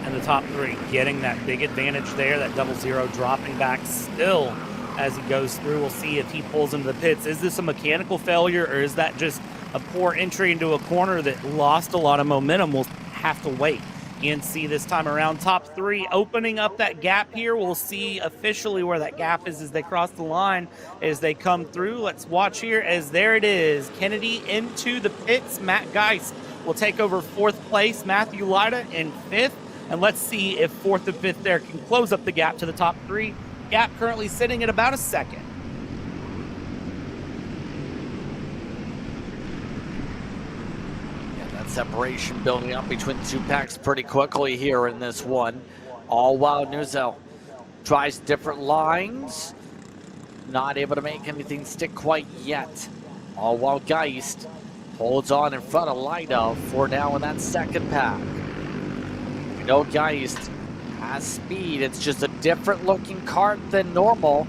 And the top three getting that big advantage there, that 0-0 dropping back still as he goes through. We'll see if he pulls into the pits. Is this a mechanical failure or is that just a poor entry into a corner that lost a lot of momentum? We'll have to wait and see this time around. Top three opening up that gap here. We'll see officially where that gap is as they cross the line, as they come through. Let's watch here as there it is. Kennedy into the pits. Matt Geist will take over fourth place. Matthew Lyda in fifth. And let's see if fourth and fifth there can close up the gap to the top three. Gap currently sitting at about a second. Separation building up between the two packs pretty quickly here in this one. All while Nuzel tries different lines. Not able to make anything stick quite yet. All while Geist holds on in front of Lyda for now in that second pack. We know Geist has speed. It's just a different looking kart than normal.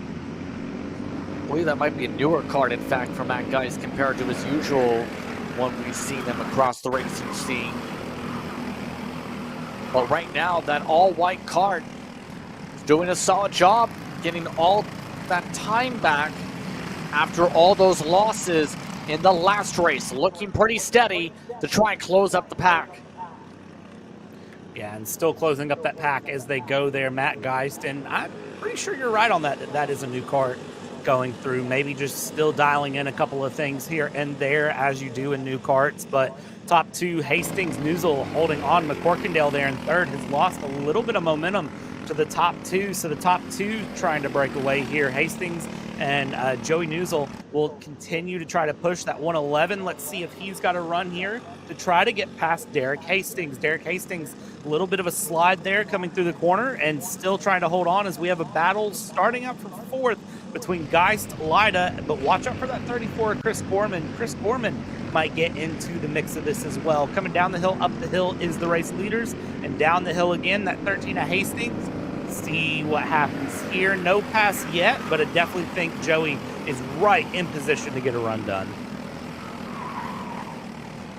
I believe that might be a newer kart, in fact, for Matt Geist compared to his usual one we've seen him across the racing scene. But right now, that all-white kart is doing a solid job getting all that time back after all those losses in the last race. Looking pretty steady to try and close up the pack. Yeah, and still closing up that pack as they go there, Matt Geist. And I'm pretty sure you're right on that. That is a new kart going through, maybe just still dialing in a couple of things here and there as you do in new karts. But top two, Hastings, Nuzel holding on. McCorkindale there in third has lost a little bit of momentum to the top two. So the top two trying to break away here. Hastings and Joey Nuzel will continue to try to push that 111. Let's see if he's got a run here to try to get past Derek Hastings. Derek Hastings, a little bit of a slide there coming through the corner and still trying to hold on as we have a battle starting up for fourth between Geist, Lyda, but watch out for that 34 of Chris Gorman. Chris Gorman might get into the mix of this as well. Coming down the hill, up the hill is the race leaders, and down the hill again, that 13 of Hastings. See what happens here. No pass yet, but I definitely think Joey is right in position to get a run done.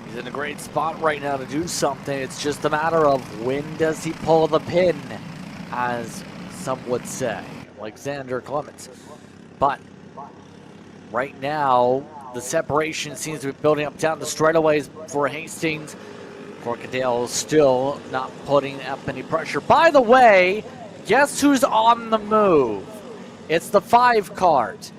He's in a great spot right now to do something. It's just a matter of when does he pull the pin, as some would say, like Xander Clements. But right now, the separation seems to be building up down the straightaways for Hastings. Corkadale still not putting up any pressure. By the way, guess who's on the move? It's the 5 kart.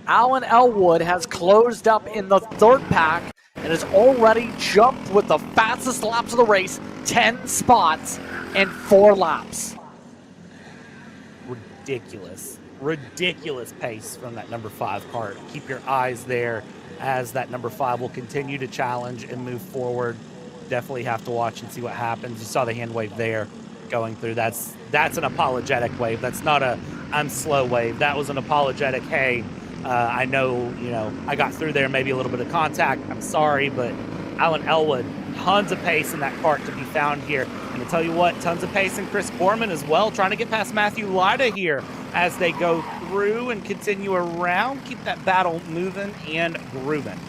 Alan Elwood has closed up in the third pack and has already jumped with the fastest laps of the race, 10 spots in 4 laps. Ridiculous pace from that number 5 kart. Keep your eyes there as that number 5 will continue to challenge and move forward. Definitely have to watch and see what happens. You saw the hand wave there going through. That's an apologetic wave. That's not a I'm slow wave. That was an apologetic, hey, I know, I got through there, maybe a little bit of contact. I'm sorry, but Alan Elwood, tons of pace in that kart to be found here. And to tell you what, tons of pace in Chris Gorman as well, trying to get past Matthew Lyda here as they go through and continue around. Keep that battle moving and grooving.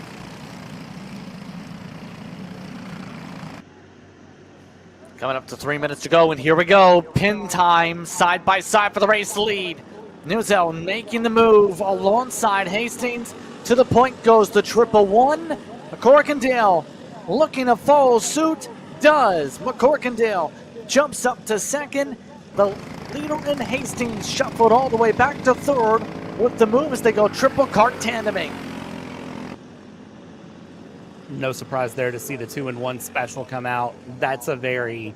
Coming up to 3 minutes to go, and here we go. Pin time, side by side for the race lead. Nuzel making the move alongside Hastings. To the point goes the 111. McCorkindale looking to follow suit. Does. McCorkindale jumps up to second. The Leader and Hastings shuffled all the way back to third with the move as they go triple kart tandeming. No surprise there to see the 2-in-1 special come out. That's a very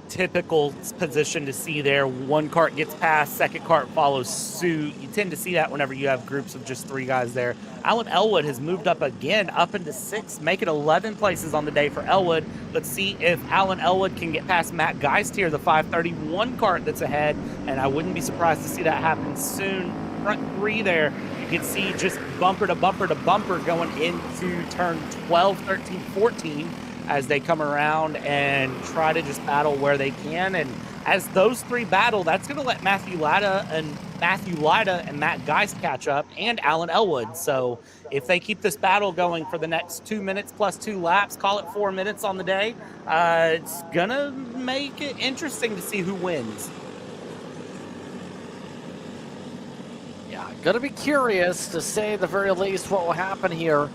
typical position to see there. One kart gets past, second kart follows suit. You tend to see that whenever you have groups of just 3 guys there. Alan Elwood has moved up again, up into 6th, making 11 places on the day for Elwood. Let's see if Alan Elwood can get past Matt Geist here, the 531 kart that's ahead, and I wouldn't be surprised to see that happen soon. Front 3 there, you can see just bumper to bumper to bumper going into turn 12, 13, 14 as they come around and try to just battle where they can. And as those 3 battle, that's going to let Matthew Lida and Matt Geist catch up, and Alan Elwood. So if they keep this battle going for the next 2 minutes plus 2 laps, call it 4 minutes on the day, it's going to make it interesting to see who wins. Yeah, gonna be curious to say the very least what will happen here.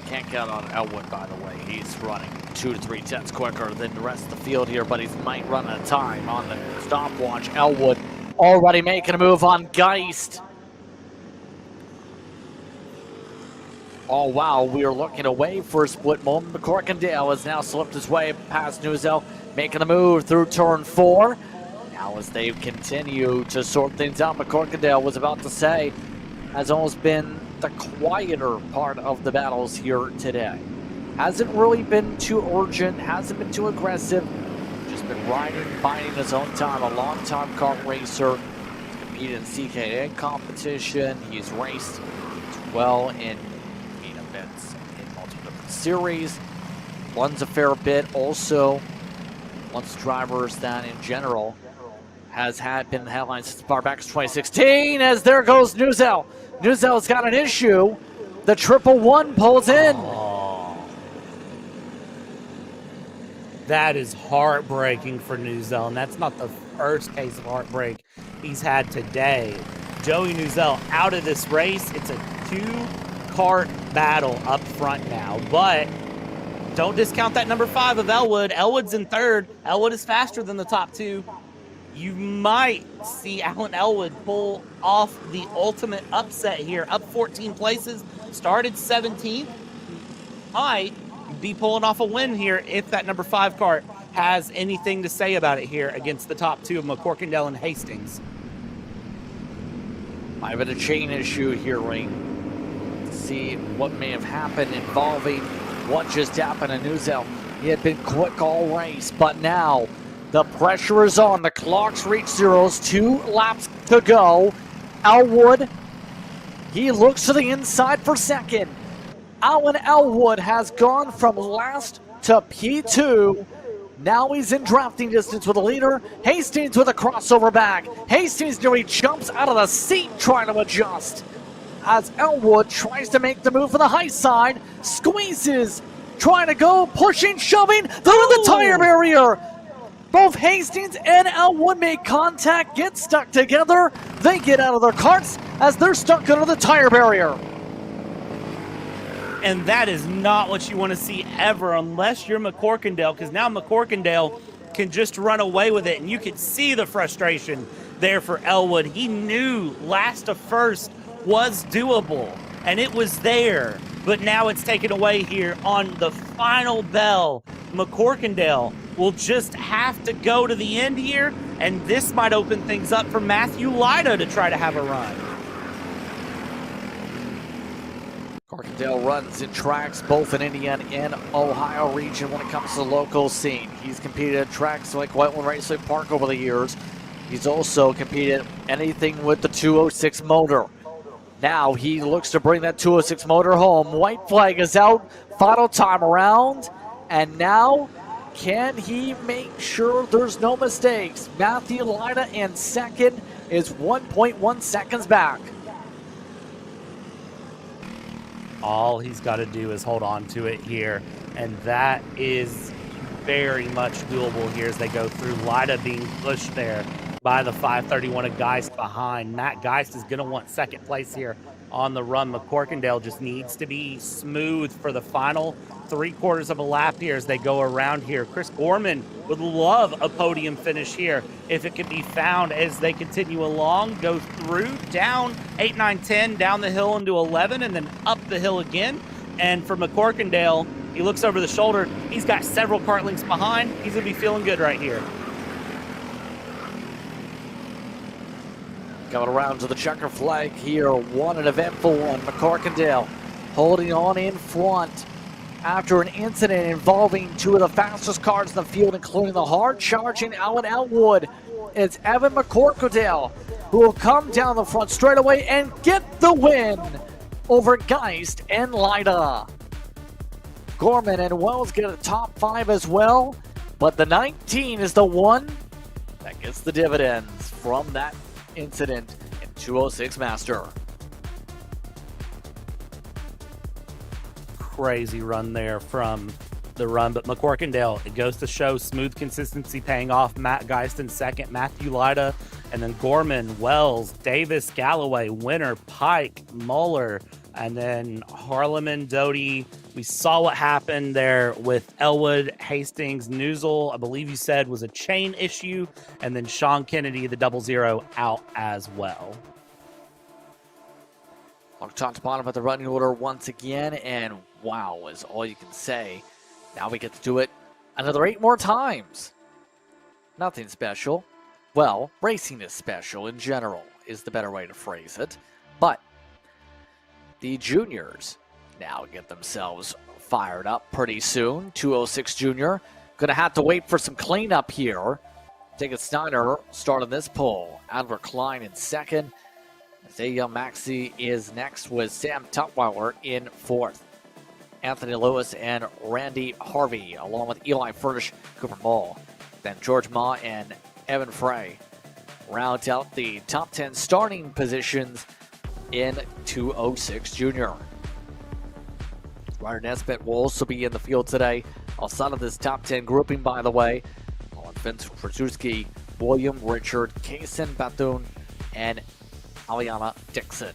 Can't count on Elwood, by the way. He's running 2 to 3 tenths quicker than the rest of the field here, but he might run out of time on the stopwatch. Elwood already making a move on Geist. Oh, wow, we are looking away for a split moment. McCorkindale has now slipped his way past Newsell, making a move through turn 4. Now as they continue to sort things out, McCorkindale was about to say, has almost been the quieter part of the battles here today. Hasn't really been too urgent, hasn't been too aggressive, just been riding, biding his own time, a long-time kart racer. He's competed in CKA competition, he's raced well in main events in multiple different series, runs a fair bit, also wants drivers that in general has been in the headlines since far back as 2016, as there goes Newsell. Newsell's got an issue. The 111 pulls in. Oh, that is heartbreaking for Newsell, and that's not the first case of heartbreak he's had today. Joey Newsell out of this race. It's a 2-kart battle up front now, but don't discount that number 5 of Elwood. Elwood's in 3rd. Elwood is faster than the top 2. You might see Alan Elwood pull off the ultimate upset here, up 14 places, started 17th. Might be pulling off a win here if that number 5 kart has anything to say about it here against the top 2 of McCorkindale and Hastings. Might have been a chain issue here, Ring. See what may have happened involving what just happened to Newsell. He had been quick all race, but now the pressure is on. The clock's reached zeros. 2 laps to go. Elwood, he looks to the inside for second. Alan Elwood has gone from last to P2. Now he's in drafting distance with the leader. Hastings with a crossover back. Hastings nearly jumps out of the seat trying to adjust. As Elwood tries to make the move for the high side. Squeezes. Trying to go. Pushing, shoving. Through the tire barrier. Both Hastings and Elwood make contact, get stuck together. They get out of their carts as they're stuck under the tire barrier. And that is not what you want to see ever unless you're McCorkindale, because now McCorkindale can just run away with it. And you could see the frustration there for Elwood. He knew last to first was doable, and it was there. But now it's taken away here on the final bell. McCorkindale will just have to go to the end here, and this might open things up for Matthew Lida to try to have a run. Corkindale runs in tracks both in Indiana and Ohio region when it comes to the local scene. He's competed at tracks like Whiteland Raceway Park over the years. He's also competed anything with the 206 motor. Now he looks to bring that 206 motor home. White flag is out, final time around, and now can he make sure there's no mistakes? Matthew Lida in second is 1.1 seconds back. All he's got to do is hold on to it here, and that is very much doable here as they go through. Lida being pushed there by the 531 of Geist behind. Matt Geist is going to want second place here on the run. McCorkindale just needs to be smooth for the final 3/4 of a lap here as they go around here. Chris Gorman would love a podium finish here if it could be found as they continue along, go through, down 8, 9, 10, down the hill into 11, and then up the hill again. And for McCorkindale, he looks over the shoulder. He's got several kart links behind. He's going to be feeling good right here. Coming around to the checker flag here. What an eventful one. McCorkindale holding on in front after an incident involving two of the fastest cars in the field, including the hard-charging Alan Elwood. It's Evan McCorkindale who will come down the front straightaway and get the win over Geist and Lida. Gorman and Wells get a top 5 as well, but the 19 is the one that gets the dividends from that incident in 206 Master. Crazy run there from the run, but McCorkindale, it goes to show smooth consistency paying off. Matt Geist in second, Matthew Lida, and then Gorman, Wells, Davis, Galloway, Winter, Pike, Muller, and then Harleman, Doty. We saw what happened there with Elwood, Hastings, Newsel, I believe you said was a chain issue, and then Sean Kennedy, the 00, out as well. On top to bottom of the running order once again, and wow is all you can say. Now we get to do it another 8 more times. Nothing special. Well, racing is special in general is the better way to phrase it. But the juniors now get themselves fired up pretty soon. 206 Jr. Gonna have to wait for some cleanup here. Jacob Snyder starting this pole. Adler Klein in second. Zaya Maxey is next with Sam Tutwiler in fourth. Anthony Lewis and Randy Harvey, along with Eli Furnish, Cooper Mull. Then George Ma and Evan Frey round out the top 10 starting positions in 206 Jr. Ryder Nesbitt will also be in the field today. Outside of this top 10 grouping, by the way, on Vince Krasuski, William Richard, Kaysen Bethune, and Aliana Dixon.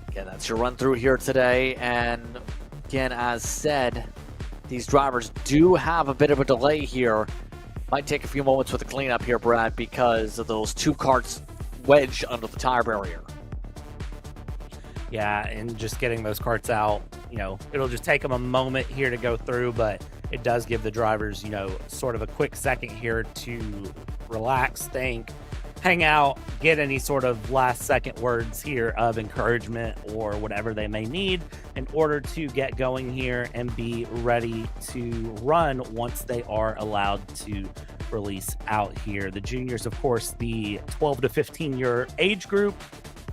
Again, that's your run through here today. And again, as said, these drivers do have a bit of a delay here. Might take a few moments with the cleanup here, Brad, because of those 2 carts wedged under the tire barrier. Yeah, and just getting those carts out, you know, it'll just take them a moment here to go through, but it does give the drivers, you know, sort of a quick second here to relax, think, hang out, get any sort of last second words here of encouragement or whatever they may need in order to get going here and be ready to run once they are allowed to release out here. The juniors, of course, the 12 to 15 year age group.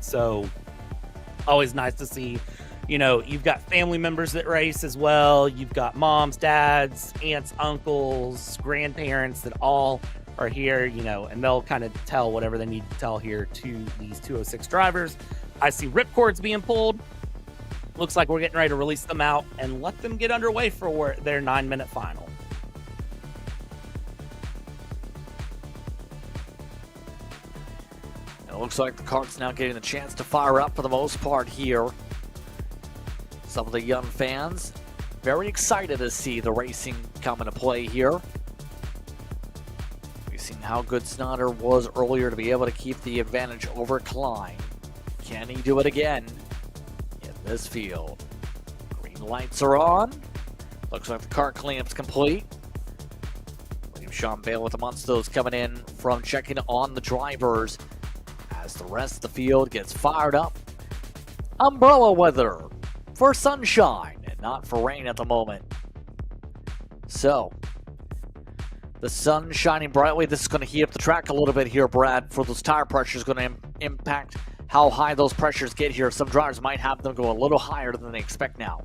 So always nice to see, you know, you've got family members that race as well. You've got moms, dads, aunts, uncles, grandparents that all are here, you know, and they'll kind of tell whatever they need to tell here to these 206 drivers. I see ripcords being pulled. Looks like we're getting ready to release them out and let them get underway for their 9-minute final. It looks like the kart's now getting the chance to fire up for the most part here. Some of the young fans very excited to see the racing come into play here. We've seen how good Snyder was earlier to be able to keep the advantage over Klein. Can he do it again in this field? Green lights are on. Looks like the kart cleanup's complete. William Sean Bale with the Munstos coming in from checking on the drivers as the rest of the field gets fired up. Umbrella weather for sunshine and not for rain at the moment. So, the sun shining brightly. This is going to heat up the track a little bit here, Brad, for those tire pressures going to impact how high those pressures get here. Some drivers might have them go a little higher than they expect now.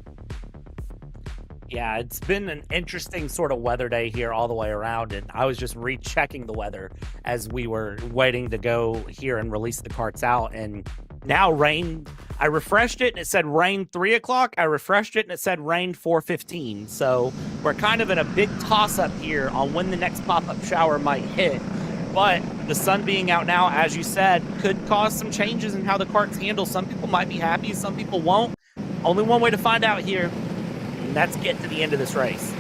Yeah, it's been an interesting sort of weather day here all the way around, and I was just rechecking the weather as we were waiting to go here and release the karts out, and now rain. I refreshed it and it said rain 3 o'clock. I refreshed it and it said rain 4:15. So we're kind of in a big toss-up here on when the next pop-up shower might hit. But the sun being out now, as you said, could cause some changes in how the karts handle. Some people might be happy, some people won't. only one way to find out here, and that's get to the end of this race.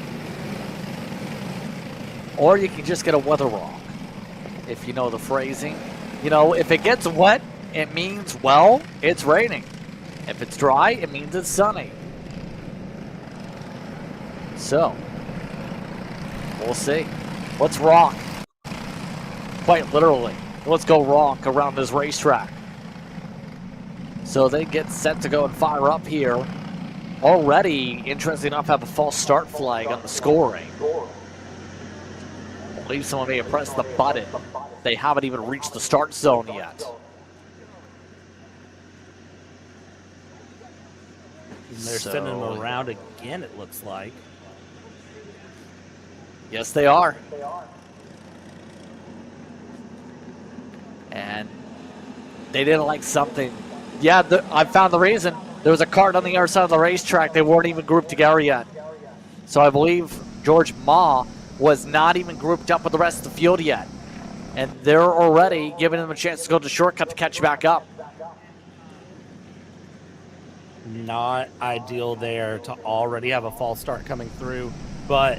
Or you can just get a weather rock, if you know the phrasing. You know, if it gets wet, it means, well, it's raining. If it's dry, it means it's sunny. So, we'll see. Let's rock. Quite literally. Let's go rock around this racetrack. So they get set to go and fire up here. Already, interesting enough, have a false start flag on the scoring. I believe someone may have pressed the button. They haven't even reached the start zone yet. They're sending them around again, it looks like. Yes, they are. And they didn't like something. Yeah, I found the reason. There was a cart on the other side of the racetrack. They weren't even grouped together yet. So I believe George Ma was not even grouped up with the rest of the field yet. And they're already giving them a chance to go to shortcut to catch back up. Not ideal there to already have a false start coming through, but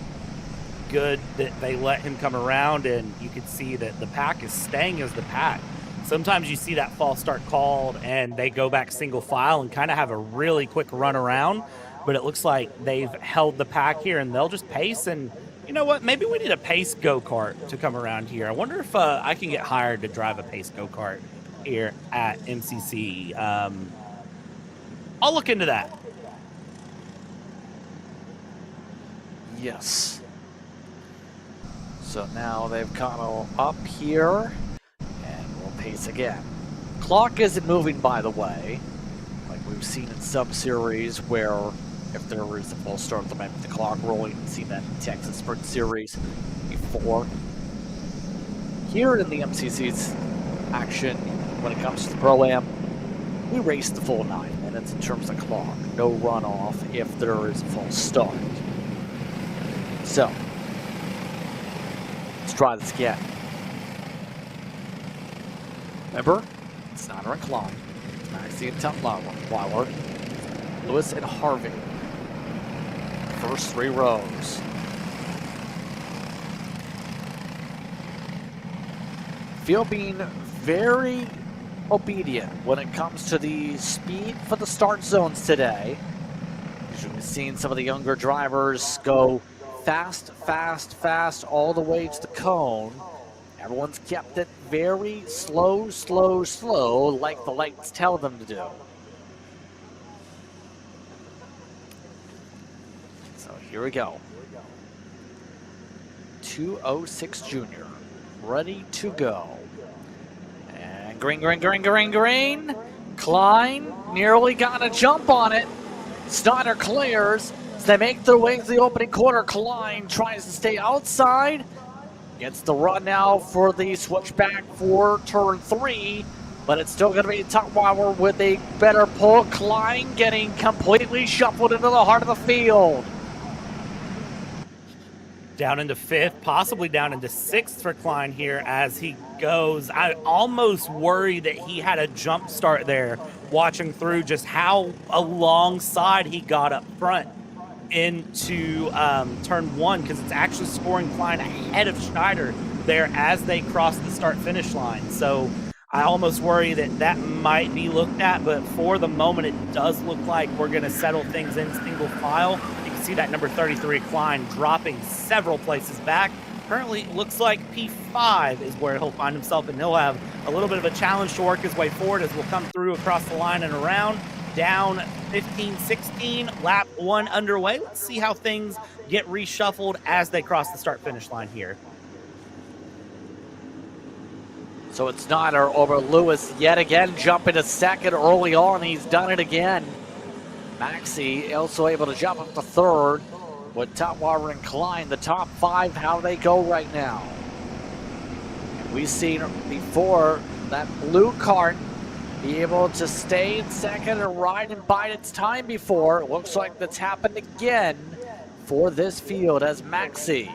good that they let him come around, and you can see that the pack is staying as the pack. Sometimes you see that false start called and they go back single file and kind of have a really quick run around, but it looks like they've held the pack here and they'll just pace. And you know what, maybe we need a pace go-kart to come around here. I wonder if I can get hired to drive a pace go-kart here at MCC. I'll look into that. Yes. So now they've kind of up here, and we'll pace again. Clock isn't moving, by the way, like we've seen in some series where if there is a false start, there might be the clock rolling. We've seen that in Texas Sprint Series before. Here in the MCC's action, when it comes to the Pro-Am, we race the full 9 minutes in terms of clock. No runoff if there is a false start. So, let's try this again. Remember, Snyder and Klein, Maxey and Tutwiler, Lewis and Harvey. First 3 rows. Field being very obedient when it comes to the speed for the start zones today. We've seen some of the younger drivers go fast, fast, fast all the way to the cone. Everyone's kept it very slow, slow, slow, like the lights tell them to do. So here we go. 206 Jr. ready to go. And green, green, green, green, green. Klein nearly got a jump on it. Snyder clears. As they make their way to the opening corner, Klein tries to stay outside. Gets the run now for the switchback for turn 3, but it's still going to be Tutwiler with a better pull. Klein getting completely shuffled into the heart of the field. Down into 5th, possibly down into 6th for Klein here as he goes. I almost worry that he had a jump start there, watching through just how alongside he got up front into turn 1, because it's actually scoring Klein ahead of Schneider there as they cross the start-finish line. So I almost worry that that might be looked at, but for the moment it does look like we're going to settle things in single file. You can see that number 33 Klein dropping several places back. Currently it looks like P5 is where he'll find himself, and he'll have a little bit of a challenge to work his way forward as we'll come through across the line and around. Down 15-16, lap 1 underway. Let's see how things get reshuffled as they cross the start-finish line here. So it's Snyder over Lewis yet again, jumping to 2nd early on. He's done it again. Maxey also able to jump up to 3rd with Tutwiler and Klein. The top 5, how they go right now. We've seen before that blue cart be able to stay in 2nd and ride and bide its time before. It looks like that's happened again for this field as Maxey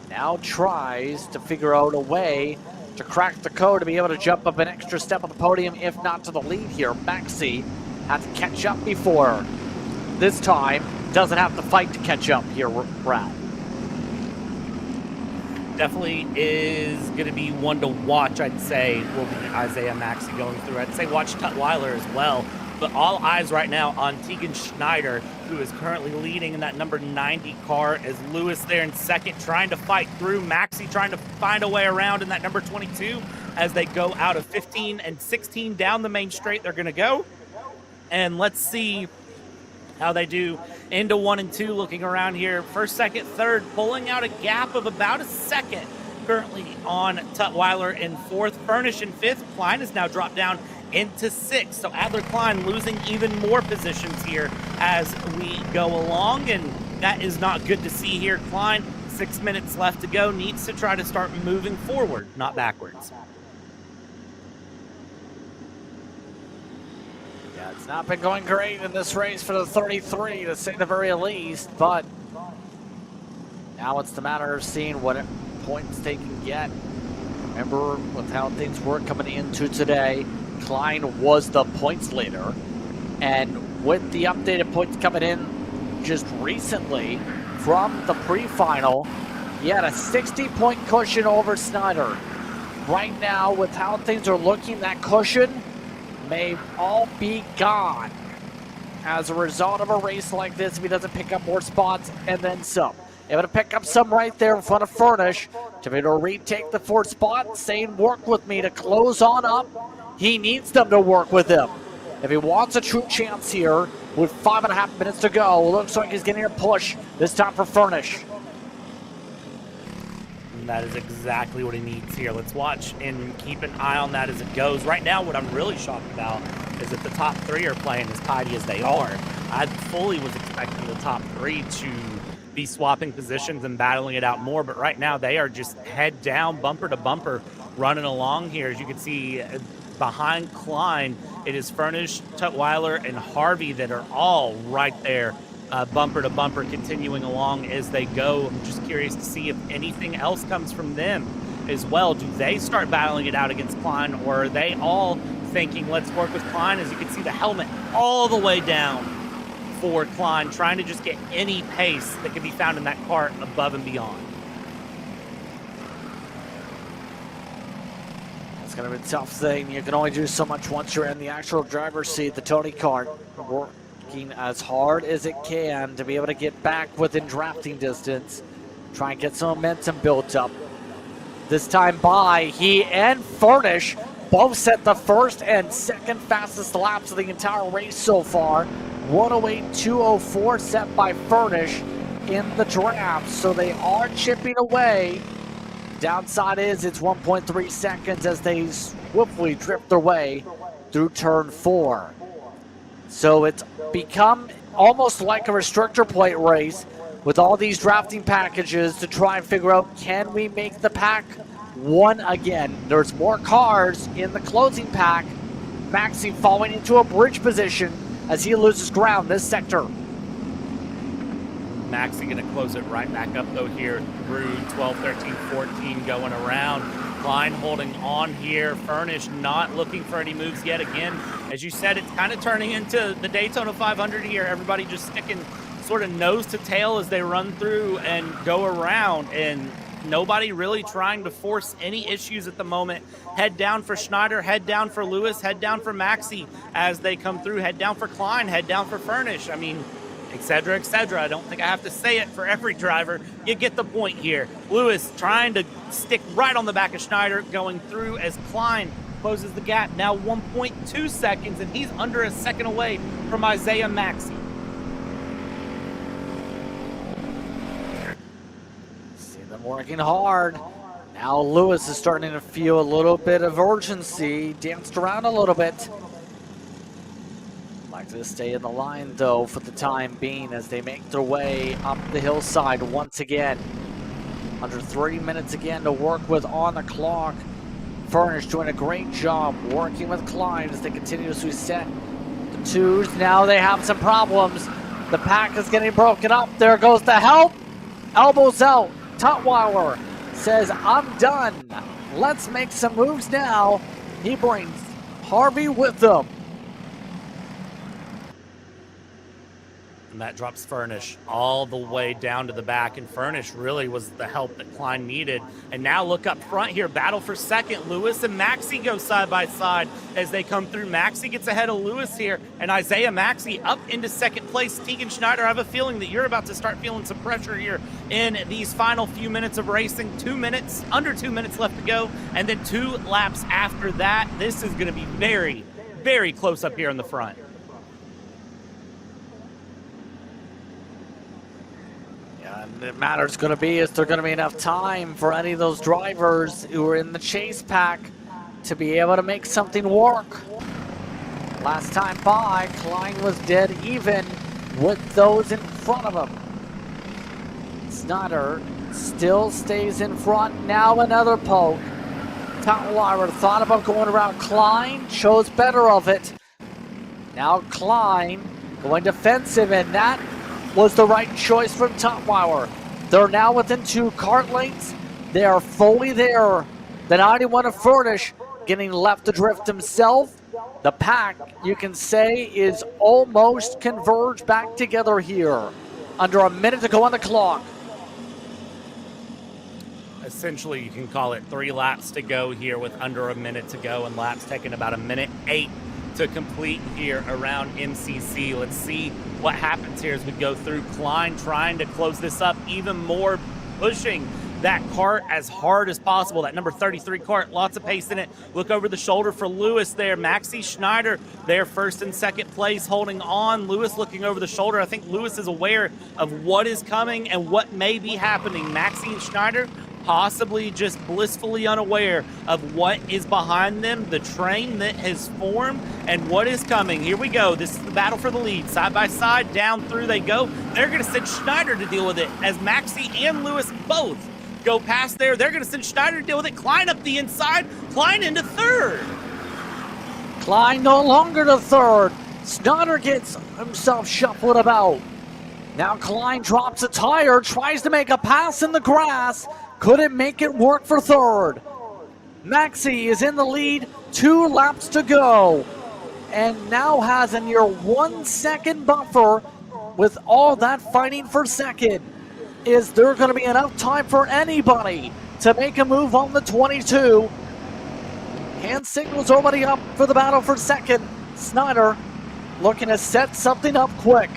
now tries to figure out a way to crack the code to be able to jump up an extra step on the podium, if not to the lead here. Maxey had to catch up before. This time, doesn't have to fight to catch up here, Brad. Definitely is going to be one to watch, I'd say, will be Isaiah Maxey going through. I'd say watch Tutwiler as well. But all eyes right now on Tegan Schneider, who is currently leading in that number 90 car, as Lewis there in second, trying to fight through. Maxey trying to find a way around in that number 22 as they go out of 15 and 16 down the main straight. They're going to go. And let's see how they do into 1 and 2, looking around here. First, second, third, pulling out a gap of about a second currently on Tutwiler in fourth. Furnish in fifth. Klein has now dropped down into sixth. So Adler Klein losing even more positions here as we go along, and that is not good to see here. Klein, 6 minutes left to go, needs to try to start moving forward, not backwards. Yeah, it's not been going great in this race for the 33, to say the very least, but now it's the matter of seeing what points they can get. Remember, with how things were coming into today, Klein was the points leader, and with the updated points coming in just recently from the pre-final, he had a 60-point cushion over Snyder. Right now, with how things are looking, that cushion may all be gone as a result of a race like this if he doesn't pick up more spots and then some. Able to pick up some right there in front of Furnish to be able to retake the fourth spot, saying work with me to close on up. He needs them to work with him if he wants a true chance here with 5.5 minutes to go. Looks like he's getting a push this time for Furnish. And that is exactly what he needs here. Let's watch and keep an eye on that as it goes. Right now, what I'm really shocked about is that the top three are playing as tidy as they are. I fully was expecting the top three to be swapping positions and battling it out more, but right now they are just head down, bumper to bumper, running along here. As you can see, behind Klein, it is Furnish, Tutwiler, and Harvey that are all right there, bumper to bumper, continuing along as they go. I'm just curious to see if anything else comes from them as well. Do they start battling it out against Klein, or are they all thinking, let's work with Klein? As you can see, the helmet all the way down for Klein, trying to just get any pace that can be found in that cart above and beyond. It's going to be a tough thing. You can only do so much once you're in the actual driver's seat. The Tony Kart working as hard as it can to be able to get back within drafting distance. Try and get some momentum built up. This time by, he and Furnish both set the first and second fastest laps of the entire race so far. 108.204 set by Furnish in the draft. So they are chipping away. Downside is it's 1.3 seconds as they swiftly drift their way through turn 4. So it's become almost like a restrictor plate race with all these drafting packages to try and figure out, can we make the pack one again? There's more cars in the closing pack. Maxey falling into a bridge position as he loses ground this sector. Maxey going to close it right back up though here through 12, 13, 14 going around. Klein holding on here. Furnish not looking for any moves yet again. As you said, it's kind of turning into the Daytona 500 here. Everybody just sticking sort of nose to tail as they run through and go around, and nobody really trying to force any issues at the moment. Head down for Schneider, head down for Lewis, head down for Maxey as they come through, head down for Klein, head down for Furnish. I mean, etc., etc. I don't think I have to say it for every driver. You get the point here. Lewis trying to stick right on the back of Schneider, going through as Klein closes the gap. Now 1.2 seconds, and he's under a second away from Isaiah Maxey. See them working hard. Now Lewis is starting to feel a little bit of urgency, danced around a little bit. Like to stay in the line though for the time being as they make their way up the hillside once again. Under 3 minutes again to work with on the clock. Furnish doing a great job working with Klein as they continue to set the twos. Now they have some problems. The pack is getting broken up. There goes the help. Elbows out. Tutwiler says, I'm done. Let's make some moves now. He brings Harvey with them. And that drops Furnish all the way down to the back, and Furnish really was the help that Klein needed. And now look up front here, battle for second. Lewis and Maxey go side by side as they come through. Maxey gets ahead of Lewis here, and Isaiah Maxey up into second place. Tegan Schneider, I have a feeling that you're about to start feeling some pressure here in these final few minutes of racing. Under 2 minutes left to go, and then 2 laps after that. This is gonna be very, very close up here in the front. And the matter's going to be, is there going to be enough time for any of those drivers who are in the chase pack to be able to make something work? Last time by, Klein was dead even with those in front of him. Snyder still stays in front. Now another poke. Tutwiler thought about going around Klein, chose better of it. Now Klein going defensive, and that was the right choice from Tutwiler. They're now within 2 kart lanes. They are fully there. The 91 of Furnish getting left adrift himself. The pack, you can say, is almost converged back together here. Under a minute to go on the clock. Essentially, you can call it 3 laps to go here with under a minute to go, and laps taking about 1:08 to complete here around MCC. Let's see what happens here as we go through. Klein trying to close this up even more, pushing that kart as hard as possible. That number 33 kart, lots of pace in it. Look over the shoulder for Lewis there. Maxey Schneider there, first and second place, holding on. Lewis looking over the shoulder. I think Lewis is aware of what is coming and what may be happening. Maxey and Schneider possibly just blissfully unaware of what is behind them, the train that has formed, and what is coming. Here we go. This is the battle for the lead. Side by side, down through they go. They're going to send Schneider to deal with it as Maxey and Lewis both go past there. They're going to send Schneider to deal with it. Klein up the inside. Klein into third. Klein no longer to third. Schneider gets himself shuffled about. Now Klein drops a tire, tries to make a pass in the grass. Couldn't make it work for third. Maxey is in the lead, 2 laps to go, and now has a near 1 second buffer with all that fighting for second. Is there going to be enough time for anybody to make a move on the 22? Hand signals already up for the battle for second. Snyder looking to set something up quick.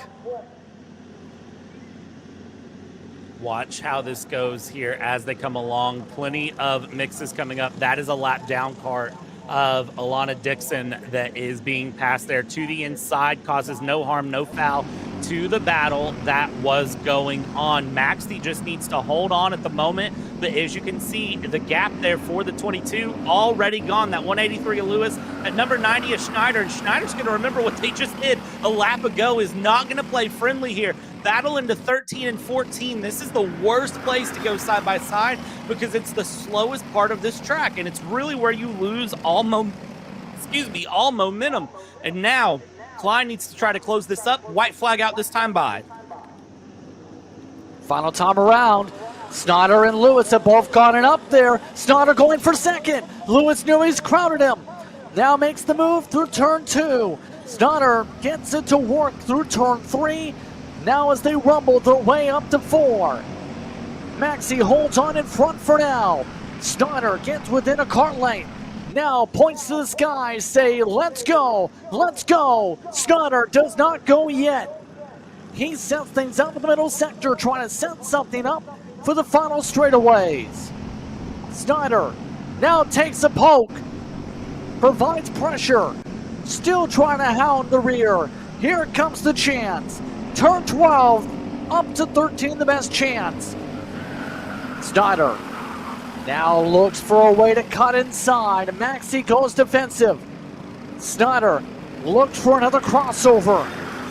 Watch how this goes here as they come along. Plenty of mixes coming up. That is a lap down kart of Alana Dixon that is being passed there to the inside. Causes no harm, no foul to the battle that was going on. Maxey just needs to hold on at the moment. But as you can see, the gap there for the 22 already gone. That 183 of Lewis, at number 90 of Schneider. And Schneider's going to remember what they just did a lap ago, is not going to play friendly here. Battle into 13 and 14. This is the worst place to go side by side because it's the slowest part of this track, and it's really where you lose all momentum. And now Klein needs to try to close this up. White flag out this time by. Final time around. Snyder and Lewis have both gotten up there. Snyder going for second. Lewis knew he's crowded him. Now makes the move through turn 2. Snyder gets it to work through turn 3. Now as they rumble their way up to 4. Maxey holds on in front for now. Snyder gets within a kart lane. Now points to the sky, say, let's go, let's go. Snyder does not go yet. He sets things up in the middle sector, trying to set something up for the final straightaways. Snyder now takes a poke, provides pressure, still trying to hound the rear. Here comes the chance. Turn 12, up to 13, the best chance. Snyder now looks for a way to cut inside. Maxey goes defensive. Snyder looks for another crossover.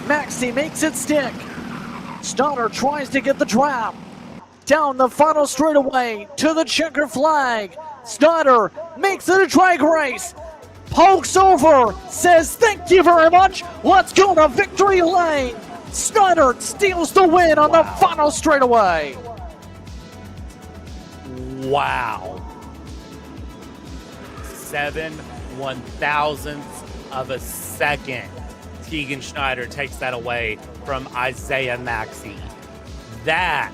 Maxey makes it stick. Snyder tries to get the trap. Down the final straightaway to the checker flag. Snyder makes it a drag race. Pokes over, says thank you very much. Let's go to victory lane. Snyder steals the win on the final straightaway. Wow. 7/1000th of a second. Deegan Schneider takes that away from Isaiah Maxey. That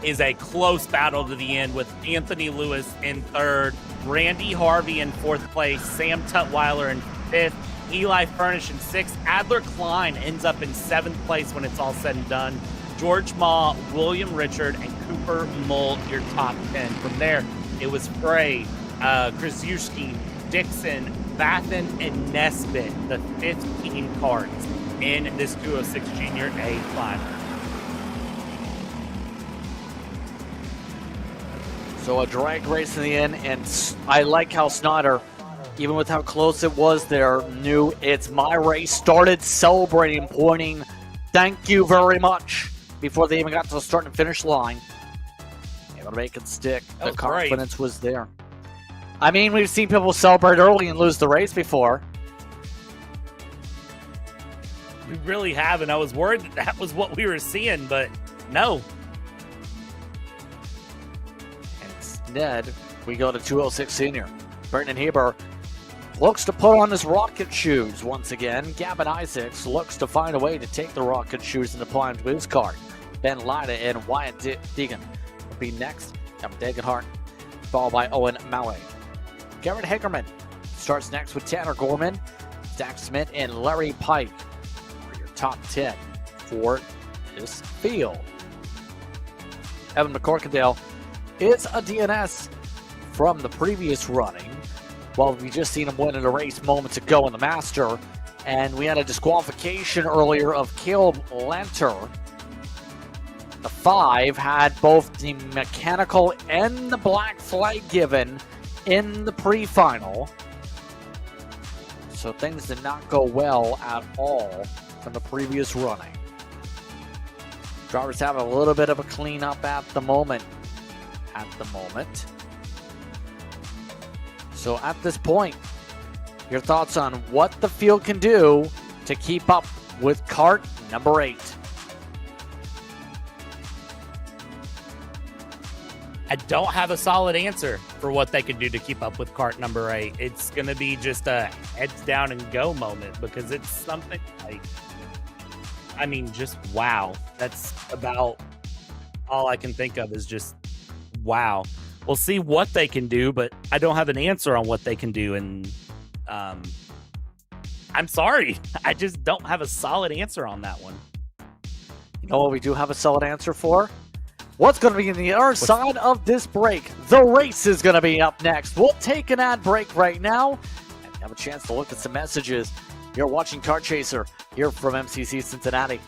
is a close battle to the end with Anthony Lewis in third, Randy Harvey in fourth place, Sam Tutwiler in fifth, Eli Furnish in sixth, Adler Klein ends up in seventh place when it's all said and done. George Maw, William Richard, and Cooper Mull, your top 10. From there, it was Frey, Krzyzewski, Dixon, Bathen, and Nesbitt, the 15 carts in this 206 Junior A Final. So a drag race in the end, and I like how Snyder, even with how close it was there, knew it's my race, started celebrating, pointing, thank you very much, before they even got to the start and finish line. Able to make it stick. The confidence was there. I mean, we've seen people celebrate early and lose the race before. We really have, and I was worried that was what we were seeing, but no. Instead, we go to 206 Senior. Brendan Heber looks to put on his rocket shoes once again. Gavin Isaacs looks to find a way to take the rocket shoes and apply them to his car. Ben Lida and Wyatt Deegan will be next. Kevin Degenhart, followed by Owen Maue. Garrett Hagerman starts next with Tanner Gorman, Zach Smith, and Larry Pike for your top 10 for this field. Evan McCorkindale is a DNS from the previous running. Well, we just seen him win in a race moments ago in the Master, and we had a disqualification earlier of Caleb Lanter. The 5 had both the mechanical and the black flag given in the pre-final. So things did not go well at all from the previous running. Drivers have a little bit of a cleanup at the moment. So at this point, your thoughts on what the field can do to keep up with kart number 8. I don't have a solid answer for what they could do to keep up with kart number 8. It's going to be just a heads down and go moment, because it's something like, I mean, just wow. That's about all I can think of is just wow. We'll see what they can do, but I don't have an answer on what they can do. And I'm sorry. I just don't have a solid answer on that one. You know what we do have a solid answer for? What's going to be in the other side of this break? The race is going to be up next. We'll take an ad break right now and have a chance to look at some messages. You're watching Kart Chaser here from MCC Cincinnati.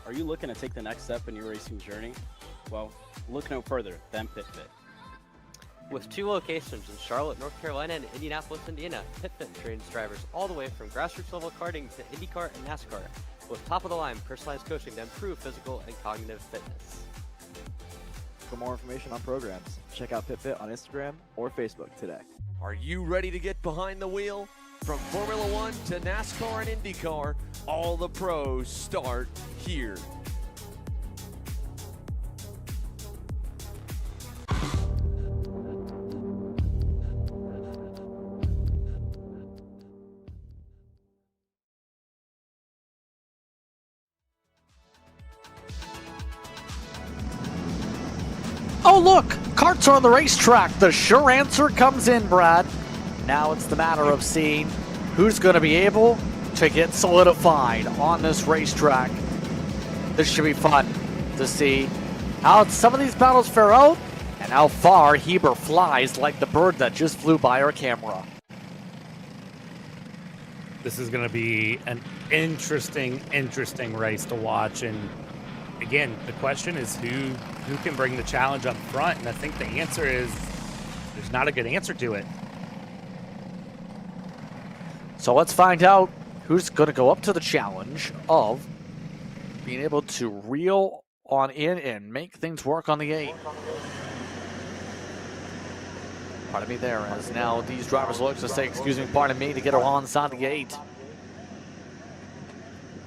Are you looking to take the next step in your racing journey? Well, look no further than PitFit. With 2 locations in Charlotte, North Carolina, and Indianapolis, Indiana, PitFit trains drivers all the way from grassroots level karting to IndyCar and NASCAR, with top-of-the-line personalized coaching to improve physical and cognitive fitness. For more information on programs, check out PitFit on Instagram or Facebook today. Are you ready to get behind the wheel? From Formula 1 to NASCAR and IndyCar, all the pros start here. Oh look, karts are on the racetrack. The sure answer comes in, Brad. Now it's the matter of seeing who's going to be able to get solidified on this racetrack. This should be fun to see how some of these battles fare out and how far Heber flies like the bird that just flew by our camera. This is going to be an interesting race to watch. And again, the question is who can bring the challenge up front? And I think the answer is there's not a good answer to it. So let's find out who's going to go up to the challenge of being able to reel on in and make things work on the 8. Pardon me there, as now these drivers look to say, excuse me, pardon me, to get alongside the 8.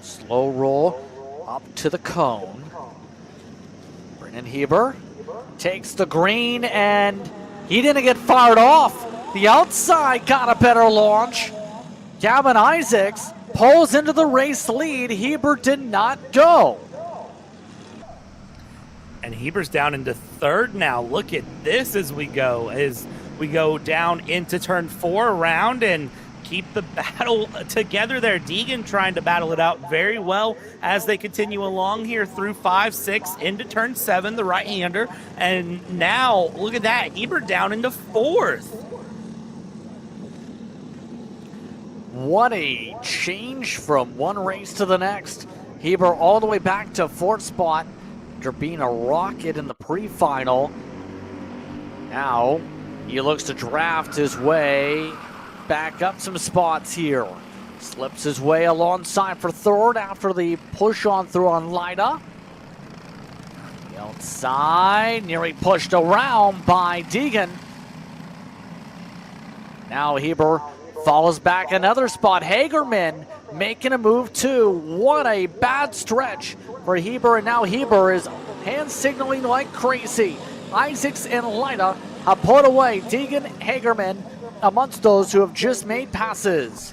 Slow roll up to the cone. Brennan Heber takes the green, and he didn't get fired off. The outside got a better launch. Gavin Isaacs pulls into the race lead. Heber did not go. And Heber's down into third now. Look at this as we go down into turn 4 around and keep the battle together there. Deegan trying to battle it out very well as they continue along here through 5, 6, into turn 7, the right-hander. And now, look at that, Heber down into 4th. What a change from one race to the next. Heber all the way back to 4th spot after being a rocket in the pre-final. Now, he looks to draft his way back up some spots here. Slips his way alongside for 3rd after the push on through on Lida. The outside, nearly pushed around by Deegan. Now Heber follows back another spot. Hagerman making a move too. What a bad stretch for Heber, and now Heber is hand signaling like crazy. Isaacs and Lida have put away Deegan, Hagerman amongst those who have just made passes.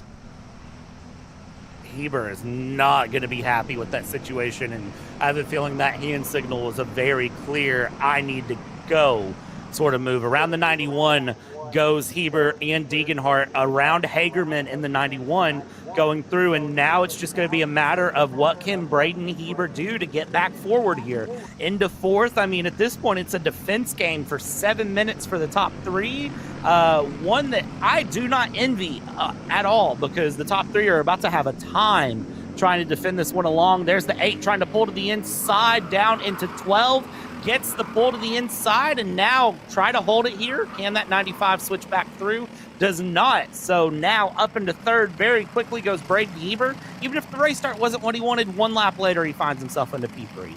Heber is not going to be happy with that situation, and I have a feeling that hand signal was a very clear, I need to go sort of move. Around the 91 goes Heber and Deeganhart, around Hagerman in the 91 going through, and now it's just going to be a matter of what can Braden Heber do to get back forward here into 4th. I mean, at this point, it's a defense game for 7 minutes for the top 3. One that I do not envy at all, because the top 3 are about to have a time trying to defend this one along. There's the 8 trying to pull to the inside, down into 12. Gets the pull to the inside, and now try to hold it here. Can that 95 switch back through? Does not. So now up into 3rd very quickly goes Braden Heber. Even if the race start wasn't what he wanted, 1 lap later he finds himself into P3.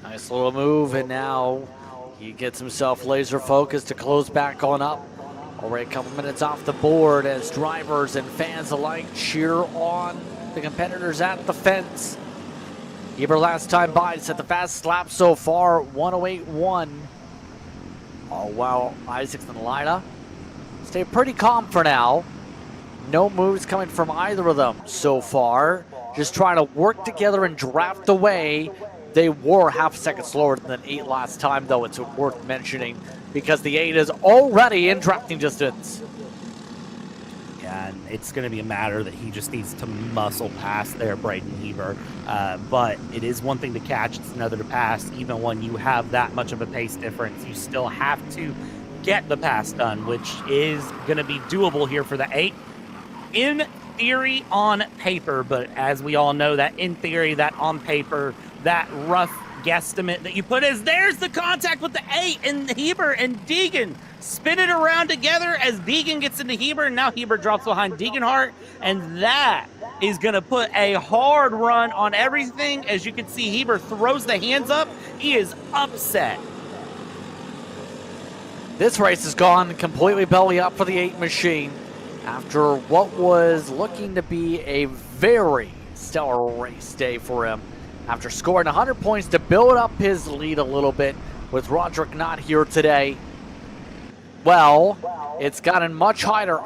Nice little move, and now he gets himself laser focused to close back on up. Already a couple minutes off the board as drivers and fans alike cheer on the competitors at the fence. Heber last time by set the fastest lap so far, 1:08.1. Oh wow, Isaacs and Lida stay pretty calm for now. No moves coming from either of them so far. Just trying to work together and draft away. They were half a second slower than 8 last time, though. It's worth mentioning because the 8 is already in drafting distance. Yeah, and it's going to be a matter that he just needs to muscle past there, Braden Heber. But it is one thing to catch, it's another to pass. Even when you have that much of a pace difference, you still have to get the pass done, which is going to be doable here for the 8. In theory, on paper, but as we all know, that in theory, that on paper, that rough guesstimate that you put as there's the contact with the 8, and Heber and Deegan spin it around together as Deegan gets into Heber, and now Heber drops behind Deeganhart, and that is going to put a hard run on everything. As you can see, Heber throws the hands up. He is upset. This race has gone completely belly up for the 8 machine after what was looking to be a very stellar race day for him. After scoring 100 points to build up his lead a little bit with Roderick not here today, well, it's gotten much harder,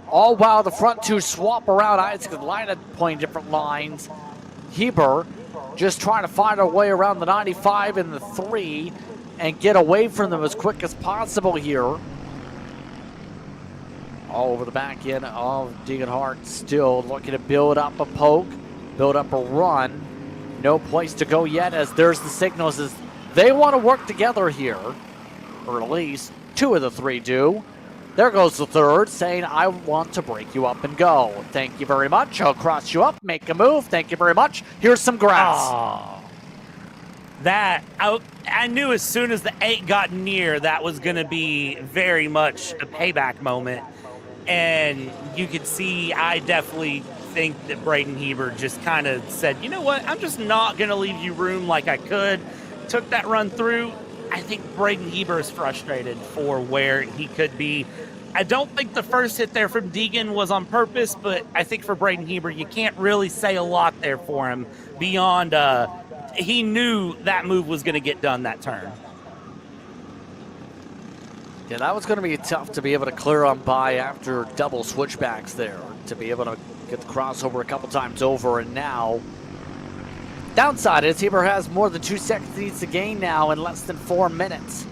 all while the front 2 swap around. Isaac and Lida playing different lines. Heber just trying to find a way around the 95 and the 3 and get away from them as quick as possible here. All over the back end of Deeganhart, still looking to build up a poke, build up a run. No place to go yet, as there's the signals as they want to work together here, or at least 2 of the 3 do. There goes the 3rd saying, I want to break you up and go. Thank you very much. I'll cross you up, make a move. Thank you very much. Here's some grass. Oh, that, I knew as soon as the 8 got near, that was going to be very much a payback moment. And you could see, I definitely think that Braden Heber just kind of said, you know what, I'm just not going to leave you room like I could. Took that run through. I think Braden Heber is frustrated for where he could be. I don't think the first hit there from Deegan was on purpose, but I think for Braden Heber, you can't really say a lot there for him beyond he knew that move was going to get done that turn. Yeah, that was going to be tough to be able to clear on by after double switchbacks there, to be able to get the crossover a couple times over. And now, downside is Heber has more than 2 seconds he needs to gain now in less than 4 minutes.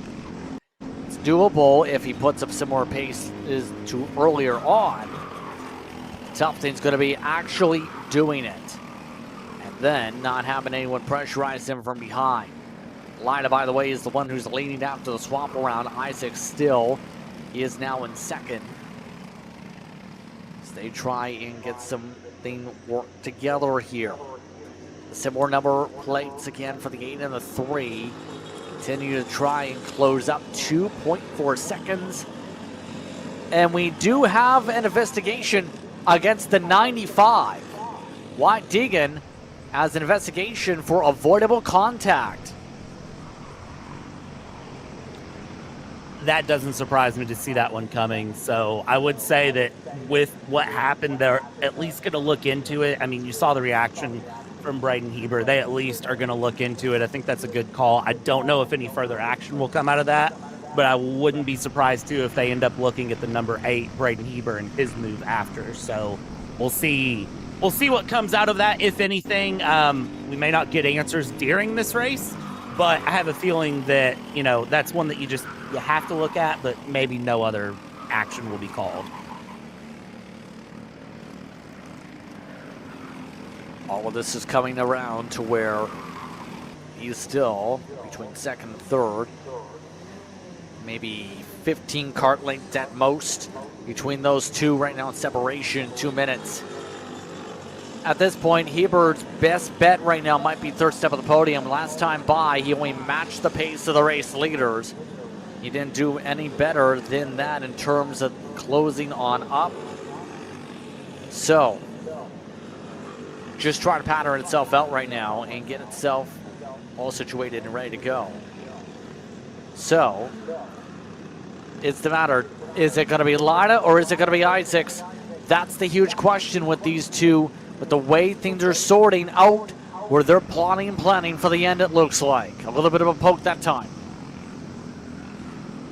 It's doable if he puts up similar pace as to earlier on. The tough thing's going to be actually doing it, and then not having anyone pressurize him from behind. Lida, by the way, is the one who's leading after the swap around. Isaac still, he is now in second. As they try and get something worked together here. Similar number plates again for the 8 and the 3. Continue to try and close up 2.4 seconds. And we do have an investigation against the 95. Wyatt Deegan has an investigation for avoidable contact. That doesn't surprise me to see that one coming. So I would say that with what happened, they're at least going to look into it. I mean, you saw the reaction from Braden Heber. They at least are going to look into it. I think that's a good call. I don't know if any further action will come out of that, but I wouldn't be surprised too if they end up looking at the number 8, Braden Heber, and his move after. So we'll see. We'll see what comes out of that, if anything. We may not get answers during this race, but I have a feeling that, you know, that's one that you have to look at, but maybe no other action will be called. All of this is coming around to where he's still between second and third. Maybe 15 kart lengths at most between those two right now in separation, 2 minutes. At this point, Heber's best bet right now might be third step of the podium. Last time by, he only matched the pace of the race leaders. He didn't do any better than that in terms of closing on up. So, just trying to pattern itself out right now and get itself all situated and ready to go. So, it's the matter. Is it going to be Lida or is it going to be Isaacs? That's the huge question with these two, with the way things are sorting out, where they're plotting and planning for the end, it looks like. A little bit of a poke that time.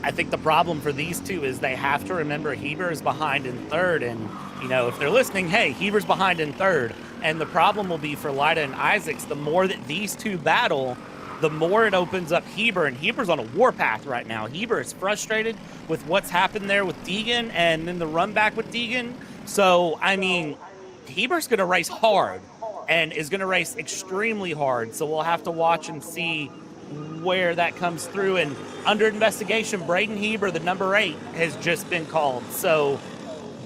I think the problem for these two is they have to remember Heber is behind in third, and, you know, if they're listening, hey, Heber's behind in third. And the problem will be for Lida and Isaacs, the more that these two battle, the more it opens up Heber, and Heber's on a warpath right now. Heber is frustrated with what's happened there with Deegan and then the run back with Deegan. So, I mean, Heber's going to race hard and is going to race extremely hard. So we'll have to watch and see where that comes through. And under investigation, Braden Heber, the number 8, has just been called. So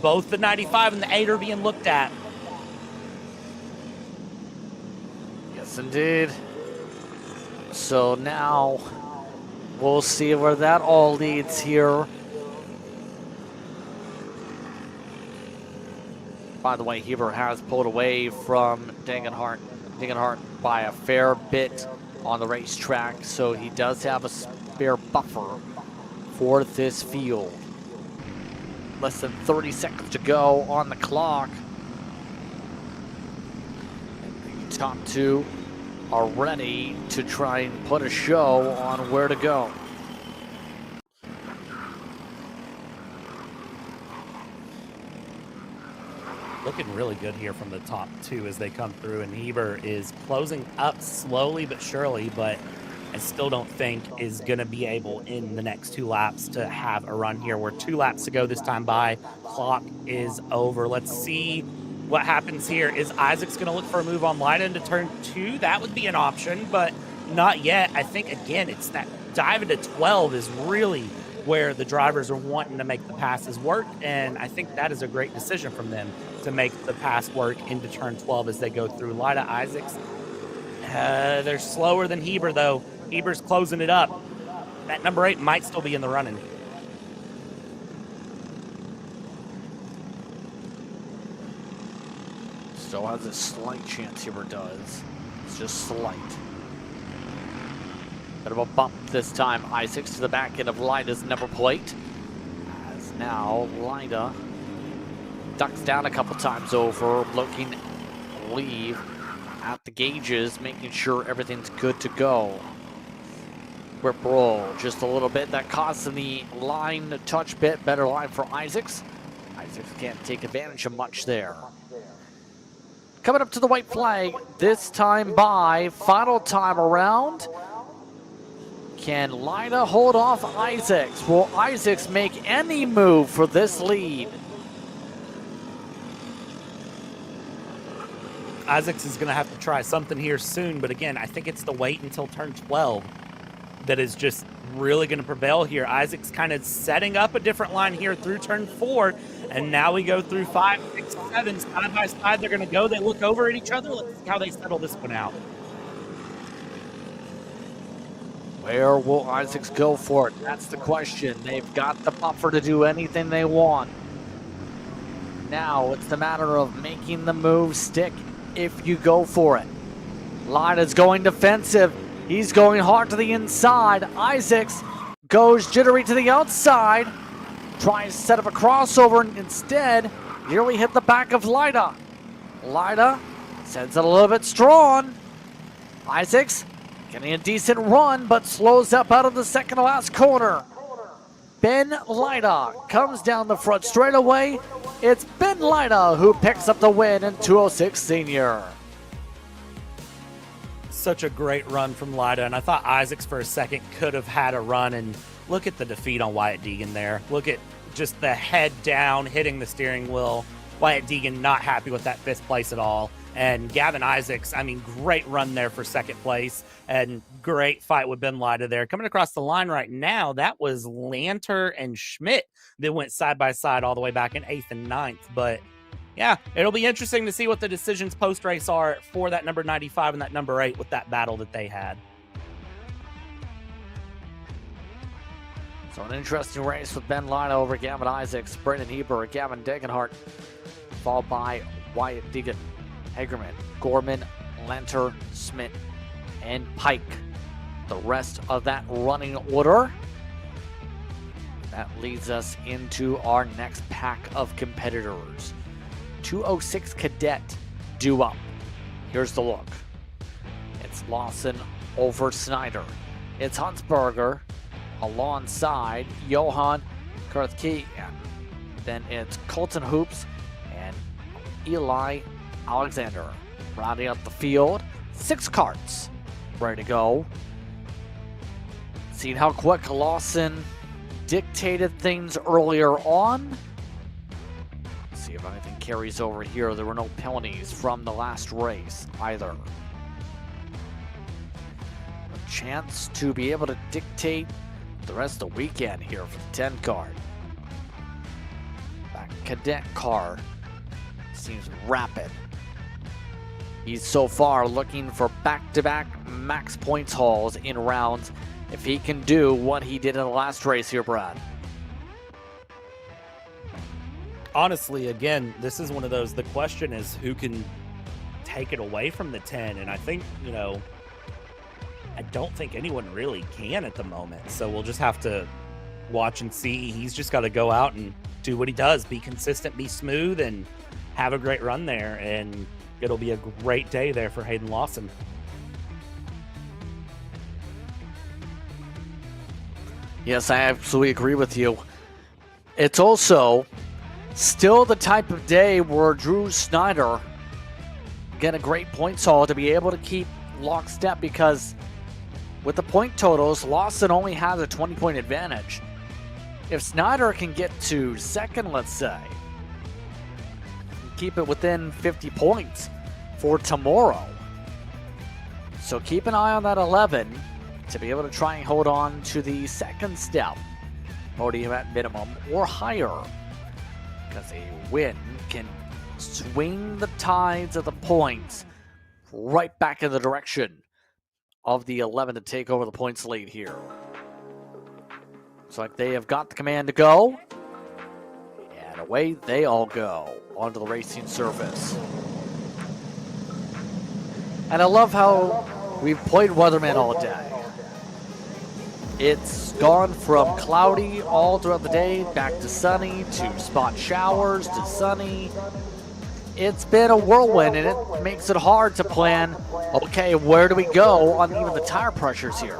both the 95 and the 8 are being looked at. Yes, indeed. So now we'll see where that all leads here. By the way, Heber has pulled away from Degenhart by a fair bit on the racetrack, so he does have a spare buffer for this field. Less than 30 seconds to go on the clock. And the top two are ready to try and put a show on where to go. Looking really good here from the top two as they come through, and Heber is closing up slowly but surely, but I still don't think is going to be able in the next 2 laps to have a run here. We're 2 laps to go this time by. Clock is over. Let's see what happens here. Is Isaacs going to look for a move on Lida into turn 2? That would be an option, but not yet. I think, again, it's that dive into 12 is really where the drivers are wanting to make the passes work, and I think that is a great decision from them to make the pass work into turn 12 as they go through. Lida, Isaacs, they're slower than Heber, though. Heber's closing it up. That number 8 might still be in the running. Still has a slight chance here, does. It's just slight. Bit of a bump this time. Isaacs to the back end of Lida's number plate. As now Lida ducks down a couple times over, looking to leave at the gauges, making sure everything's good to go. Rip roll just a little bit. That costs him the line touch bit. Better line for Isaacs. Isaacs can't take advantage of much there. Coming up to the white flag, this time by final time around. Can Lida hold off Isaacs? Will Isaacs make any move for this lead? Isaacs is going to have to try something here soon, but again, I think it's the wait until turn 12 that is just really going to prevail here. Isaacs kind of setting up a different line here through turn 4, and now we go through 5, 6, 7, side by side. They're going to go. They look over at each other. Let's see how they settle this one out. Where will Isaacs go for it? That's the question. They've got the buffer to do anything they want. Now it's the matter of making the move stick if you go for it. Lida's going defensive. He's going hard to the inside. Isaacs goes jittery to the outside. Tries to set up a crossover and instead nearly hit the back of Lida. Lida sends it a little bit strong. Isaacs getting a decent run, but slows up out of the second to last corner. Ben Lida comes down the front straightaway. It's Ben Lida who picks up the win in 206 Senior. Such a great run from Lida, and I thought Isaacs for a second could have had a run, and look at the defeat on Wyatt Deegan there. Look at just the head down, hitting the steering wheel. Wyatt Deegan not happy with that 5th place at all. And Gavin Isaacs, I mean, great run there for 2nd place, and great fight with Ben Lida there. Coming across the line right now, that was Lanter and Schmidt that went side by side all the way back in 8th and 9th. But yeah, it'll be interesting to see what the decisions post-race are for that number 95 and that number 8 with that battle that they had. So an interesting race with Ben Lida over Gavin Isaacs, Brendan Heber, Gavin Degenhart, followed by Wyatt Deegan, Hagerman, Gorman, Lanter, Schmidt, and Pike. The rest of that running order. That leads us into our next pack of competitors. 206 Cadet due up. Here's the look. It's Lawson over Snyder. It's Huntsberger alongside Johan Karthke. Then it's Colton Hoops and Eli Alexander. Rounding up the field, 6 carts ready to go. Seeing how quick Lawson dictated things earlier on. See if anything carries over here. There were no penalties from the last race either. A chance to be able to dictate the rest of the weekend here for the 10 card. That Cadet car seems rapid. He's so far looking for back-to-back max points hauls in rounds if he can do what he did in the last race here, Brad. Honestly, again, this is one of those, the question is who can take it away from the 10, and I think, you know, I don't think anyone really can at the moment, so we'll just have to watch and see. He's just got to go out and do what he does, be consistent, be smooth, and have a great run there, and it'll be a great day there for Hayden Lawson. Yes, I absolutely agree with you. It's also still the type of day where Drew Snyder get a great points haul to be able to keep lockstep, because with the point totals, Lawson only has a 20-point advantage. If Snyder can get to second, let's say, keep it within 50 points for tomorrow. So keep an eye on that 11 to be able to try and hold on to the second step, podium at minimum or higher, because a win can swing the tides of the points right back in the direction of the 11 to take over the points lead here. Looks like they have got the command to go, and away they all go onto the racing surface. And I love how we've played Weatherman all day. It's gone from cloudy all throughout the day, back to sunny, to spot showers, to sunny. It's been a whirlwind, and it makes it hard to plan, okay, where do we go on even the tire pressures here?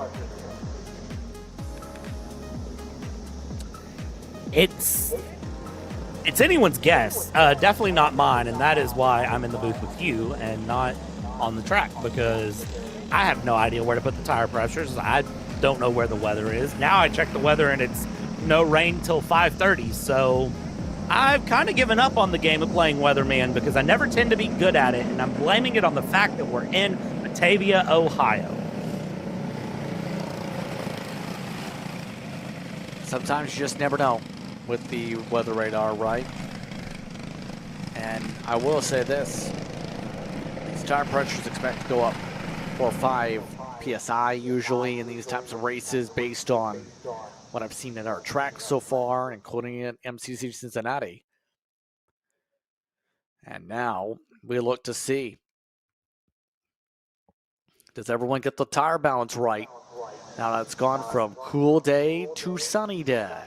It's anyone's guess. Definitely not mine, and that is why I'm in the booth with you and not on the track, because I have no idea where to put the tire pressures. I don't know where the weather is. Now I check the weather, and it's no rain till 5:30, so I've kind of given up on the game of playing weatherman because I never tend to be good at it, and I'm blaming it on the fact that we're in Batavia, Ohio. Sometimes you just never know with the weather radar, right? And I will say this, these tire pressures expect to go up 4 or 5 PSI usually in these types of races based on what I've seen in our tracks so far, including at MCC Cincinnati. And now we look to see, does everyone get the tire balance right? Now that's gone from cool day to sunny day.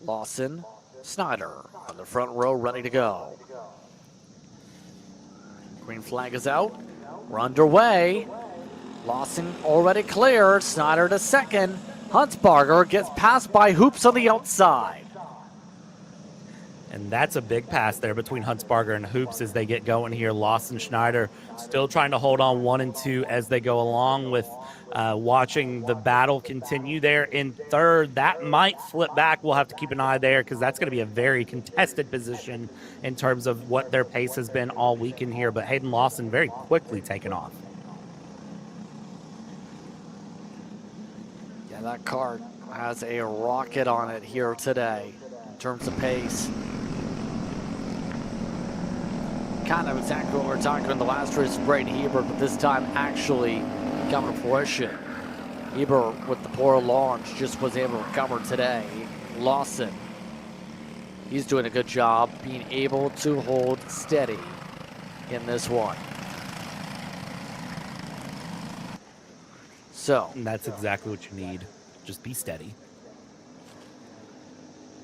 Lawson, Snyder on the front row, ready to go. Green flag is out. We're underway. Lawson already clear. Snyder to second. Huntsbarger gets passed by Hoops on the outside. And that's a big pass there between Huntsbarger and Hoops as they get going here. Lawson, Schneider still trying to hold on 1 and 2 as they go along, with watching the battle continue there in third. That might flip back. We'll have to keep an eye there because that's going to be a very contested position in terms of what their pace has been all weekend here. But Hayden Lawson very quickly taken off. Yeah, that Kart has a rocket on it here today in terms of pace. Kind of exactly what we were talking about in the last race with Braden Heber, but this time actually coming to fruition. Heber with the poor launch just was able to recover today. Lawson, he's doing a good job being able to hold steady in this one. So and that's exactly what you need. Just be steady.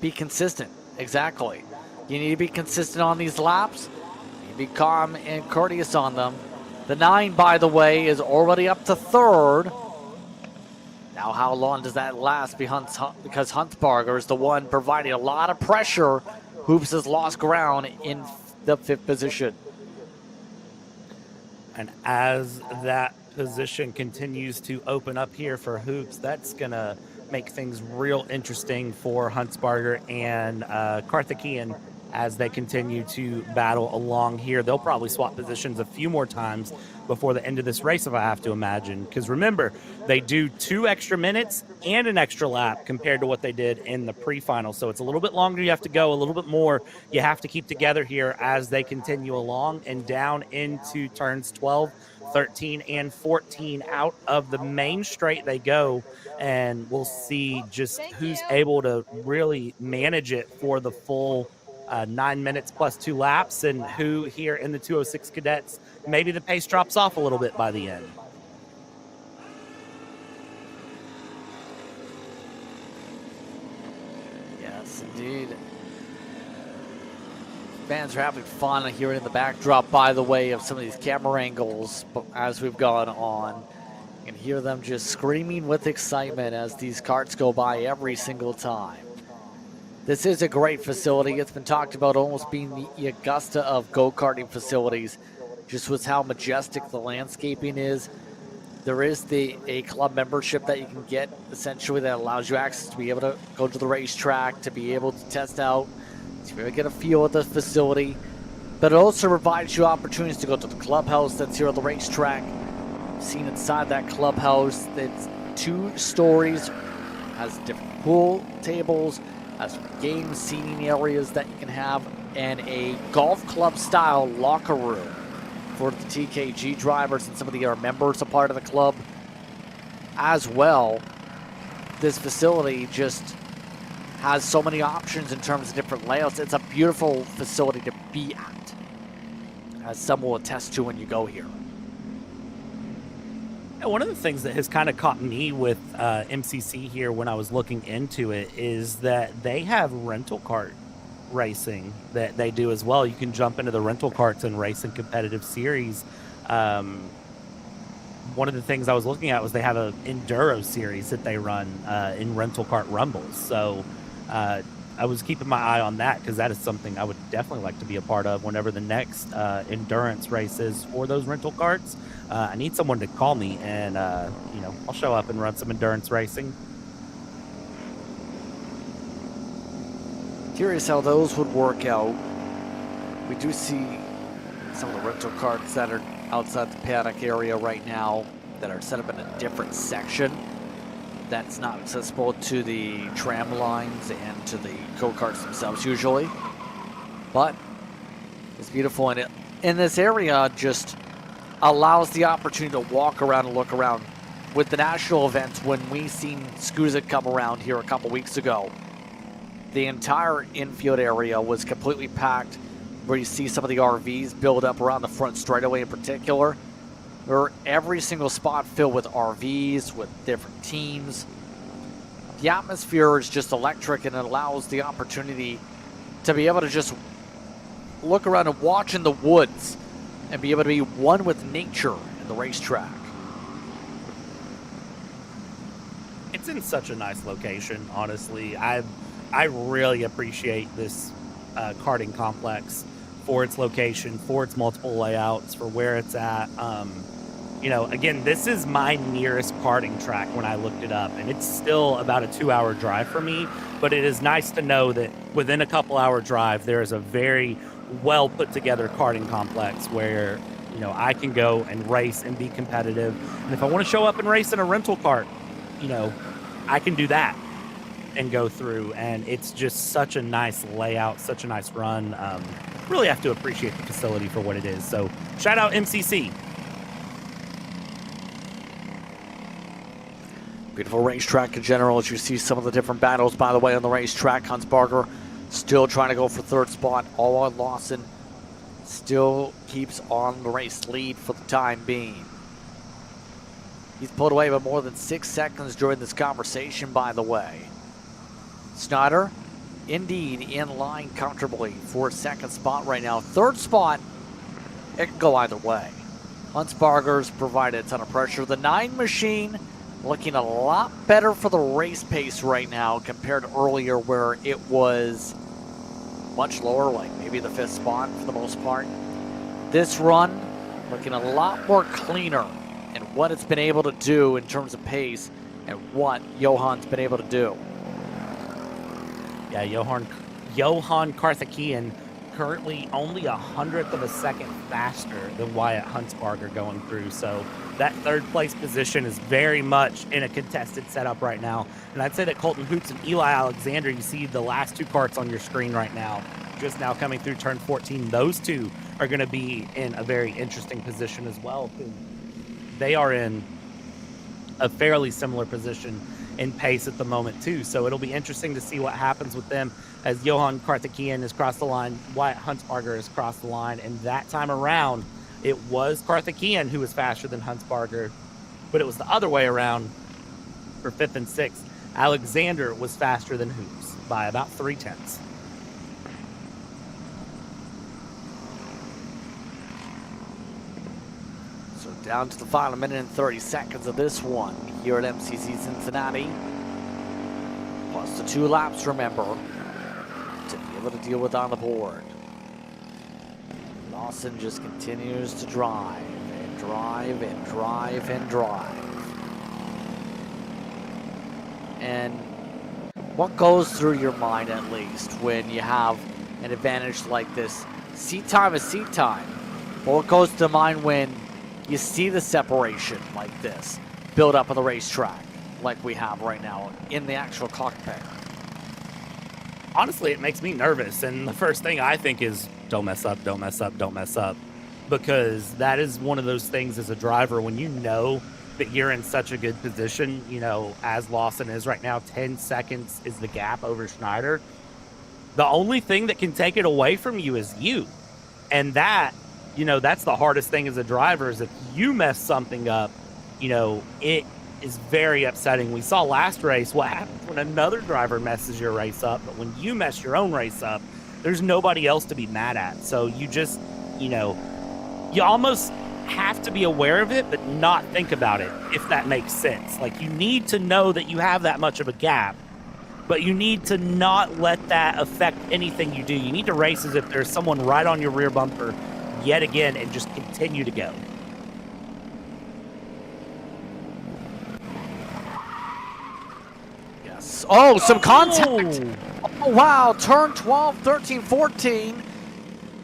Be consistent, exactly. You need to be consistent on these laps. Be calm and courteous on them. The 9, by the way, is already up to third. Now, how long does that last? Because Huntsbarger is the one providing a lot of pressure. Hoops has lost ground in the 5th position. And as that position continues to open up here for Hoops, that's going to make things real interesting for Huntsbarger and Karthikeyan as they continue to battle along here. They'll probably swap positions a few more times before the end of this race, if I have to imagine. Because remember, they do 2 extra minutes and an extra lap compared to what they did in the pre-final. So it's a little bit longer you have to go, a little bit more you have to keep together here as they continue along and down into turns 12, 13, and 14. Out of the main straight they go, and we'll see just who's able to really manage it for the full 9 minutes plus 2 laps, and who here in the 206 Cadets, maybe the pace drops off a little bit by the end. Yes, indeed. Fans are having fun here in the backdrop, by the way, of some of these camera angles as we've gone on. You can hear them just screaming with excitement as these carts go by every single time. This is a great facility. It's been talked about almost being the Augusta of go-karting facilities, just with how majestic the landscaping is. There is a club membership that you can get, essentially, that allows you access to be able to go to the racetrack, to be able to test out, to be able to get a feel of the facility. But it also provides you opportunities to go to the clubhouse that's here at the racetrack. Seen inside that clubhouse, it's 2 stories, has different pool tables, has game seating areas that you can have, and a golf club style locker room for the TKG drivers and some of the other members, a part of the club as well. This facility just has so many options in terms of different layouts. It's a beautiful facility to be at. as some will attest to when you go here. And one of the things that has kind of caught me with MCC here when I was looking into it is that they have rental kart racing that they do as well. You can jump into the rental karts and race in competitive series. One of the things I was looking at was they have an enduro series that they run in rental kart rumbles. So I was keeping my eye on that because that is something I would definitely like to be a part of whenever the next endurance race is for those rental karts. I need someone to call me, and you know, I'll show up and run some endurance racing. Curious how those would work out. We do see some of the rental karts that are outside the paddock area right now that are set up in a different section that's not accessible to the tram lines and to the go-karts themselves usually. But it's beautiful, and it in this area just allows the opportunity to walk around and look around. With the national events, when we seen SCUSA come around here a couple weeks ago, the entire infield area was completely packed, where you see some of the RVs build up around the front straightaway in particular. Where every single spot filled with RVs, with different teams. The atmosphere is just electric, and it allows the opportunity to be able to just look around and watch in the woods and be able to be one with nature in the racetrack. It's in such a nice location, honestly. I really appreciate this karting complex for its location, for its multiple layouts, for where it's at. You know, again, this is my nearest karting track when I looked it up, and it's still about a 2-hour drive for me, but it is nice to know that within a couple-hour drive, there is a very well put together karting complex where, you know, I can go and race and be competitive. And if I want to show up and race in a rental kart, you know, I can do that and go through. And it's just such a nice layout, such a nice run. Really have to appreciate the facility for what it is. So shout out MCC. Beautiful racetrack in general as you see some of the different battles, by the way, on the racetrack. Huntsbarger still trying to go for third spot. Alwyn Lawson still keeps on the race lead for the time being. He's pulled away by more than 6 seconds during this conversation, by the way. Snyder, indeed, in line comfortably for second spot right now. Third spot, it can go either way. Huntsbarger's provided a ton of pressure. The 9 machine looking a lot better for the race pace right now compared to earlier where it was much lower, like maybe the 5th spot for the most part. This run looking a lot more cleaner in what it's been able to do in terms of pace and what Johan's been able to do. Yeah, Johan Karthikeyan currently only 100th of a second faster than Wyatt Huntsbarger going through. So that third place position is very much in a contested setup right now. And I'd say that Colton Hoots and Eli Alexander, you see the last 2 karts on your screen right now, just now coming through turn 14. Those 2 are going to be in a very interesting position as well. They are in a fairly similar position in pace at the moment too. So it'll be interesting to see what happens with them as Johan Karthikeyan has crossed the line, Wyatt Huntsbarger has crossed the line, and that time around, it was Karthikeyan who was faster than Huntsbarger, but it was the other way around for 5th and 6th. Alexander was faster than Hoops by about 3/10. So down to the final minute and 30 seconds of this one here at MCC Cincinnati. Plus the 2 laps, remember, to be able to deal with on the board. Lawson just continues to drive and drive and drive and drive. And what goes through your mind, at least, when you have an advantage like this? Seat time is seat time. But what goes to mind when you see the separation like this build up on the racetrack like we have right now in the actual cockpit? Honestly, it makes me nervous. And the first thing I think is, don't mess up, don't mess up, don't mess up. Because that is one of those things as a driver, when you know that you're in such a good position, you know, as Lawson is right now, 10 seconds is the gap over Schneider. The only thing that can take it away from you is you. And that you know, that's the hardest thing as a driver is if you mess something up, you know, it is very upsetting. We saw last race what happens when another driver messes your race up, but when you mess your own race up, there's nobody else to be mad at. So you just, you know, you almost have to be aware of it, but not think about it, if that makes sense. Like, you need to know that you have that much of a gap, but you need to not let that affect anything you do. You need to race as if there's someone right on your rear bumper yet again and just continue to go. Yes. Oh, some contact. Oh, wow. Turn 12, 13, 14.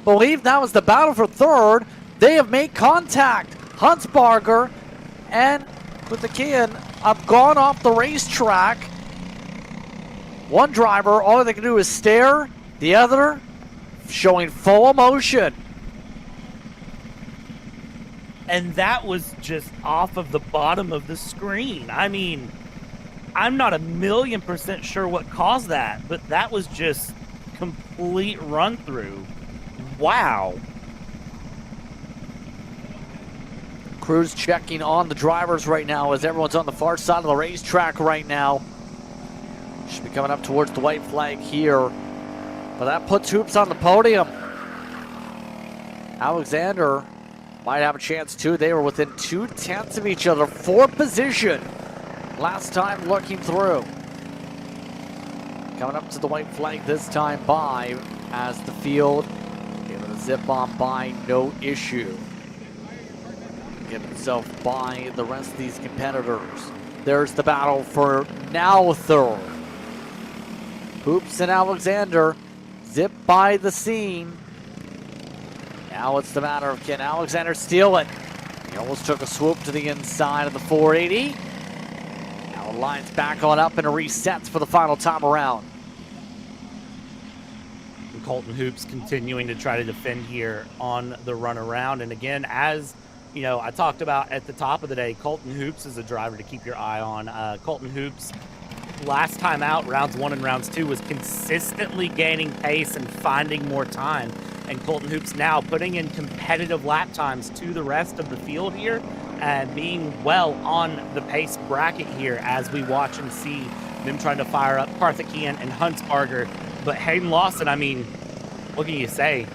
Believe that was the battle for third. They have made contact. Huntsbarger and Kutakian have gone off the racetrack. One driver, all they can do is stare. The other showing full emotion. And that was just off of the bottom of the screen. I mean, I'm not 1,000,000% sure what caused that, but that was just complete run through. Wow. Crews checking on the drivers right now as everyone's on the far side of the racetrack right now. Should be coming up towards the white flag here. But that puts Hoops on the podium. Alexander might have a chance too. They were within 2/10 of each other for position last time looking through. Coming up to the white flag this time by as the field able to zip on by, no issue. Get himself by the rest of these competitors. There's the battle for now third. Hoops and Alexander zip by the scene. Now it's the matter of can Alexander steal it? He almost took a swoop to the inside of the 480. Now the line's back on up and resets for the final time around. And Colton Hoops continuing to try to defend here on the run around. And again, as you know, I talked about at the top of the day, Colton Hoops is a driver to keep your eye on. Colton Hoops, last time out, rounds 1 and rounds 2, was consistently gaining pace and finding more time. And Colton Hoops now putting in competitive lap times to the rest of the field here and being well on the pace bracket here as we watch and see them trying to fire up Karthikeyan and Huntsbarger. But Hayden Lawson, I mean, what can you say?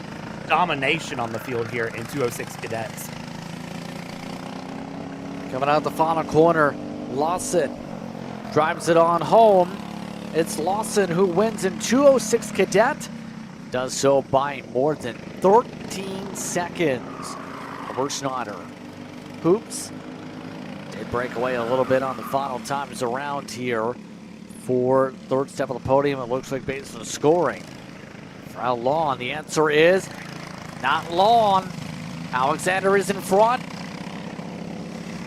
Domination on the field here in 206 Cadets. Coming out the final corner, Lawson drives it on home. It's Lawson who wins in 206 Cadet. Does so by more than 13 seconds over Schneider. Hoops did break away a little bit on the final times around here for third step of the podium. It looks like based on the scoring. For how long? The answer is not long. Alexander is in front.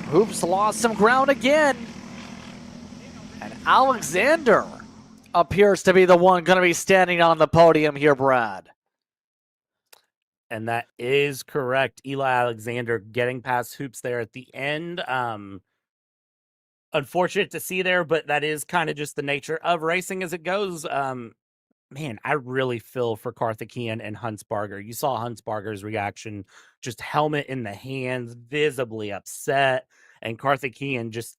Hoops lost some ground again. And Alexander appears to be the one going to be standing on the podium here, Brad. And that is correct. Eli Alexander getting past Hoops there at the end. Unfortunate to see there, but that is kind of just the nature of racing as it goes. Man, I really feel for Karthikeyan and Huntsbarger. You saw Huntsbarger's reaction, just helmet in the hands, visibly upset, and Karthikeyan just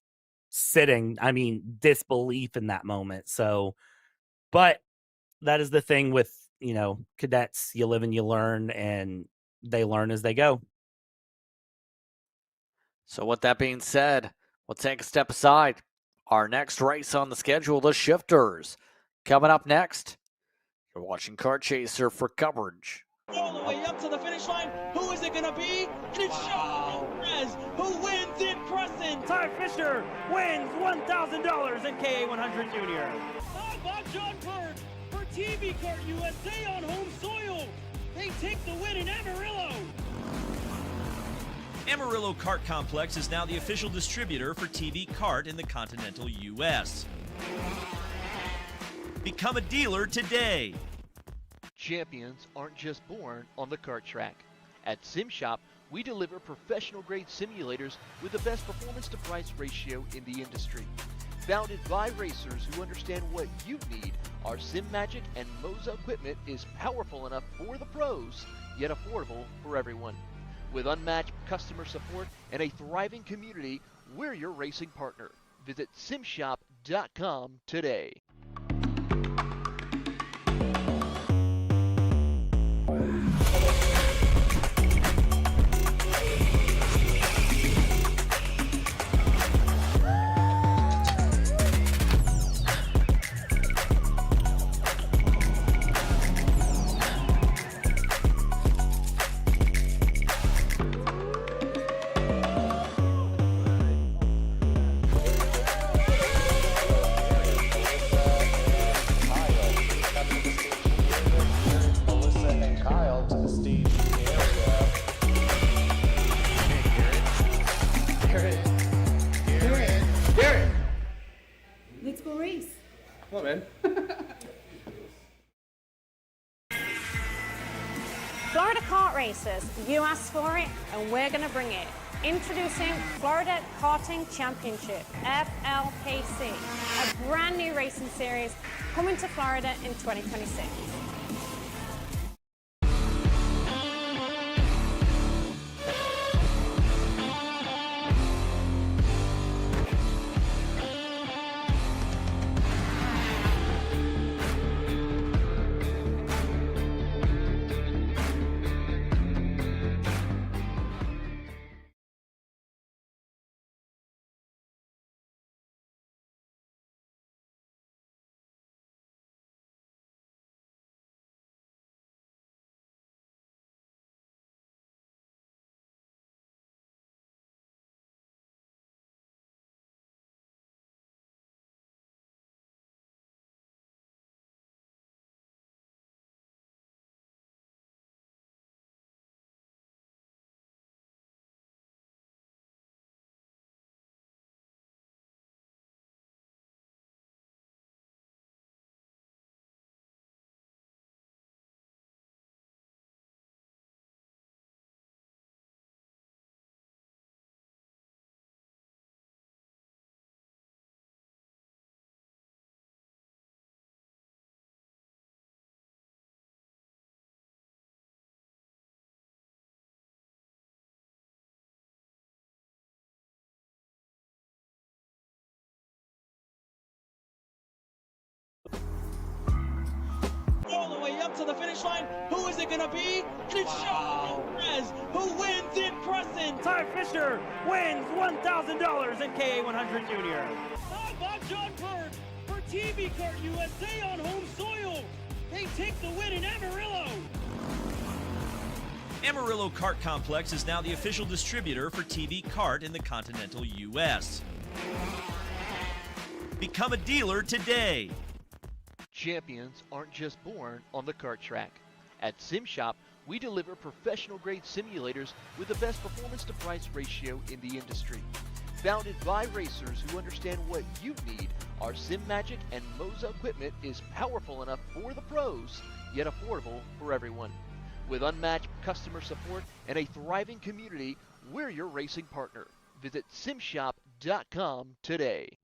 sitting, I mean, disbelief in that moment. So, but that is the thing with, you know, cadets. You live and you learn, and they learn as they go. So with that being said, we'll take a step aside. Our next race on the schedule, the Shifters. Coming up next, you're watching Kart Chaser for coverage. All the way up to the finish line. Who is it going to be? And it's Sean Perez who wins in Crescent. Ty Fisher wins $1,000 in KA100 Junior. How about John Bird for TV Kart USA on home soil? They take the win in Amarillo. Amarillo Kart Complex is now the official distributor for TV Kart in the continental U.S. Become a dealer today. Champions aren't just born on the kart track. At SimShop, we deliver professional-grade simulators with the best performance-to-price ratio in the industry. Founded by racers who understand what you need, our SimMagic and Moza equipment is powerful enough for the pros, yet affordable for everyone. With unmatched customer support and a thriving community, we're your racing partner. Visit simshop.com today. Let's go race. Come on, man. Florida Kart Racers, you asked for it and we're going to bring it. Introducing Florida Karting Championship, FLKC, a brand new racing series coming to Florida in 2026. All the way up to the finish line. Who is it going to be? And it's Sean Perez who wins in Crescent. Ty Fisher wins $1,000 in KA100 Junior. How about John Bird for TV Kart USA on home soil? They take the win in Amarillo. Amarillo Kart Complex is now the official distributor for TV Kart in the continental U.S. Become a dealer today. Champions aren't just born on the kart track. At SimShop, we deliver professional-grade simulators with the best performance-to-price ratio in the industry. Founded by racers who understand what you need, our SimMagic and Moza equipment is powerful enough for the pros, yet affordable for everyone. With unmatched customer support and a thriving community, we're your racing partner. Visit simshop.com today.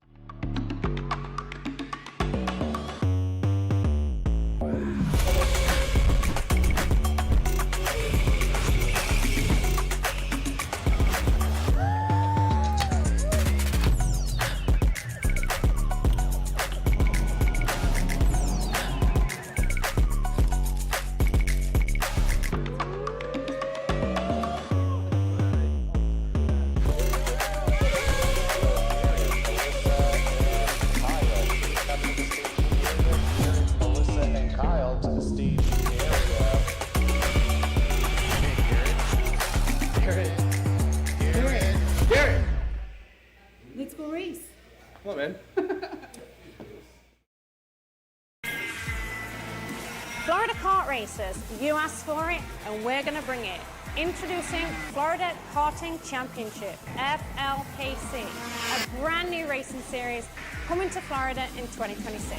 Let's go race. Come on, man. Florida Kart Racers, you asked for it and we're going to bring it. Introducing Florida Karting Championship, FLKC, a brand new racing series coming to Florida in 2026.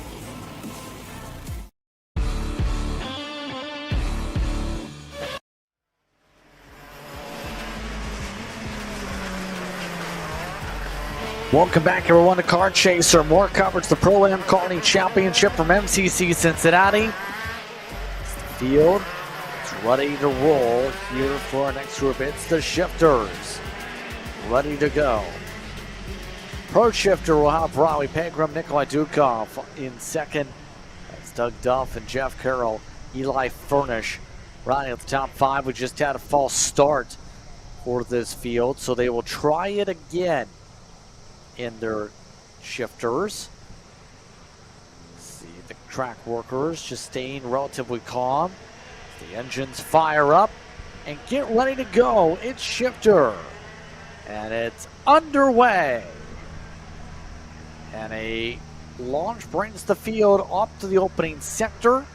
Welcome back, everyone, to Kart Chaser. More coverage, the Pro-Am Karting Championship from MCC Cincinnati. Field, it's ready to roll here for our next group. It's the shifters, ready to go. Pro shifter will have Riley Pegram, Nikolai Dukov in second. That's Doug Duff and Jeff Carroll, Eli Furnish. Riding at the top 5, we just had a false start for this field, so they will try it again in their shifters. See the track workers just staying relatively calm. The engines fire up and get ready to go. It's shifter, and it's underway. And a launch brings the field up to the opening sector.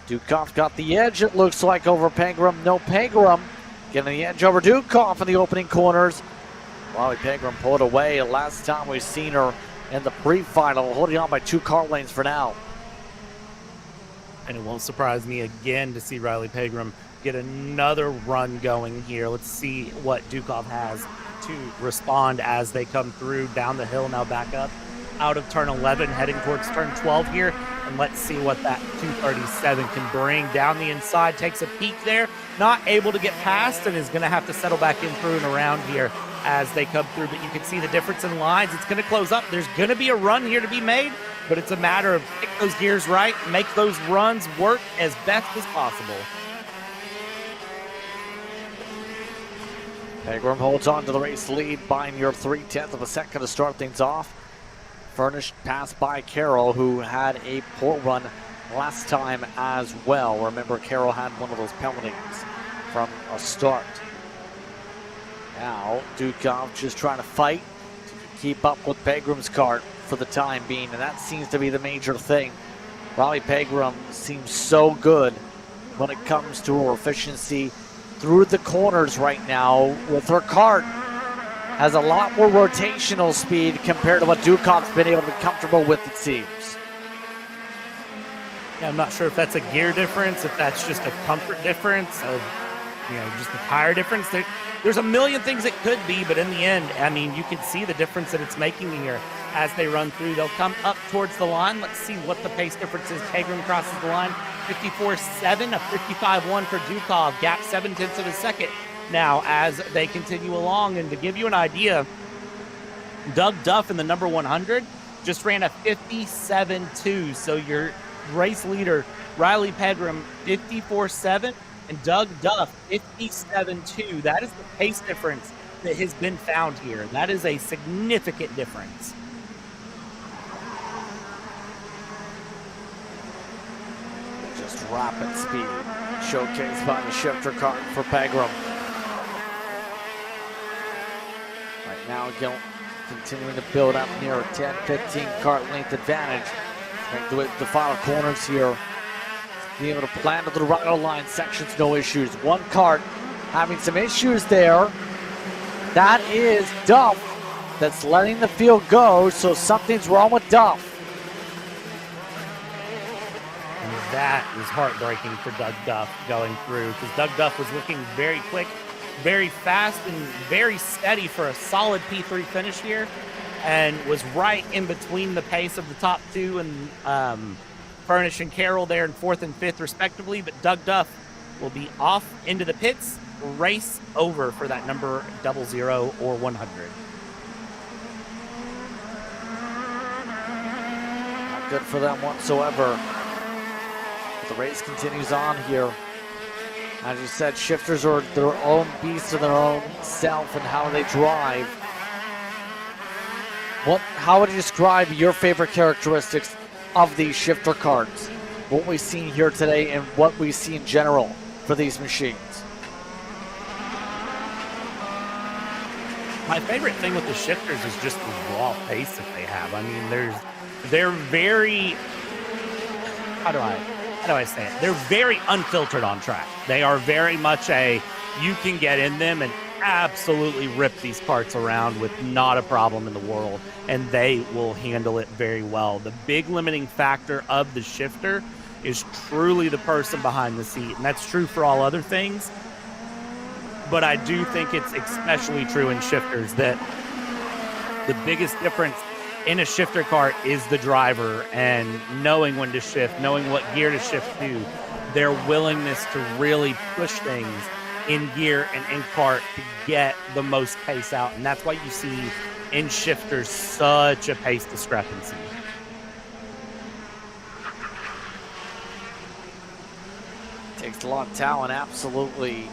Dukov got the edge, it looks like, over Pegram. No Pegram getting the edge over Dukov in the opening corners. Riley Pegram pulled away. Last time we've seen her in the pre-final, holding on by 2 car lanes for now. And it won't surprise me again to see Riley Pegram get another run going here. Let's see what Dukov has to respond as they come through down the hill, now back up out of turn 11, heading towards turn 12 here. And let's see what that 237 can bring down the inside. Takes a peek there, not able to get past, and is going to have to settle back in through and around here as they come through. But you can see the difference in lines. It's going to close up. There's going to be a run here to be made, but it's a matter of pick those gears right, make those runs work as best as possible. Pegram holds on to the race lead by near 3/10 of a second to start things off. Furnished passed by Carroll, who had a poor run last time as well. Remember, Carroll had one of those penalties from a start. Now, Dukov just trying to fight to keep up with Pegram's kart for the time being, and that seems to be the major thing. Riley Pegram seems so good when it comes to her efficiency through the corners right now with her kart. Has a lot more rotational speed compared to what Dukov's been able to be comfortable with, it seems. Yeah, I'm not sure if that's a gear difference, if that's just a comfort difference, of, just a tire difference. There's a million things it could be, but in the end, I mean, you can see the difference that it's making here as they run through. They'll come up towards the line. Let's see what the pace difference is. Pegram crosses the line, 54.7, a 55.1 for Dukov, gap 0.7 of a second. Now, as they continue along, and to give you an idea, Doug Duff in the number 100 just ran a 57.2. So your race leader, Riley Pegram, 54.7, and Doug Duff, 57.2. That is the pace difference that has been found here. That is a significant difference. Just rapid speed, showcased by the shifter kart for Pegram. Now continuing to build up near a 10-15 kart length advantage. The final corners here. Being able to plan to the right line sections, no issues. One kart having some issues there. That is Duff that's letting the field go, so something's wrong with Duff. And that is heartbreaking for Doug Duff going through, because Doug Duff was looking very quick, very fast, and very steady for a solid P3 finish here, and was right in between the pace of the top 2 and Furnish and Carroll there in 4th and 5th respectively. But Doug Duff will be off into the pits, race over for that number 00 or 100. Not good for them whatsoever. But the race continues on here. As you said, shifters are their own beast of their own self and how they drive. How would you describe your favorite characteristics of these shifter karts? What we've seen here today and what we see in general for these machines? My favorite thing with the shifters is just the raw pace that they have. I mean, they're very, how do I say it? They're very unfiltered on track. They are very much you can get in them and absolutely rip these karts around with not a problem in the world, and they will handle it very well. The big limiting factor of the shifter is truly the person behind the seat, and that's true for all other things. But I do think it's especially true in shifters that the biggest difference in a shifter kart is the driver and knowing when to shift, knowing what gear to shift to. their willingness to really push things in gear and in kart to get the most pace out. And that's why you see in shifters such a pace discrepancy. Takes a lot of talent, absolutely,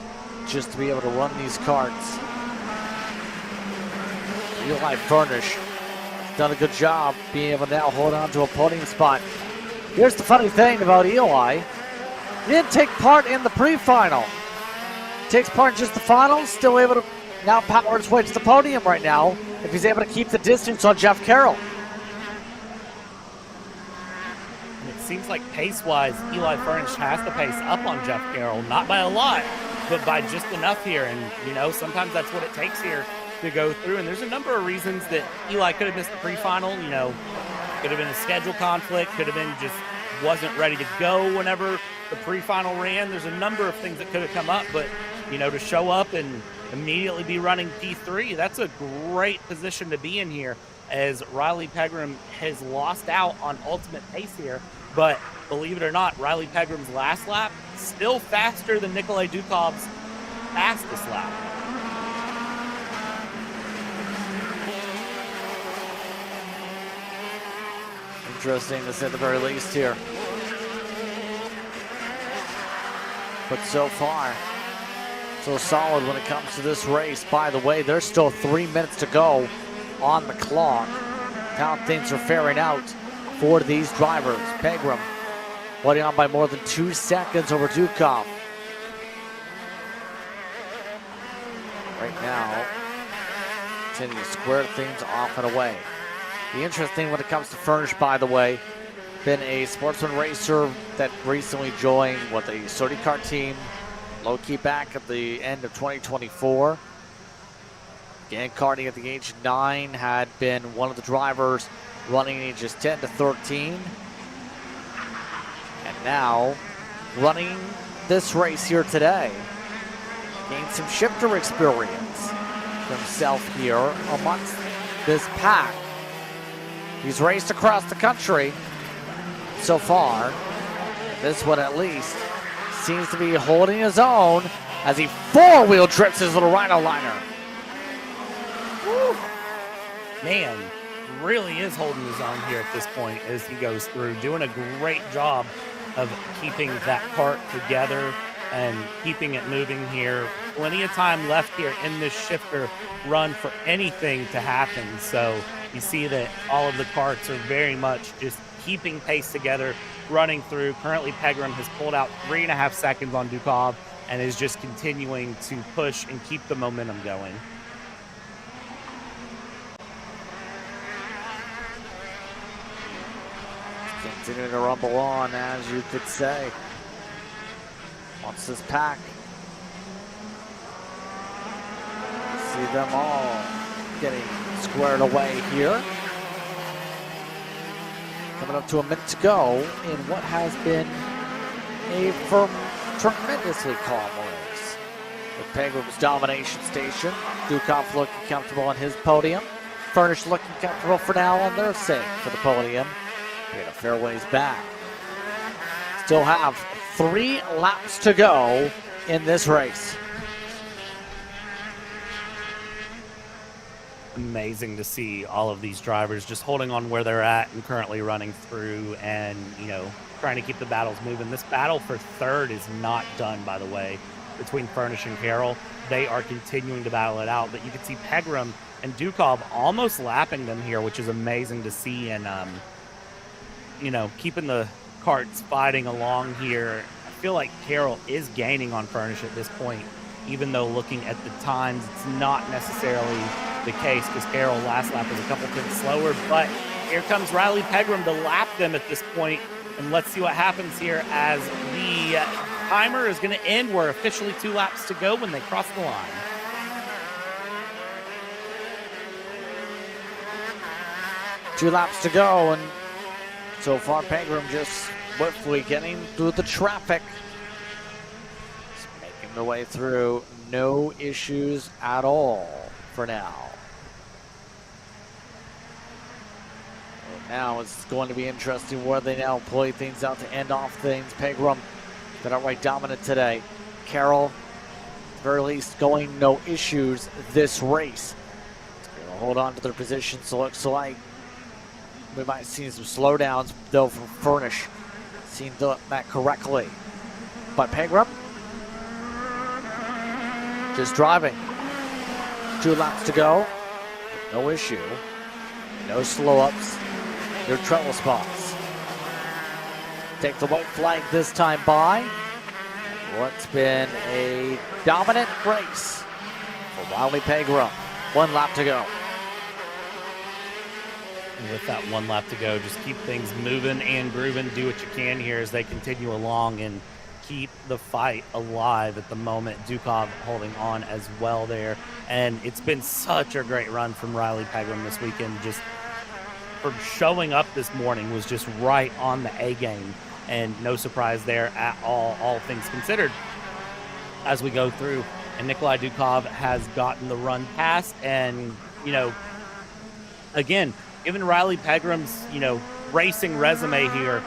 just to be able to run these karts. Eli Furnish done a good job being able to now hold on to a podium spot. Here's the funny thing about Eli. He didn't take part in the pre-final. Takes part in just the finals, still able to now power his way to the podium right now if he's able to keep the distance on Jeff Carroll. And it seems like pace-wise, Eli Furnish has to pace up on Jeff Carroll, not by a lot, but by just enough here. And, you know, sometimes that's what it takes here to go through. And there's a number of reasons that Eli could have missed the pre-final. You know, could have been a schedule conflict, could have been just wasn't ready to go whenever the pre-final ran. There's a number of things that could have come up, but, you know, to show up and immediately be running P3, that's a great position to be in here, as Riley Pegram has lost out on ultimate pace here. But believe it or not, Riley Pegram's last lap still faster than Nikolai Dukov's fastest lap. Interesting to say at the very least here. But so far, so solid when it comes to this race. By the way, there's still 3 minutes to go on the clock. How things are faring out for these drivers. Pegram holding on by more than 2 seconds over Dukov. Right now, continuing to square things off and away. The interesting when it comes to Furnish, by the way, been a sportsman racer that recently joined with a Sodi Kart team, low-key back at the end of 2024. Began karting at the age of 9, had been one of the drivers running ages 10 to 13. And now running this race here today. Gained some shifter experience for himself here amongst this pack. He's raced across the country so far. This one at least seems to be holding his own as he four-wheel trips his little Rhino liner. Woo. Man, really is holding his own here at this point as he goes through, doing a great job of keeping that kart together and keeping it moving here. Plenty of time left here in this shifter run for anything to happen. So you see that all of the karts are very much just keeping pace together, running through. Currently, Pegram has pulled out 3.5 seconds on Dukov and is just continuing to push and keep the momentum going. Continuing to rumble on, as you could say. Wants this pack. See them all getting squared away here. Coming up to a minute to go in what has been a tremendously calm race. With Pegram's domination station, Dukov looking comfortable on his podium. Furnish looking comfortable for now on their sake for the podium. Get a fair ways back. Still have 3 laps to go in this race. Amazing to see all of these drivers just holding on where they're at and currently running through and, you know, trying to keep the battles moving. This battle for third is not done, by the way, between Furnish and Carroll. They are continuing to battle it out, but you can see Pegram and Dukov almost lapping them here, which is amazing to see. And, you know, keeping the karts fighting along here. I feel like Carroll is gaining on Furnish at this point, even though looking at the times, it's not necessarily the case because Carroll last lap was a couple tenths slower. But here comes Riley Pegram to lap them at this point, and let's see what happens here as the timer is going to end. We're officially 2 laps to go when they cross the line. Two laps to go, and so far Pegram just swiftly getting through the traffic. Just making the way through, no issues at all for now. Now it's going to be interesting where they now play things out to end off things. Pegram been outright dominant today. Carroll, at the very least, going no issues this race. They'll hold on to their position, so looks like we might see some slowdowns, though, from Furnish. Seen that correctly. But Pegram, just driving. 2 laps to go. No issue. No slow-ups. No trouble spots. Take the white flag this time by. What's been a dominant race for Riley Pegram. 1 lap to go. With that 1 lap to go, just keep things moving and grooving. Do what you can here as they continue along and keep the fight alive at the moment. Dukov holding on as well there. And it's been such a great run from Riley Pegram this weekend. Just for showing up this morning was just right on the A game. And no surprise there at all things considered, as we go through. And Nikolai Dukov has gotten the run past. And, you know, again, given Riley Pegram's, you know, racing resume here,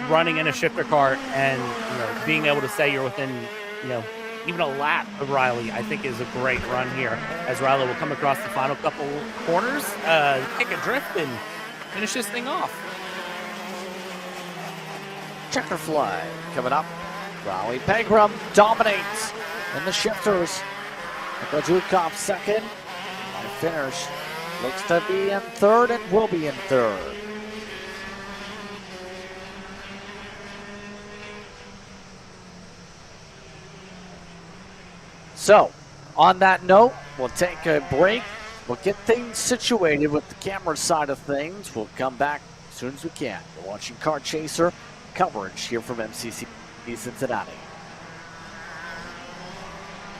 running in a shifter kart and, you know, being able to say you're within, you know, even a lap of Riley, I think is a great run here, as Riley will come across the final couple corners, kick a drift and finish this thing off. Checker flag coming up. Riley Pegram dominates in the shifters. Dukov second. My finish looks to be in third and will be in third. So, on that note, we'll take a break. We'll get things situated with the camera side of things. We'll come back as soon as we can. You're watching Kart Chaser coverage here from MCC Cincinnati.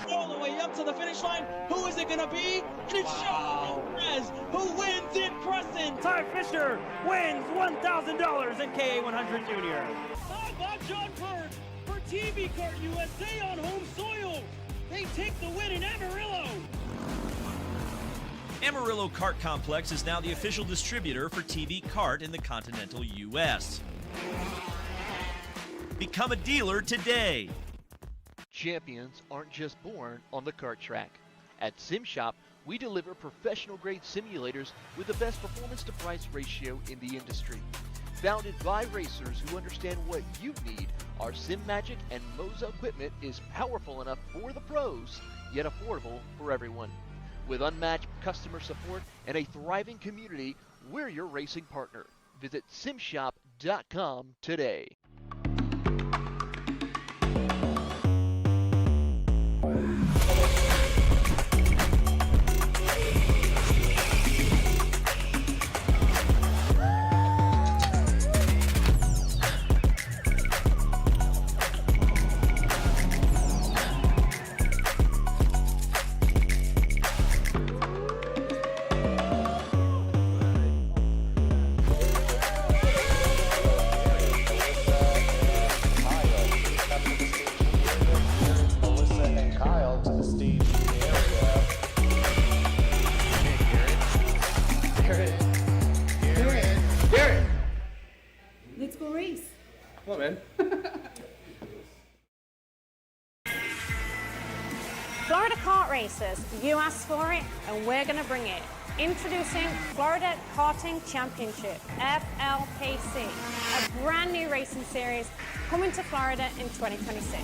All the way up to the finish line. Who is it going to be? And it's Sean Perez who wins in Crescent. Ty Fisher wins $1,000 in KA100 Junior. How about John Bird for TV Kart USA on home soil? They take the win in Amarillo. Amarillo Kart Complex is now the official distributor for TV Kart in the continental U.S. Become a dealer today. Champions aren't just born on the kart track. At SimShop, we deliver professional-grade simulators with the best performance-to-price ratio in the industry. Founded by racers who understand what you need, our SimMagic and Moza equipment is powerful enough for the pros, yet affordable for everyone. With unmatched customer support and a thriving community, we're your racing partner. Visit simshop.com today. Let's go race. Come on, man. Florida Kart Racers, you asked for it and we're going to bring it. Introducing Florida Karting Championship, FLKC, a brand new racing series coming to Florida in 2026.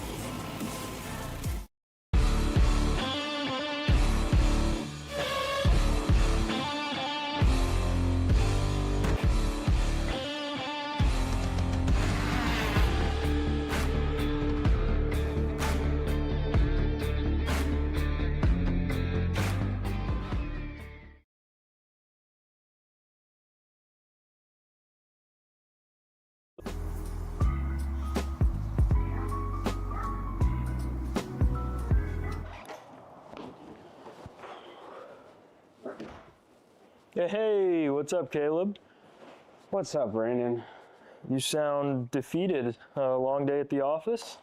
Hey, what's up, Caleb? What's up, Brandon? You sound defeated. A long day at the office?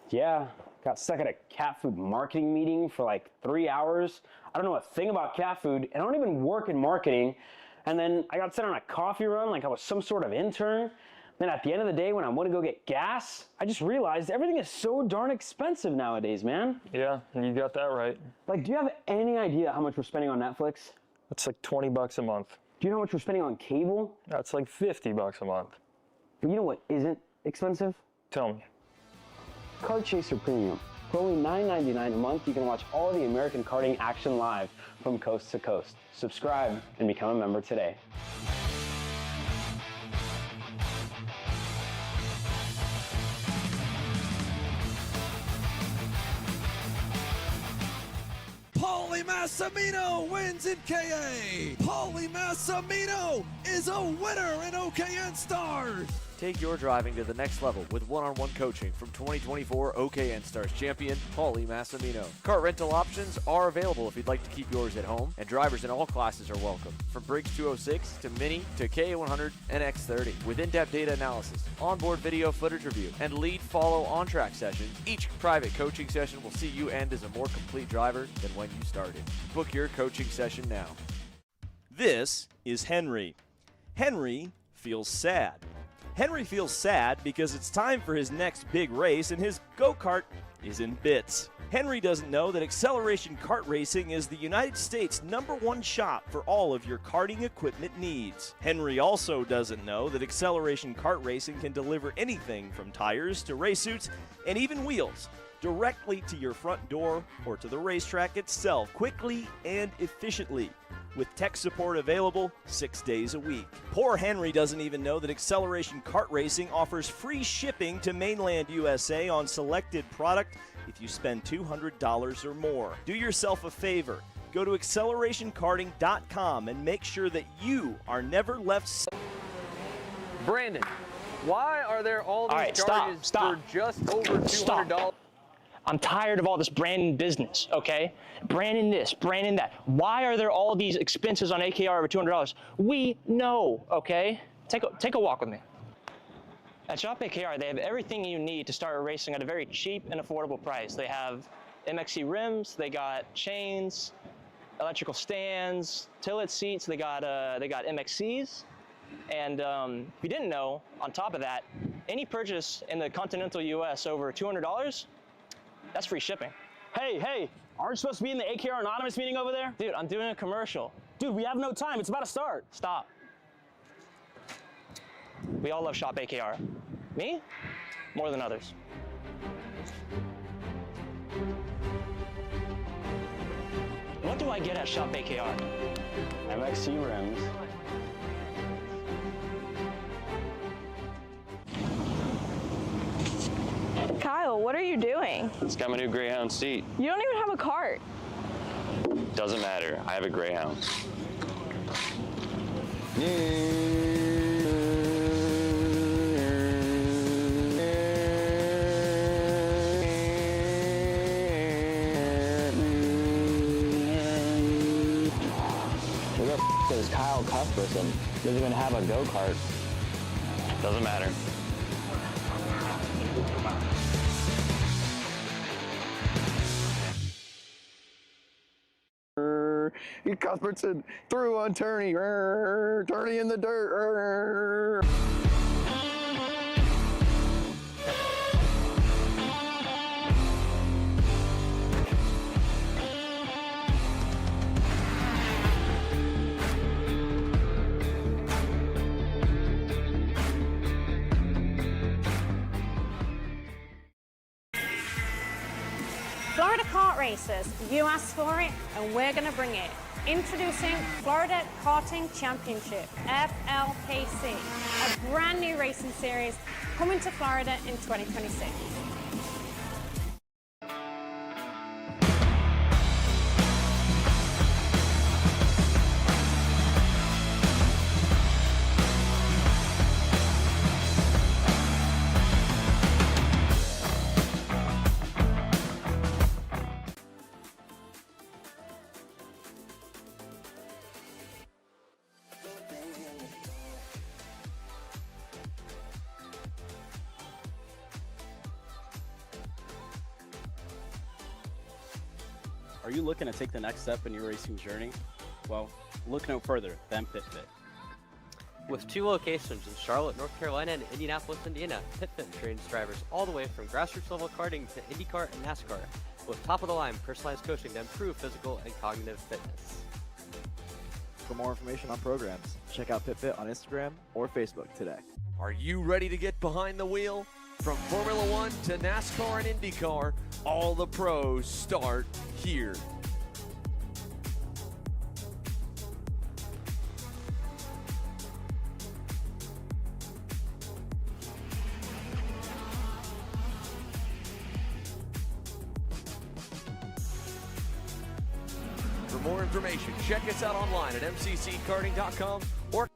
Yeah, got stuck at a cat food marketing meeting for like 3 hours. I don't know a thing about cat food, and I don't even work in marketing. And then I got sent on a coffee run like I was some sort of intern. Then at the end of the day, when I want to go get gas, I just realized everything is so darn expensive nowadays, man. Yeah, you got that right. Like, do you have any idea how much we're spending on Netflix? That's like 20 bucks a month. Do you know how much we're spending on cable? That's like 50 bucks a month. But you know what isn't expensive? Tell me. Kart Chaser Premium. For only $9.99 a month, you can watch all the American karting action live from coast to coast. Subscribe and become a member today. Paulie Massimino wins in KA. Paulie Massimino is a winner in OKN Stars. Take your driving to the next level with one-on-one coaching from 2024 OKN Stars champion Paulie Massimino. Kart rental options are available if you'd like to keep yours at home, and drivers in all classes are welcome, from Briggs 206 to Mini to KA100 and X30. With in-depth data analysis, onboard video footage review, and lead follow on-track sessions, each private coaching session will see you end as a more complete driver than when you started. Book your coaching session now. This is Henry. Henry feels sad. Henry feels sad because it's time for his next big race and his go-kart is in bits. Henry doesn't know that Acceleration Kart Racing is the United States' #1 shop for all of your karting equipment needs. Henry also doesn't know that Acceleration Kart Racing can deliver anything from tires to race suits and even wheels directly to your front door or to the racetrack itself, quickly and efficiently, with tech support available 6 days a week. Poor Henry doesn't even know that Acceleration Kart Racing offers free shipping to mainland USA on selected product if you spend $200 or more. Do yourself a favor. Go to accelerationkarting.com and make sure that you are never left. Brandon, why are there all these charges for just over $200? I'm tired of all this branding business, okay? Branding this, branding that. Why are there all these expenses on AKR over $200? We know, okay? Take a walk with me. At Shop AKR, they have everything you need to start racing at a very cheap and affordable price. They have MXC rims, they got chains, electrical stands, tilt seats, they got MXCs. And if you didn't know, on top of that, any purchase in the continental US over $200, that's free shipping. Hey, aren't you supposed to be in the AKR Anonymous meeting over there? Dude, I'm doing a commercial. Dude, we have no time. It's about to start. Stop. We all love Shop AKR. Me? More than others. What do I get at Shop AKR? MXC rims. Kyle, what are you doing? It's got my new Greyhound seat. You don't even have a cart. Doesn't matter. I have a Greyhound. Who the f is Kyle Cuthbertson? Doesn't even have a go-kart. Doesn't matter. Cuthbertson through on Turney. Turney in the dirt. Florida kart racers, you asked for it and we're going to bring it. Introducing Florida Karting Championship, FLKC, a brand new racing series coming to Florida in 2026. Are you looking to take the next step in your racing journey? Well, look no further than PitFit. With 2 locations in Charlotte, North Carolina and Indianapolis, Indiana, PitFit trains drivers all the way from grassroots level karting to IndyCar and NASCAR, with top-of-the-line personalized coaching to improve physical and cognitive fitness. For more information on programs, check out PitFit on Instagram or Facebook today. Are you ready to get behind the wheel? From Formula One to NASCAR and IndyCar, all the pros start here. For more information, check us out online at mcckarting.com or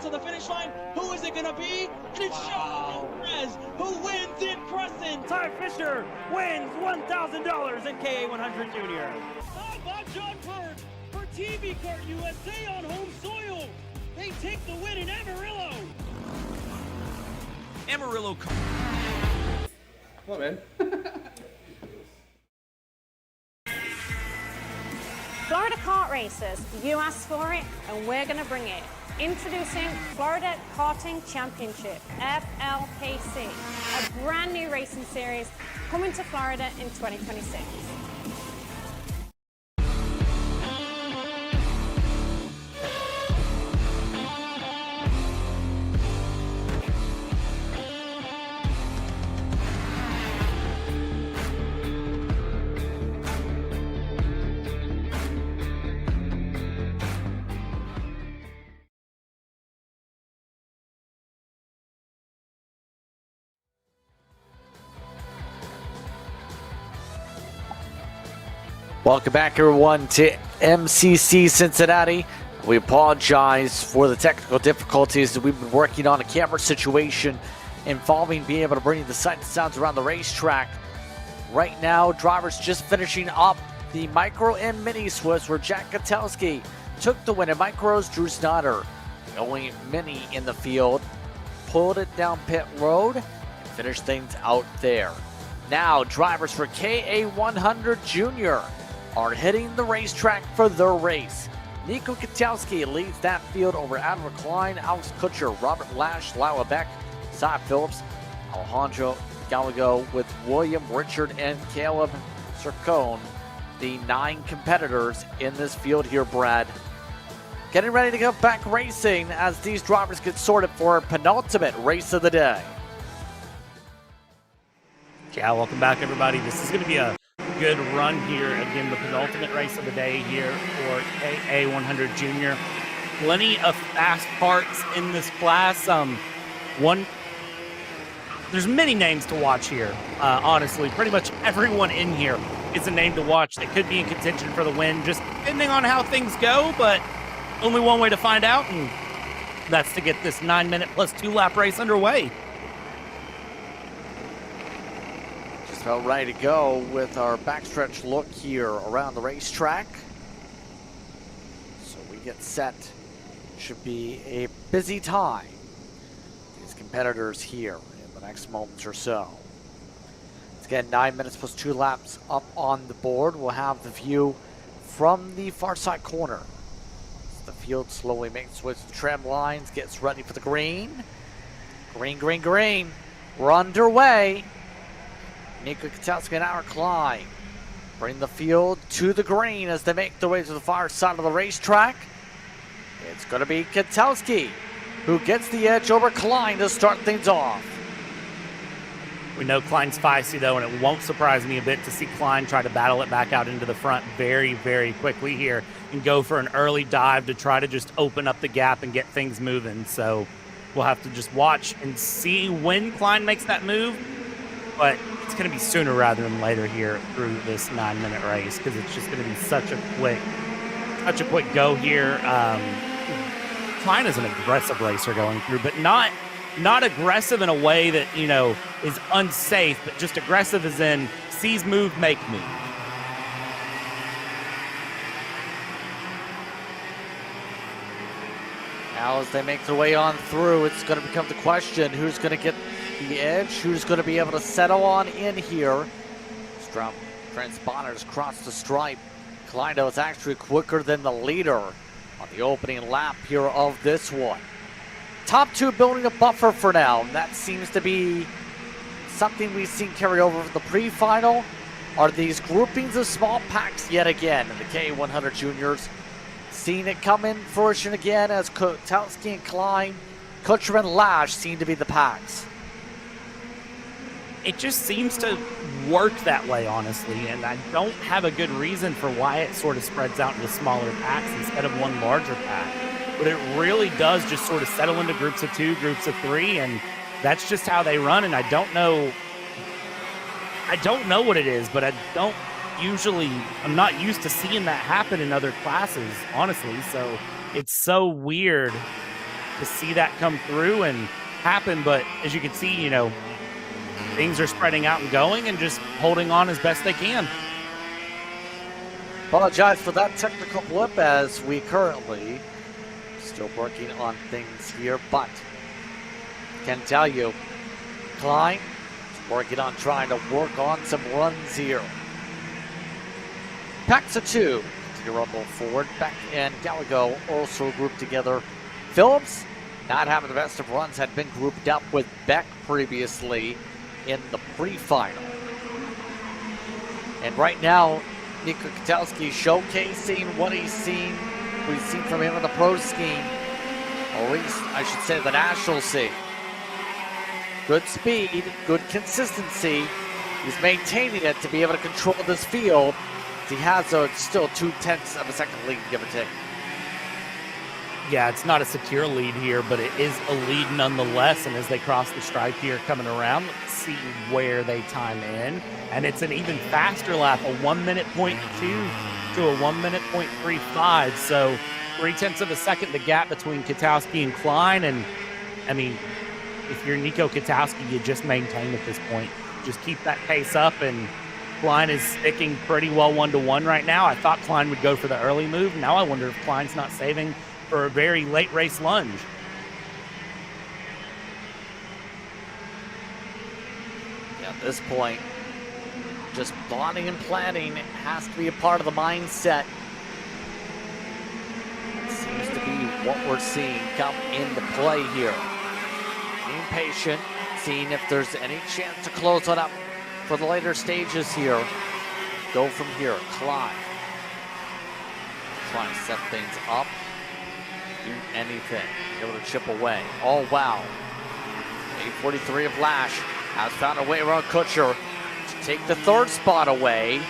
to the finish line. Who is it going to be? And it's Sean Perez who wins in Crescent. Ty Fisher wins $1,000 in KA100 Jr. How about John Bird for TV Kart USA on home soil? They take the win in Amarillo. Amarillo. Come on, man. Florida kart racers, you asked for it, and we're going to bring it. Introducing Florida Karting Championship, FLPC, a brand new racing series coming to Florida in 2026. Welcome back, everyone, to MCC Cincinnati. We apologize for the technical difficulties that we've been working on, a camera situation involving being able to bring the sights and sounds around the racetrack. Right now, drivers just finishing up the Micro and Mini Swifts where Jack Kotowski took the win in Micros. Drew Snyder, the only Mini in the field, pulled it down pit road and finished things out there. Now, drivers for KA100 Jr. are hitting the racetrack for their race. Nico Kotowski leads that field over Adam Klein, Alex Kutcher, Robert Lash, Lila Beck, Cy Phillips, Alejandro Gallego with William, Richard, and Caleb Circone, the 9 competitors in this field here, Brad. Getting ready to go back racing as these drivers get sorted for a penultimate race of the day. Yeah, welcome back, everybody. This is going to be a good run here. Again, the penultimate race of the day here for KA100 Jr. Plenty of fast parts in this class. There's many names to watch here. Honestly, pretty much everyone in here is a name to watch that could be in contention for the win, just depending on how things go, but only one way to find out, and that's to get this 9-minute plus 2-lap race underway. About ready to go with our backstretch look here around the racetrack. So we get set. Should be a busy time. These competitors here in the next moments or so. Let's get 9 minutes plus 2 laps up on the board. We'll have the view from the far side corner. As the field slowly makes its way to the trim lines, gets ready for the green. Green, green, green. We're underway. Nico Kotowski and Aaron Klein bring the field to the green as they make their way to the far side of the racetrack. It's going to be Kotowski who gets the edge over Klein to start things off. We know Klein's feisty, though, and it won't surprise me a bit to see Klein try to battle it back out into the front very, very quickly here and go for an early dive to try to just open up the gap and get things moving. So we'll have to just watch and see when Klein makes that move. But it's going to be sooner rather than later here through this 9-minute race because it's just going to be such a quick go here. Klein is an aggressive racer going through, but not aggressive in a way that, you know, is unsafe, but just aggressive as in sees move, make move. Now as they make their way on through, it's going to become the question, who's going to get the edge, who's going to be able to settle on in here. Transponders cross the stripe. Kleindo is actually quicker than the leader on the opening lap here of this one. Top 2 building a buffer for now, and that seems to be something we've seen carry over from the pre-final. Are these groupings of small packs yet again in the K100 Juniors? Seeing it come in fruition again as Kotowski and Klein, Kutcher and Lash seem to be the packs. It just seems to work that way, honestly, and I don't have a good reason for why it sort of spreads out into smaller packs instead of one larger pack. But it really does just sort of settle into groups of 2, groups of 3, and that's just how they run, and I don't know what it is, but I'm not used to seeing that happen in other classes, honestly, so it's so weird to see that come through and happen. But as you can see, you know, things are spreading out and going and just holding on as best they can. Apologize for that technical blip as we currently still working on things here, but can tell you, Klein is working on trying to work on some runs here. Packs of two to rumble forward. Beck and Gallego also grouped together. Phillips, not having the best of runs, had been grouped up with Beck previously in the pre-final. And right now, Nico Katowski showcasing what we've seen from him in the pro scheme, or at least I should say the national scene. Good speed, good consistency. He's maintaining it to be able to control this field. He has still 0.2 of a second lead, give or take. Yeah, it's not a secure lead here, but it is a lead nonetheless. And as they cross the stripe here coming around, let's see where they time in. And it's an even faster lap, a 1 minute 0.2 to a 1 minute 0.35. So 0.3 of a second, the gap between Katowski and Klein. And I mean, if you're Nico Katowski, you just maintain at this point. Just keep that pace up, and Klein is sticking pretty well 1-to-1 right now. I thought Klein would go for the early move. Now I wonder if Klein's not saving for a very late race lunge. Yeah, at this point, just plotting and planning has to be a part of the mindset. It seems to be what we're seeing come into play here. Being patient, seeing if there's any chance to close it up for the later stages here. Go from here, Klein. Trying to set things up. Do anything, be able to chip away. Oh, wow. 8:43 of Lash has found a way around Kutcher to take the third spot away.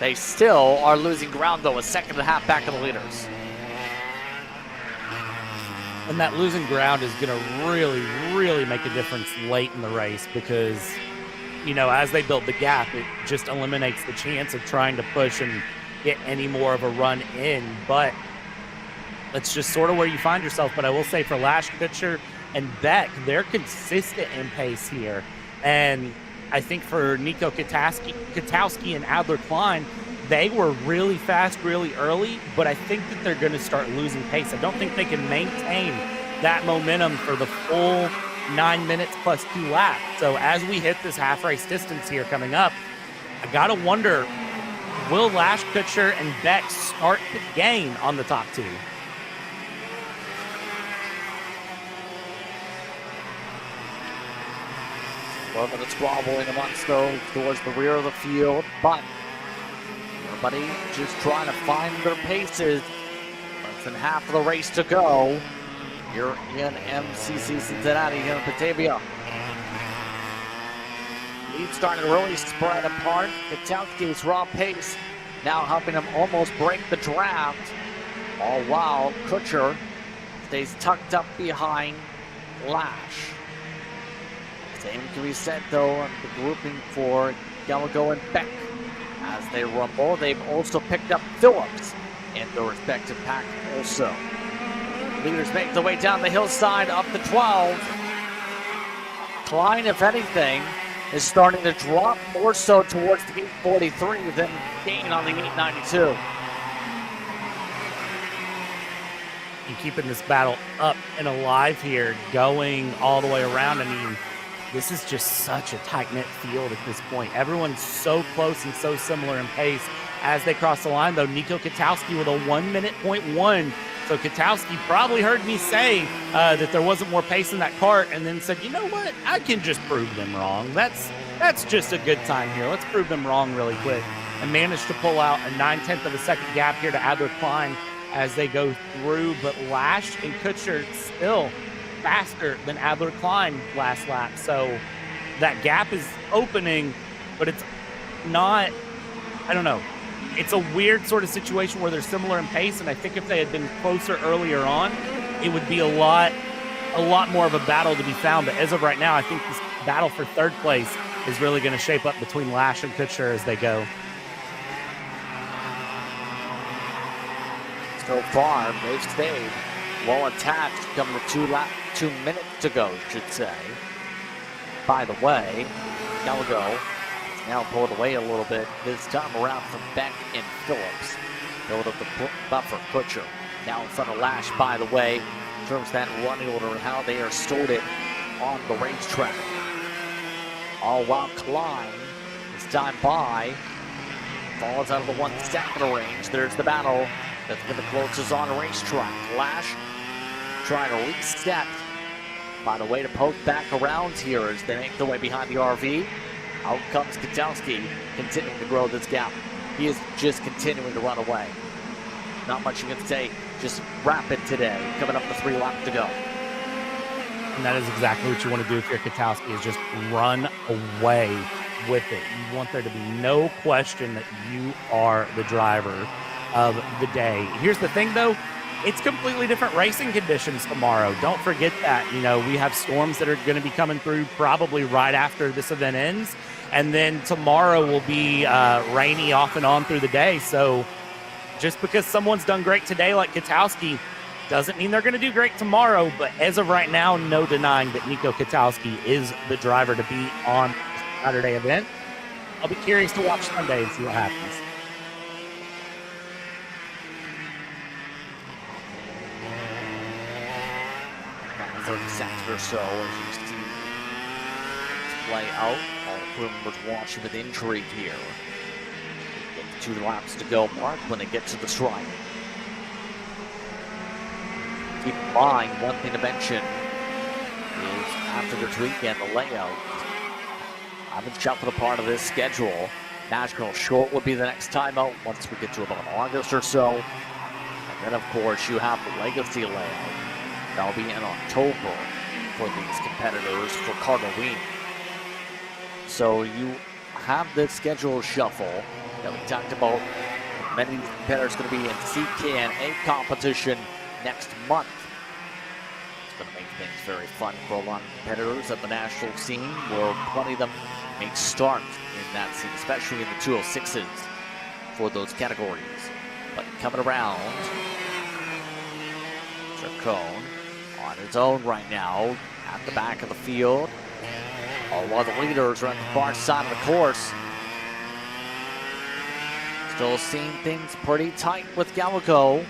They still are losing ground, though, a second and a half back of the leaders. And that losing ground is going to really, really make a difference late in the race because, you know, as they build the gap, it just eliminates the chance of trying to push and get any more of a run in. But that's just sort of where you find yourself. But I will say for Lash, Kutcher, and Beck, they're consistent in pace here. And I think for Nico Katowski and Adler Klein, they were really fast really early, but I think that they're going to start losing pace. I don't think they can maintain that momentum for the full 9 minutes plus 2 laps. So as we hit this half race distance here coming up, I got to wonder, will Lash, Kutcher, and Beck start the game on the top two? Well, but it's squabbling amongst those towards the rear of the field, but everybody just trying to find their paces. Less than half of the race to go here in MCC Cincinnati, here in Batavia. Lead starting to really spread apart. Katowski's raw pace now helping him almost break the draft. All while Kutcher stays tucked up behind Lash. Same can be said, though, on the grouping for Gallego and Beck. As they rumble, they've also picked up Phillips in their respective pack also. Leaders make their way down the hillside up to 12. Klein, if anything, is starting to drop more so towards the 843 than gain on the 892. And keeping this battle up and alive here, going all the way around. I mean, this is just such a tight-knit field at this point. Everyone's so close and so similar in pace. As they cross the line, though, Nico Katowski with a 1 minute 0.1. So Katowski probably heard me say that there wasn't more pace in that Kart and then said, you know what, I can just prove them wrong. That's just a good time here. Let's prove them wrong really quick. And managed to pull out a 9/10 of a second gap here to Adler Klein as they go through. But Lash and Kutcher still faster than Adler Klein last lap. So that gap is opening, but it's not, I don't know. It's a weird sort of situation where they're similar in pace, and I think if they had been closer earlier on, it would be a lot more of a battle to be found. But as of right now, I think this battle for third place is really going to shape up between Lash and Kutcher as they go. So far, they've stayed well attached, coming to 2 minutes to go, should say. By the way, Gallego now pulled away a little bit, this time around from Beck and Phillips. Build up the buffer, Kutcher. Now in front of Lash, by the way, in terms of that running order and how they are sorted on the racetrack. All while Klein is time by, falls out of the 1 second range. There's the battle that's been the closest on the racetrack. Lash trying to reset. By the way, to poke back around here as they make their way behind the RV. Out comes Katowski, continuing to grow this gap. He is just continuing to run away. Not much you can say, just rapid today. Coming up to 3 laps to go. And that is exactly what you want to do if you're Katowski, is just run away with it. You want there to be no question that you are the driver of the day. Here's the thing, though. It's completely different racing conditions tomorrow. Don't forget that. You know, we have storms that are going to be coming through probably right after this event ends. And then tomorrow will be rainy off and on through the day. So just because someone's done great today like Katowski doesn't mean they're going to do great tomorrow. But as of right now, no denying that Nico Katowski is the driver to beat on the Saturday event. I'll be curious to watch Sunday and see what happens. About 30 seconds or so as you see this play out. All the crew members watching with intrigue here. 2 laps to go mark when they get to the stripe. Keep in mind, one thing to mention is after this weekend, the layout. I've been shuffled a part of this schedule. National Short would be the next timeout once we get to about August or so. And then, of course, you have the Legacy layout. That'll be in October for these competitors for Halloween. So you have this schedule shuffle that we talked about. Many of these competitors going to be in CIK and A competition next month. It's going to make things very fun for a lot of competitors at the national scene, where plenty of them may start in that scene, especially in the 206s for those categories. But coming around, Chacon on his own right now at the back of the field. All while the leaders are on the far side of the course. Still seeing things pretty tight with Gallego.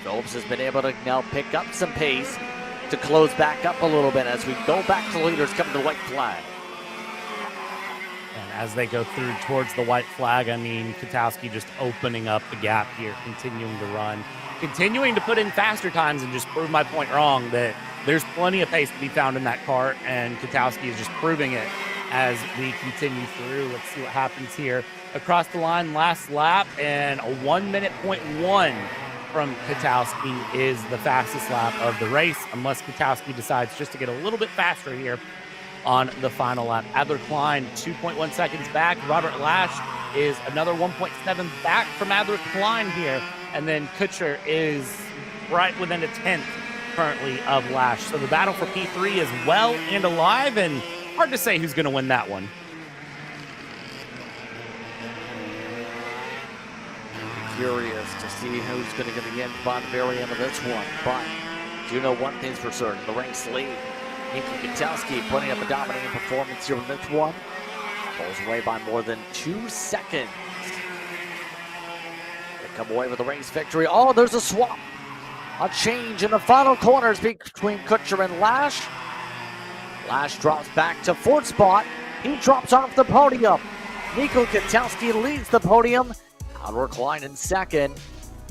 Phillips has been able to now pick up some pace to close back up a little bit as we go back to the leaders coming to the white flag. And as they go through towards the white flag, I mean, Katowski just opening up the gap here, continuing to run, continuing to put in faster times and just prove my point wrong that there's plenty of pace to be found in that kart, and Katowski is just proving it as we continue through. Let's see what happens here. Across the line, last lap, and a 1:01 from Katowski is the fastest lap of the race, unless Katowski decides just to get a little bit faster here on the final lap. Adler Klein, 2.1 seconds back. Robert Lash is another 1.7 back from Adler Klein here, and then Kutcher is right within a tenth currently of Lash. So the battle for P3 is well and alive, and hard to say who's going to win that one. Curious to see who's going to get the end by the very end of this one, but do know one thing's for certain: the race lead. Nico Katowski putting up a dominating performance here in this one. Pulls away by more than 2 seconds. They come away with a race victory. Oh, there's a swap. A change in the final corners between Kutcher and Lash. Lash drops back to 4th spot. He drops off the podium. Nico Katowski leads the podium. Adler Klein in 2nd.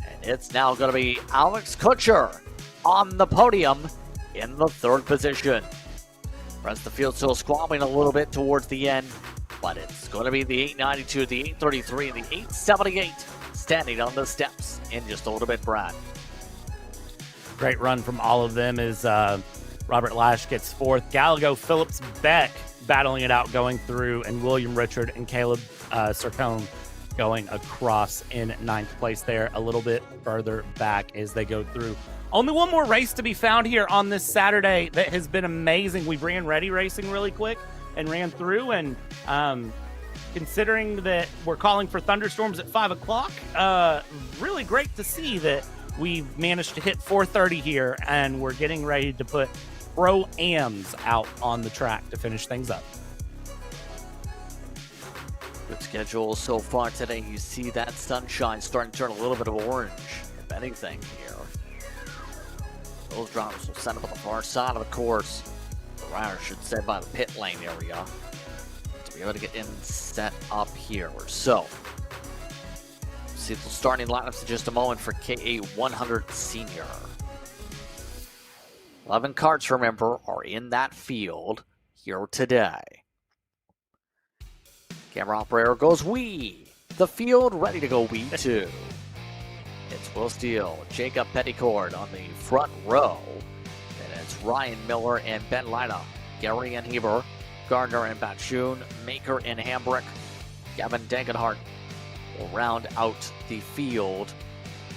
And it's now going to be Alex Kutcher on the podium in the 3rd position. The rest of the field still squabbling a little bit towards the end, but it's going to be the 892, the 833, and the 878 standing on the steps in just a little bit, Brad. Great run from all of them as Robert Lash gets 4th. Gallego, Phillips, Beck battling it out going through, and William Richard and Caleb Sarcone going across in 9th place there, a little bit further back as they go through. Only one more race to be found here on this Saturday that has been amazing. We ran Ready Racing really quick and ran through, and considering that we're calling for thunderstorms at 5 o'clock, really great to see that we've managed to hit 4:30 here, and we're getting ready to put Pro-Ams out on the track to finish things up. Good schedule so far today. You see that sunshine starting to turn a little bit of orange, if anything, here. Those drivers will set up on the far side of the course. The rider should set by the pit lane area to be able to get in set up here. So, see the starting lineups in just a moment for CIK LO206 Sr. 11 karts, remember, are in that field here today. Camera operator goes wee. The field ready to go wee too. It's Will Steele, Jacob Petticord on the front row. And it's Ryan Miller and Ben Lida, Gary and Heber, Gardner and Batchoon, Maker and Hambrick, Gavin Dankenhart will round out the field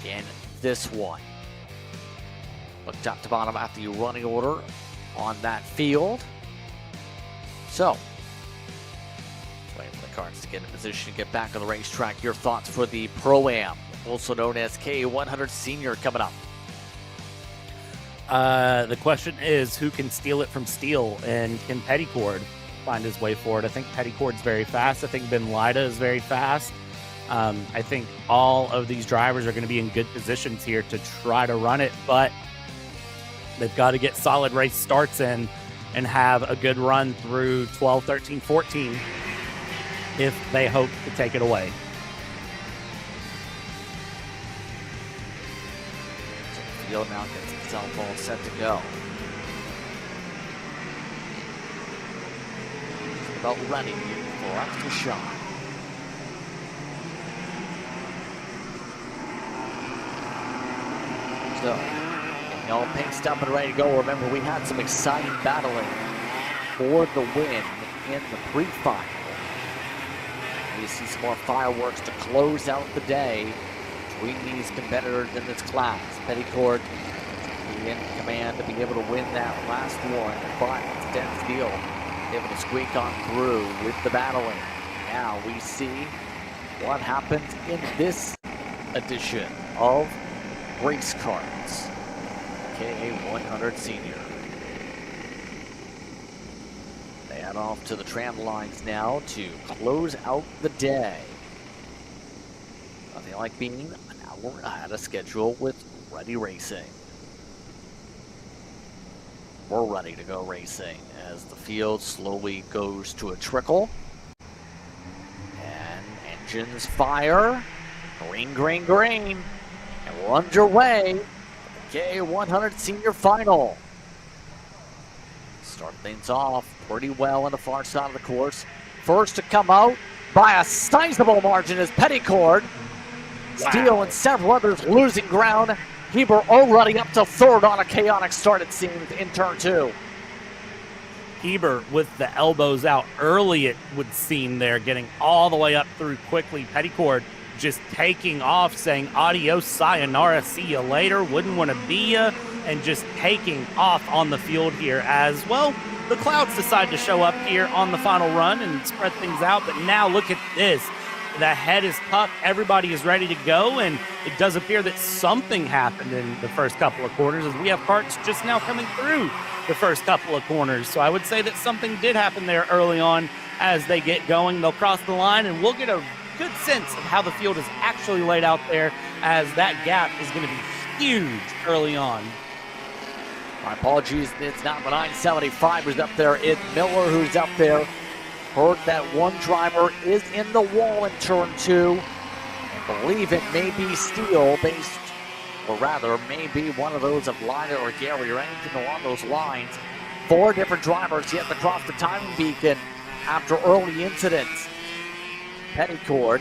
in this one. Look top to bottom at the running order on that field. So, waiting for the karts to get in position to get back on the racetrack. Your thoughts for the Pro-Am, also known as CIK LO206 Sr, coming up. The question is, who can steal it from Steele, and can Petticord find his way forward? I think Petticord's very fast. I think Ben Lida is very fast. I think all of these drivers are going to be in good positions here to try to run it, but they've got to get solid race starts in and have a good run through 12, 13, 14 if they hope to take it away. Field now gets itself all set to go. It's about ready for extra shot. So, getting all paced up and ready to go. Remember, we had some exciting battling for the win in the pre-final. You see some more fireworks to close out the day between these competitors in this class. Petticord in command to be able to win that last one, but it's Den Steele able to squeak on through with the battling. Now we see what happens in this edition of Race Karts. CIK LO206 Sr. They head off to the tram lines now to close out the day. Nothing like being an hour ahead of schedule with Ready Racing. We're ready to go racing as the field slowly goes to a trickle. And engines fire. Green, green, green. And we're underway. CIK LO206 Sr Final. Start things off pretty well on the far side of the course. First to come out by a sizable margin is Petticord. Wow. Steele and several others losing ground. Heber already up to third on a chaotic start, it seems, in turn two. Heber with the elbows out early, it would seem there, getting all the way up through quickly. Petticord just taking off, saying adios, sayonara, see you later, wouldn't want to be ya, and just taking off on the field here as well. The clouds decide to show up here on the final run and spread things out, but now look at this. The head is puffed, everybody is ready to go, and it does appear that something happened in the first couple of corners as we have karts just now coming through the first couple of corners. So I would say that something did happen there early on as they get going. They'll cross the line, and we'll get a good sense of how the field is actually laid out there, as that gap is going to be huge early on. My apologies, it's not the 975 who's up there, it's Miller who's up there. Heard that one driver is in the wall in turn two. I believe it may be Steele based, or rather, maybe one of those of Lida or Gary or anything along those lines. 4 different drivers yet to cross the timing beacon after early incidents. Petticord,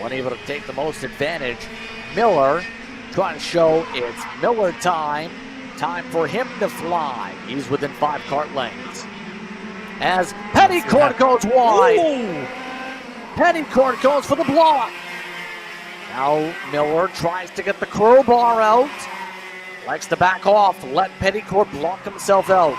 unable to take the most advantage. Miller trying to show it's Miller time. Time for him to fly. He's within 5 kart lanes. As Petticord goes wide. Ooh. Petticord goes for the block. Now Miller tries to get the crowbar out. Likes to back off, let Petticord block himself out.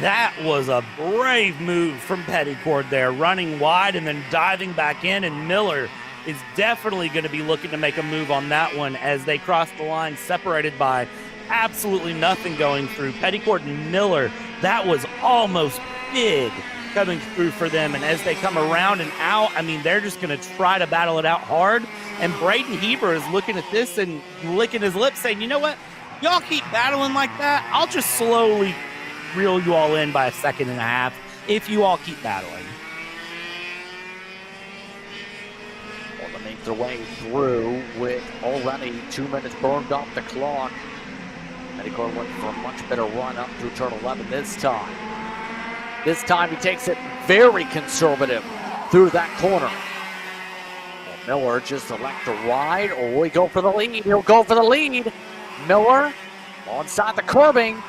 That was a brave move from Petticord there, running wide and then diving back in, and Miller is definitely going to be looking to make a move on that one as they cross the line, separated by absolutely nothing going through. Petticord and Miller, that was almost big coming through for them. And as they come around and out, I mean, they're just going to try to battle it out hard. And Braden Heber is looking at this and licking his lips saying, you know what? Y'all keep battling like that. I'll just slowly reel you all in by a second and a half if you all keep battling. Well, they make their way through with already 2 minutes burned off the clock. Petticord went for a much better run up through turn 11 this time. This time he takes it very conservative through that corner. Well, Miller just elect to ride, or will he go for the lead? He'll go for the lead. Miller onside the curbing,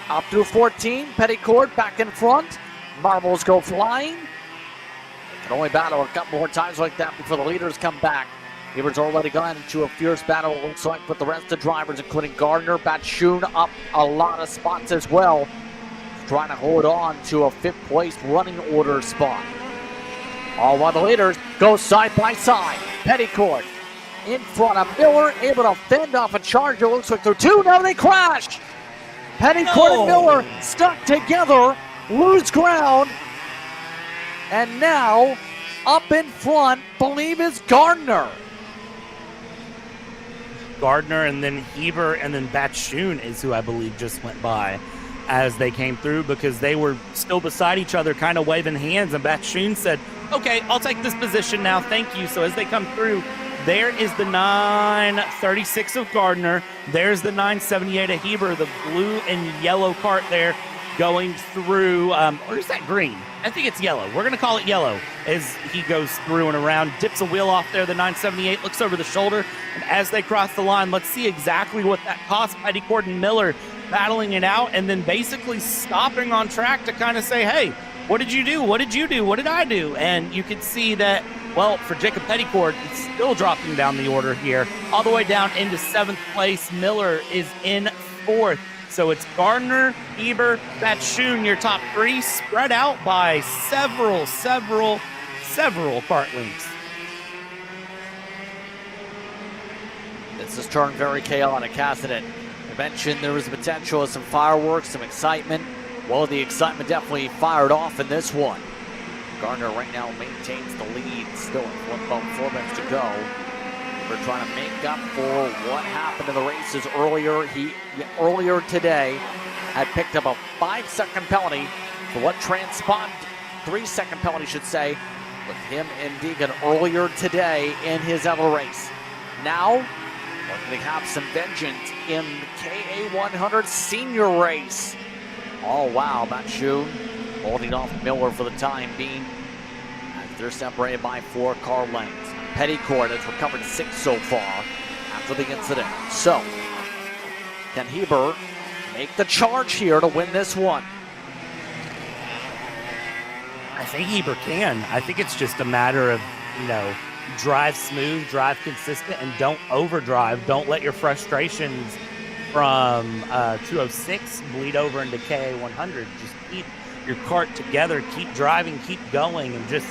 up through 14. Petticord back in front. Marbles go flying. They can only battle a couple more times like that before the leaders come back. Heber's already gone into a fierce battle, it looks like, with the rest of the drivers, including Gardner. Batchoon up a lot of spots as well, trying to hold on to a 5th place running order spot. All while the leaders go side by side. Petticord in front of Miller, able to fend off a charger. Looks like they're 2. Now they crash. Petticord and Miller stuck together, lose ground, and now up in front, believe is Gardner. Gardner and then Heber and then Batchoon is who I believe just went by as they came through, because they were still beside each other kind of waving hands, and Batchoon said, okay, I'll take this position now, thank you. So as they come through, there is the 936 of Gardner. There's the 978 of Heber, the blue and yellow cart there going through, or is that green? I think it's yellow. We're going to call it yellow as he goes through and around, dips a wheel off there. The 978 looks over the shoulder, and as they cross the line, let's see exactly what that cost. Petticord and Miller battling it out, and then basically stopping on track to kind of say, hey, what did you do? What did you do? What did I do? And you can see that, well, for Jacob Petticord, it's still dropping down the order here, all the way down into 7th place. Miller is in 4th. So it's Gardner, Heber, Batchoon, your top 3, spread out by several kart lengths. This has turned very chaotic, hasn't it? I mentioned there was the potential of some fireworks, some excitement. Well, the excitement definitely fired off in this one. Gardner right now maintains the lead, still with about 4 minutes to go. We're trying to make up for what happened in the races earlier. He earlier today had picked up a 5-second penalty for what transpired, 3-second penalty should say, with him and Deegan earlier today in his other race. Now, we're going to have some vengeance in the KA100 senior race. Oh wow, Batchoon holding off Miller for the time being as they're separated by 4 car lengths. Petticord has recovered 6 so far after the incident. So, can Heber make the charge here to win this one? I think Heber can. I think it's just a matter of, drive smooth, drive consistent, and don't overdrive. Don't let your frustrations from 206 bleed over into KA100. Just keep your cart together, keep driving, keep going, and just,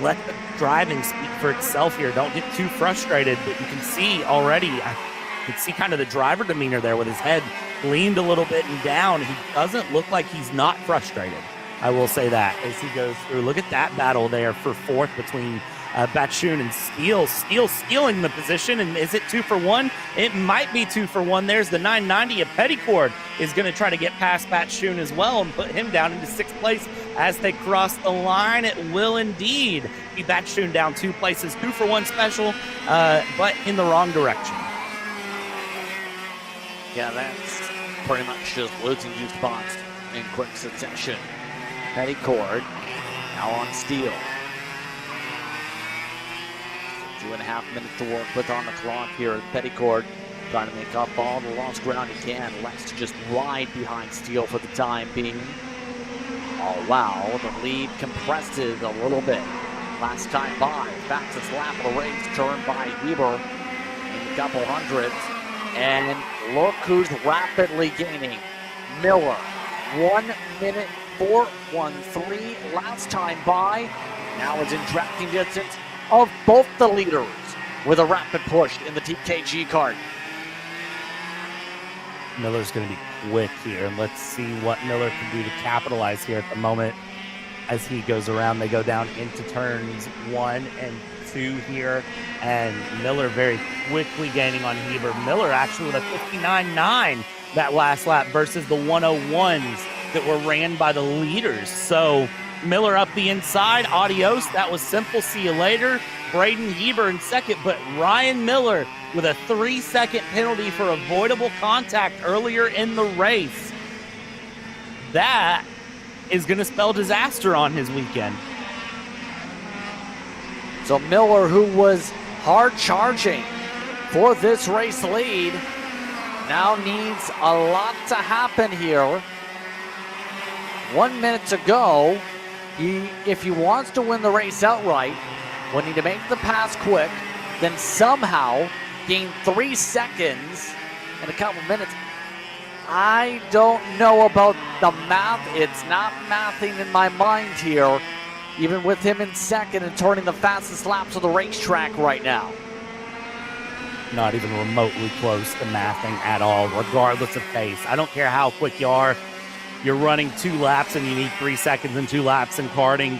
let the driving speak for itself here. Don't get too frustrated, but you can see already, I can see kind of the driver demeanor there with his head leaned a little bit and down. He doesn't look like he's not frustrated. I will say that as he goes through. Look at that battle there for 4th between Batchoon and Steele. Steele stealing the position, and is it 2 for 1? It might be 2 for 1. There's the 990 of Petticord is going to try to get past Batchoon as well and put him down into 6th place as they cross the line. It will indeed be Batchoon down 2 places. 2 for 1 special, but in the wrong direction. Yeah, that's pretty much just losing 2 spots in quick succession. Petticord now on Steele. 2.5 minutes to work with on the clock here. Petticord trying to make up all the lost ground he can. Likes to just ride behind Steele for the time being. Oh wow, the lead compresses a little bit. Last time by, fastest lap of the race, turned by Heber in a couple hundreds. And look who's rapidly gaining. Miller, 1 minute 4:13 last time by. Now it's in drafting distance of both the leaders with a rapid push in the TKG Kart. Miller's going to be quick here, and let's see what Miller can do to capitalize here at the moment as he goes around. They go down into turns 1 and 2 here, and Miller very quickly gaining on Heber. Miller actually with a 59.9 that last lap versus the 101s that were ran by the leaders. So Miller up the inside. Adios. That was simple. See you later. Braden Heber in second, but Ryan Miller with a 3-second penalty for avoidable contact earlier in the race. That is going to spell disaster on his weekend. So Miller, who was hard charging for this race lead, now needs a lot to happen here. 1 minute to go. If he wants to win the race outright, will need to make the pass quick, then somehow gain 3 seconds in a couple minutes. I don't know about the math. It's not mathing in my mind here, even with him in second and turning the fastest laps of the racetrack right now. Not even remotely close to mathing at all, regardless of pace. I don't care how quick you are. You're running 2 laps and you need 3 seconds in 2 laps in karting.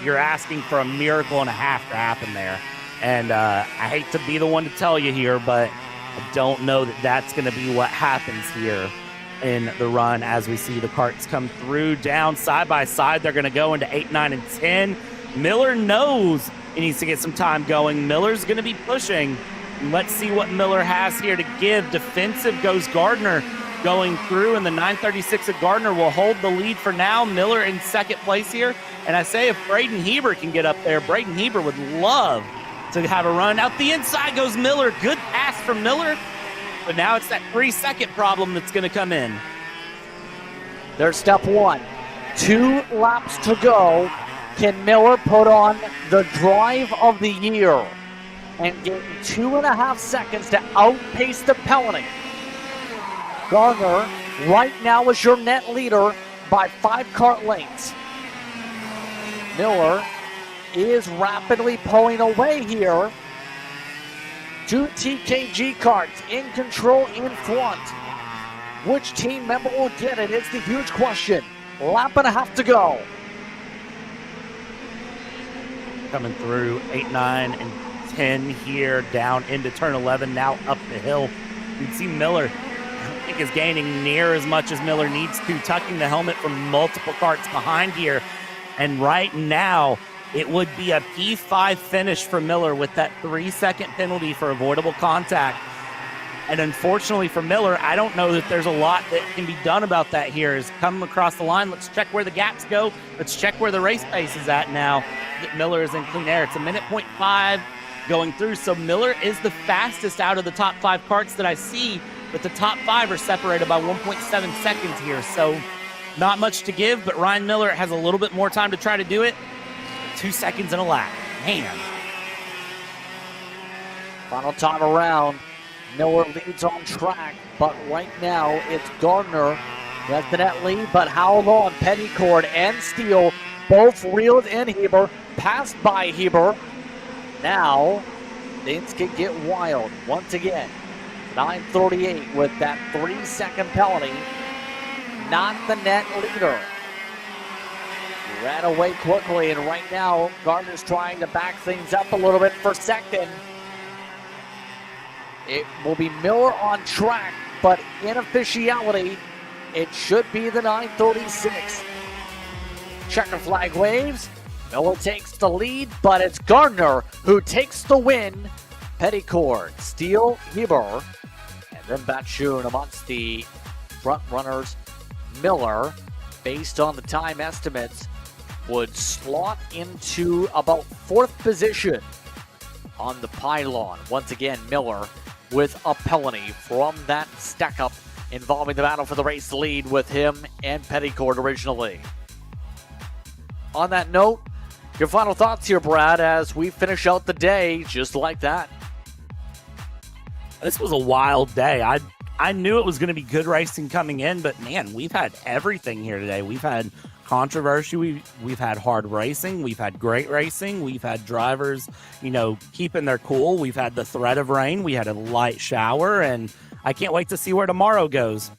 You're asking for a miracle and a half to happen there. And I hate to be the one to tell you here, but I don't know that that's going to be what happens here in the run as we see the karts come through. Down side by side, they're going to go into 8, 9, and 10. Miller knows he needs to get some time going. Miller's going to be pushing. Let's see what Miller has here to give. Defensive goes Gardner going through, and the 936 of Gardner will hold the lead for now. Miller in second place here. And I say if Braden Heber can get up there, Braden Heber would love to have a run. Out the inside goes Miller. Good pass from Miller. But now it's that 3-second problem that's going to come in. There's step 1. 2 laps to go. Can Miller put on the drive of the year and gain 2.5 seconds to outpace the penalty? Gardner right now is your net leader by 5 kart lengths. Miller is rapidly pulling away here. 2 TKG karts in control in front. Which team member will get it is the huge question. Lap and a half to go. Coming through 8, 9, and 10 here, down into turn 11, now up the hill. You can see Miller, I don't think is gaining near as much as Miller needs to, tucking the helmet from multiple karts behind here. And right now, it would be a P5 finish for Miller with that 3-second penalty for avoidable contact. And unfortunately for Miller, I don't know that there's a lot that can be done about that here. Is coming across the line. Let's check where the gaps go. Let's check where the race pace is at now. Miller is in clean air. It's a 1:05 going through. So Miller is the fastest out of the top 5 karts that I see, but the top 5 are separated by 1.7 seconds here. So not much to give, but Ryan Miller has a little bit more time to try to do it. 2 seconds in a lap. Man. Final time around. Miller leads on track, but right now it's Gardner who has the net lead, but how long? Petticord and Steele both reeled in Heber, passed by Heber. Now, things can get wild once again. 938 with that 3-second penalty. Not the net leader. He ran away quickly, and right now, Gardner's trying to back things up a little bit for second. It will be Miller on track, but in officiality, it should be the 936. Checker flag waves. Miller takes the lead, but it's Gardner who takes the win. Petticord, Steele, Heber, and then Batchoon amongst the front runners. Miller, based on the time estimates, would slot into about 4th position on the pylon. Once again, Miller with a penalty from that stack-up involving the battle for the race lead with him and Petticord originally. On that note, your final thoughts here, Brad, as we finish out the day just like that. This was a wild day. I I knew it was going to be good racing coming in, but man, we've had everything here today. We've had controversy. We've had hard racing. We've had great racing. We've had drivers, keeping their cool. We've had the threat of rain. We had a light shower, and I can't wait to see where tomorrow goes.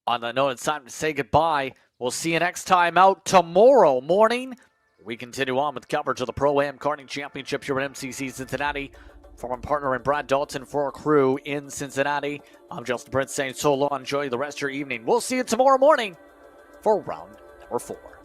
On that note, it's time to say goodbye. We'll see you next time out tomorrow morning. We continue on with coverage of the Pro-Am Karting Championship here at MCC Cincinnati. From our partner in Brad Dalton for our crew in Cincinnati, I'm Justin Prince saying so long. Enjoy the rest of your evening. We'll see you tomorrow morning for round number 4.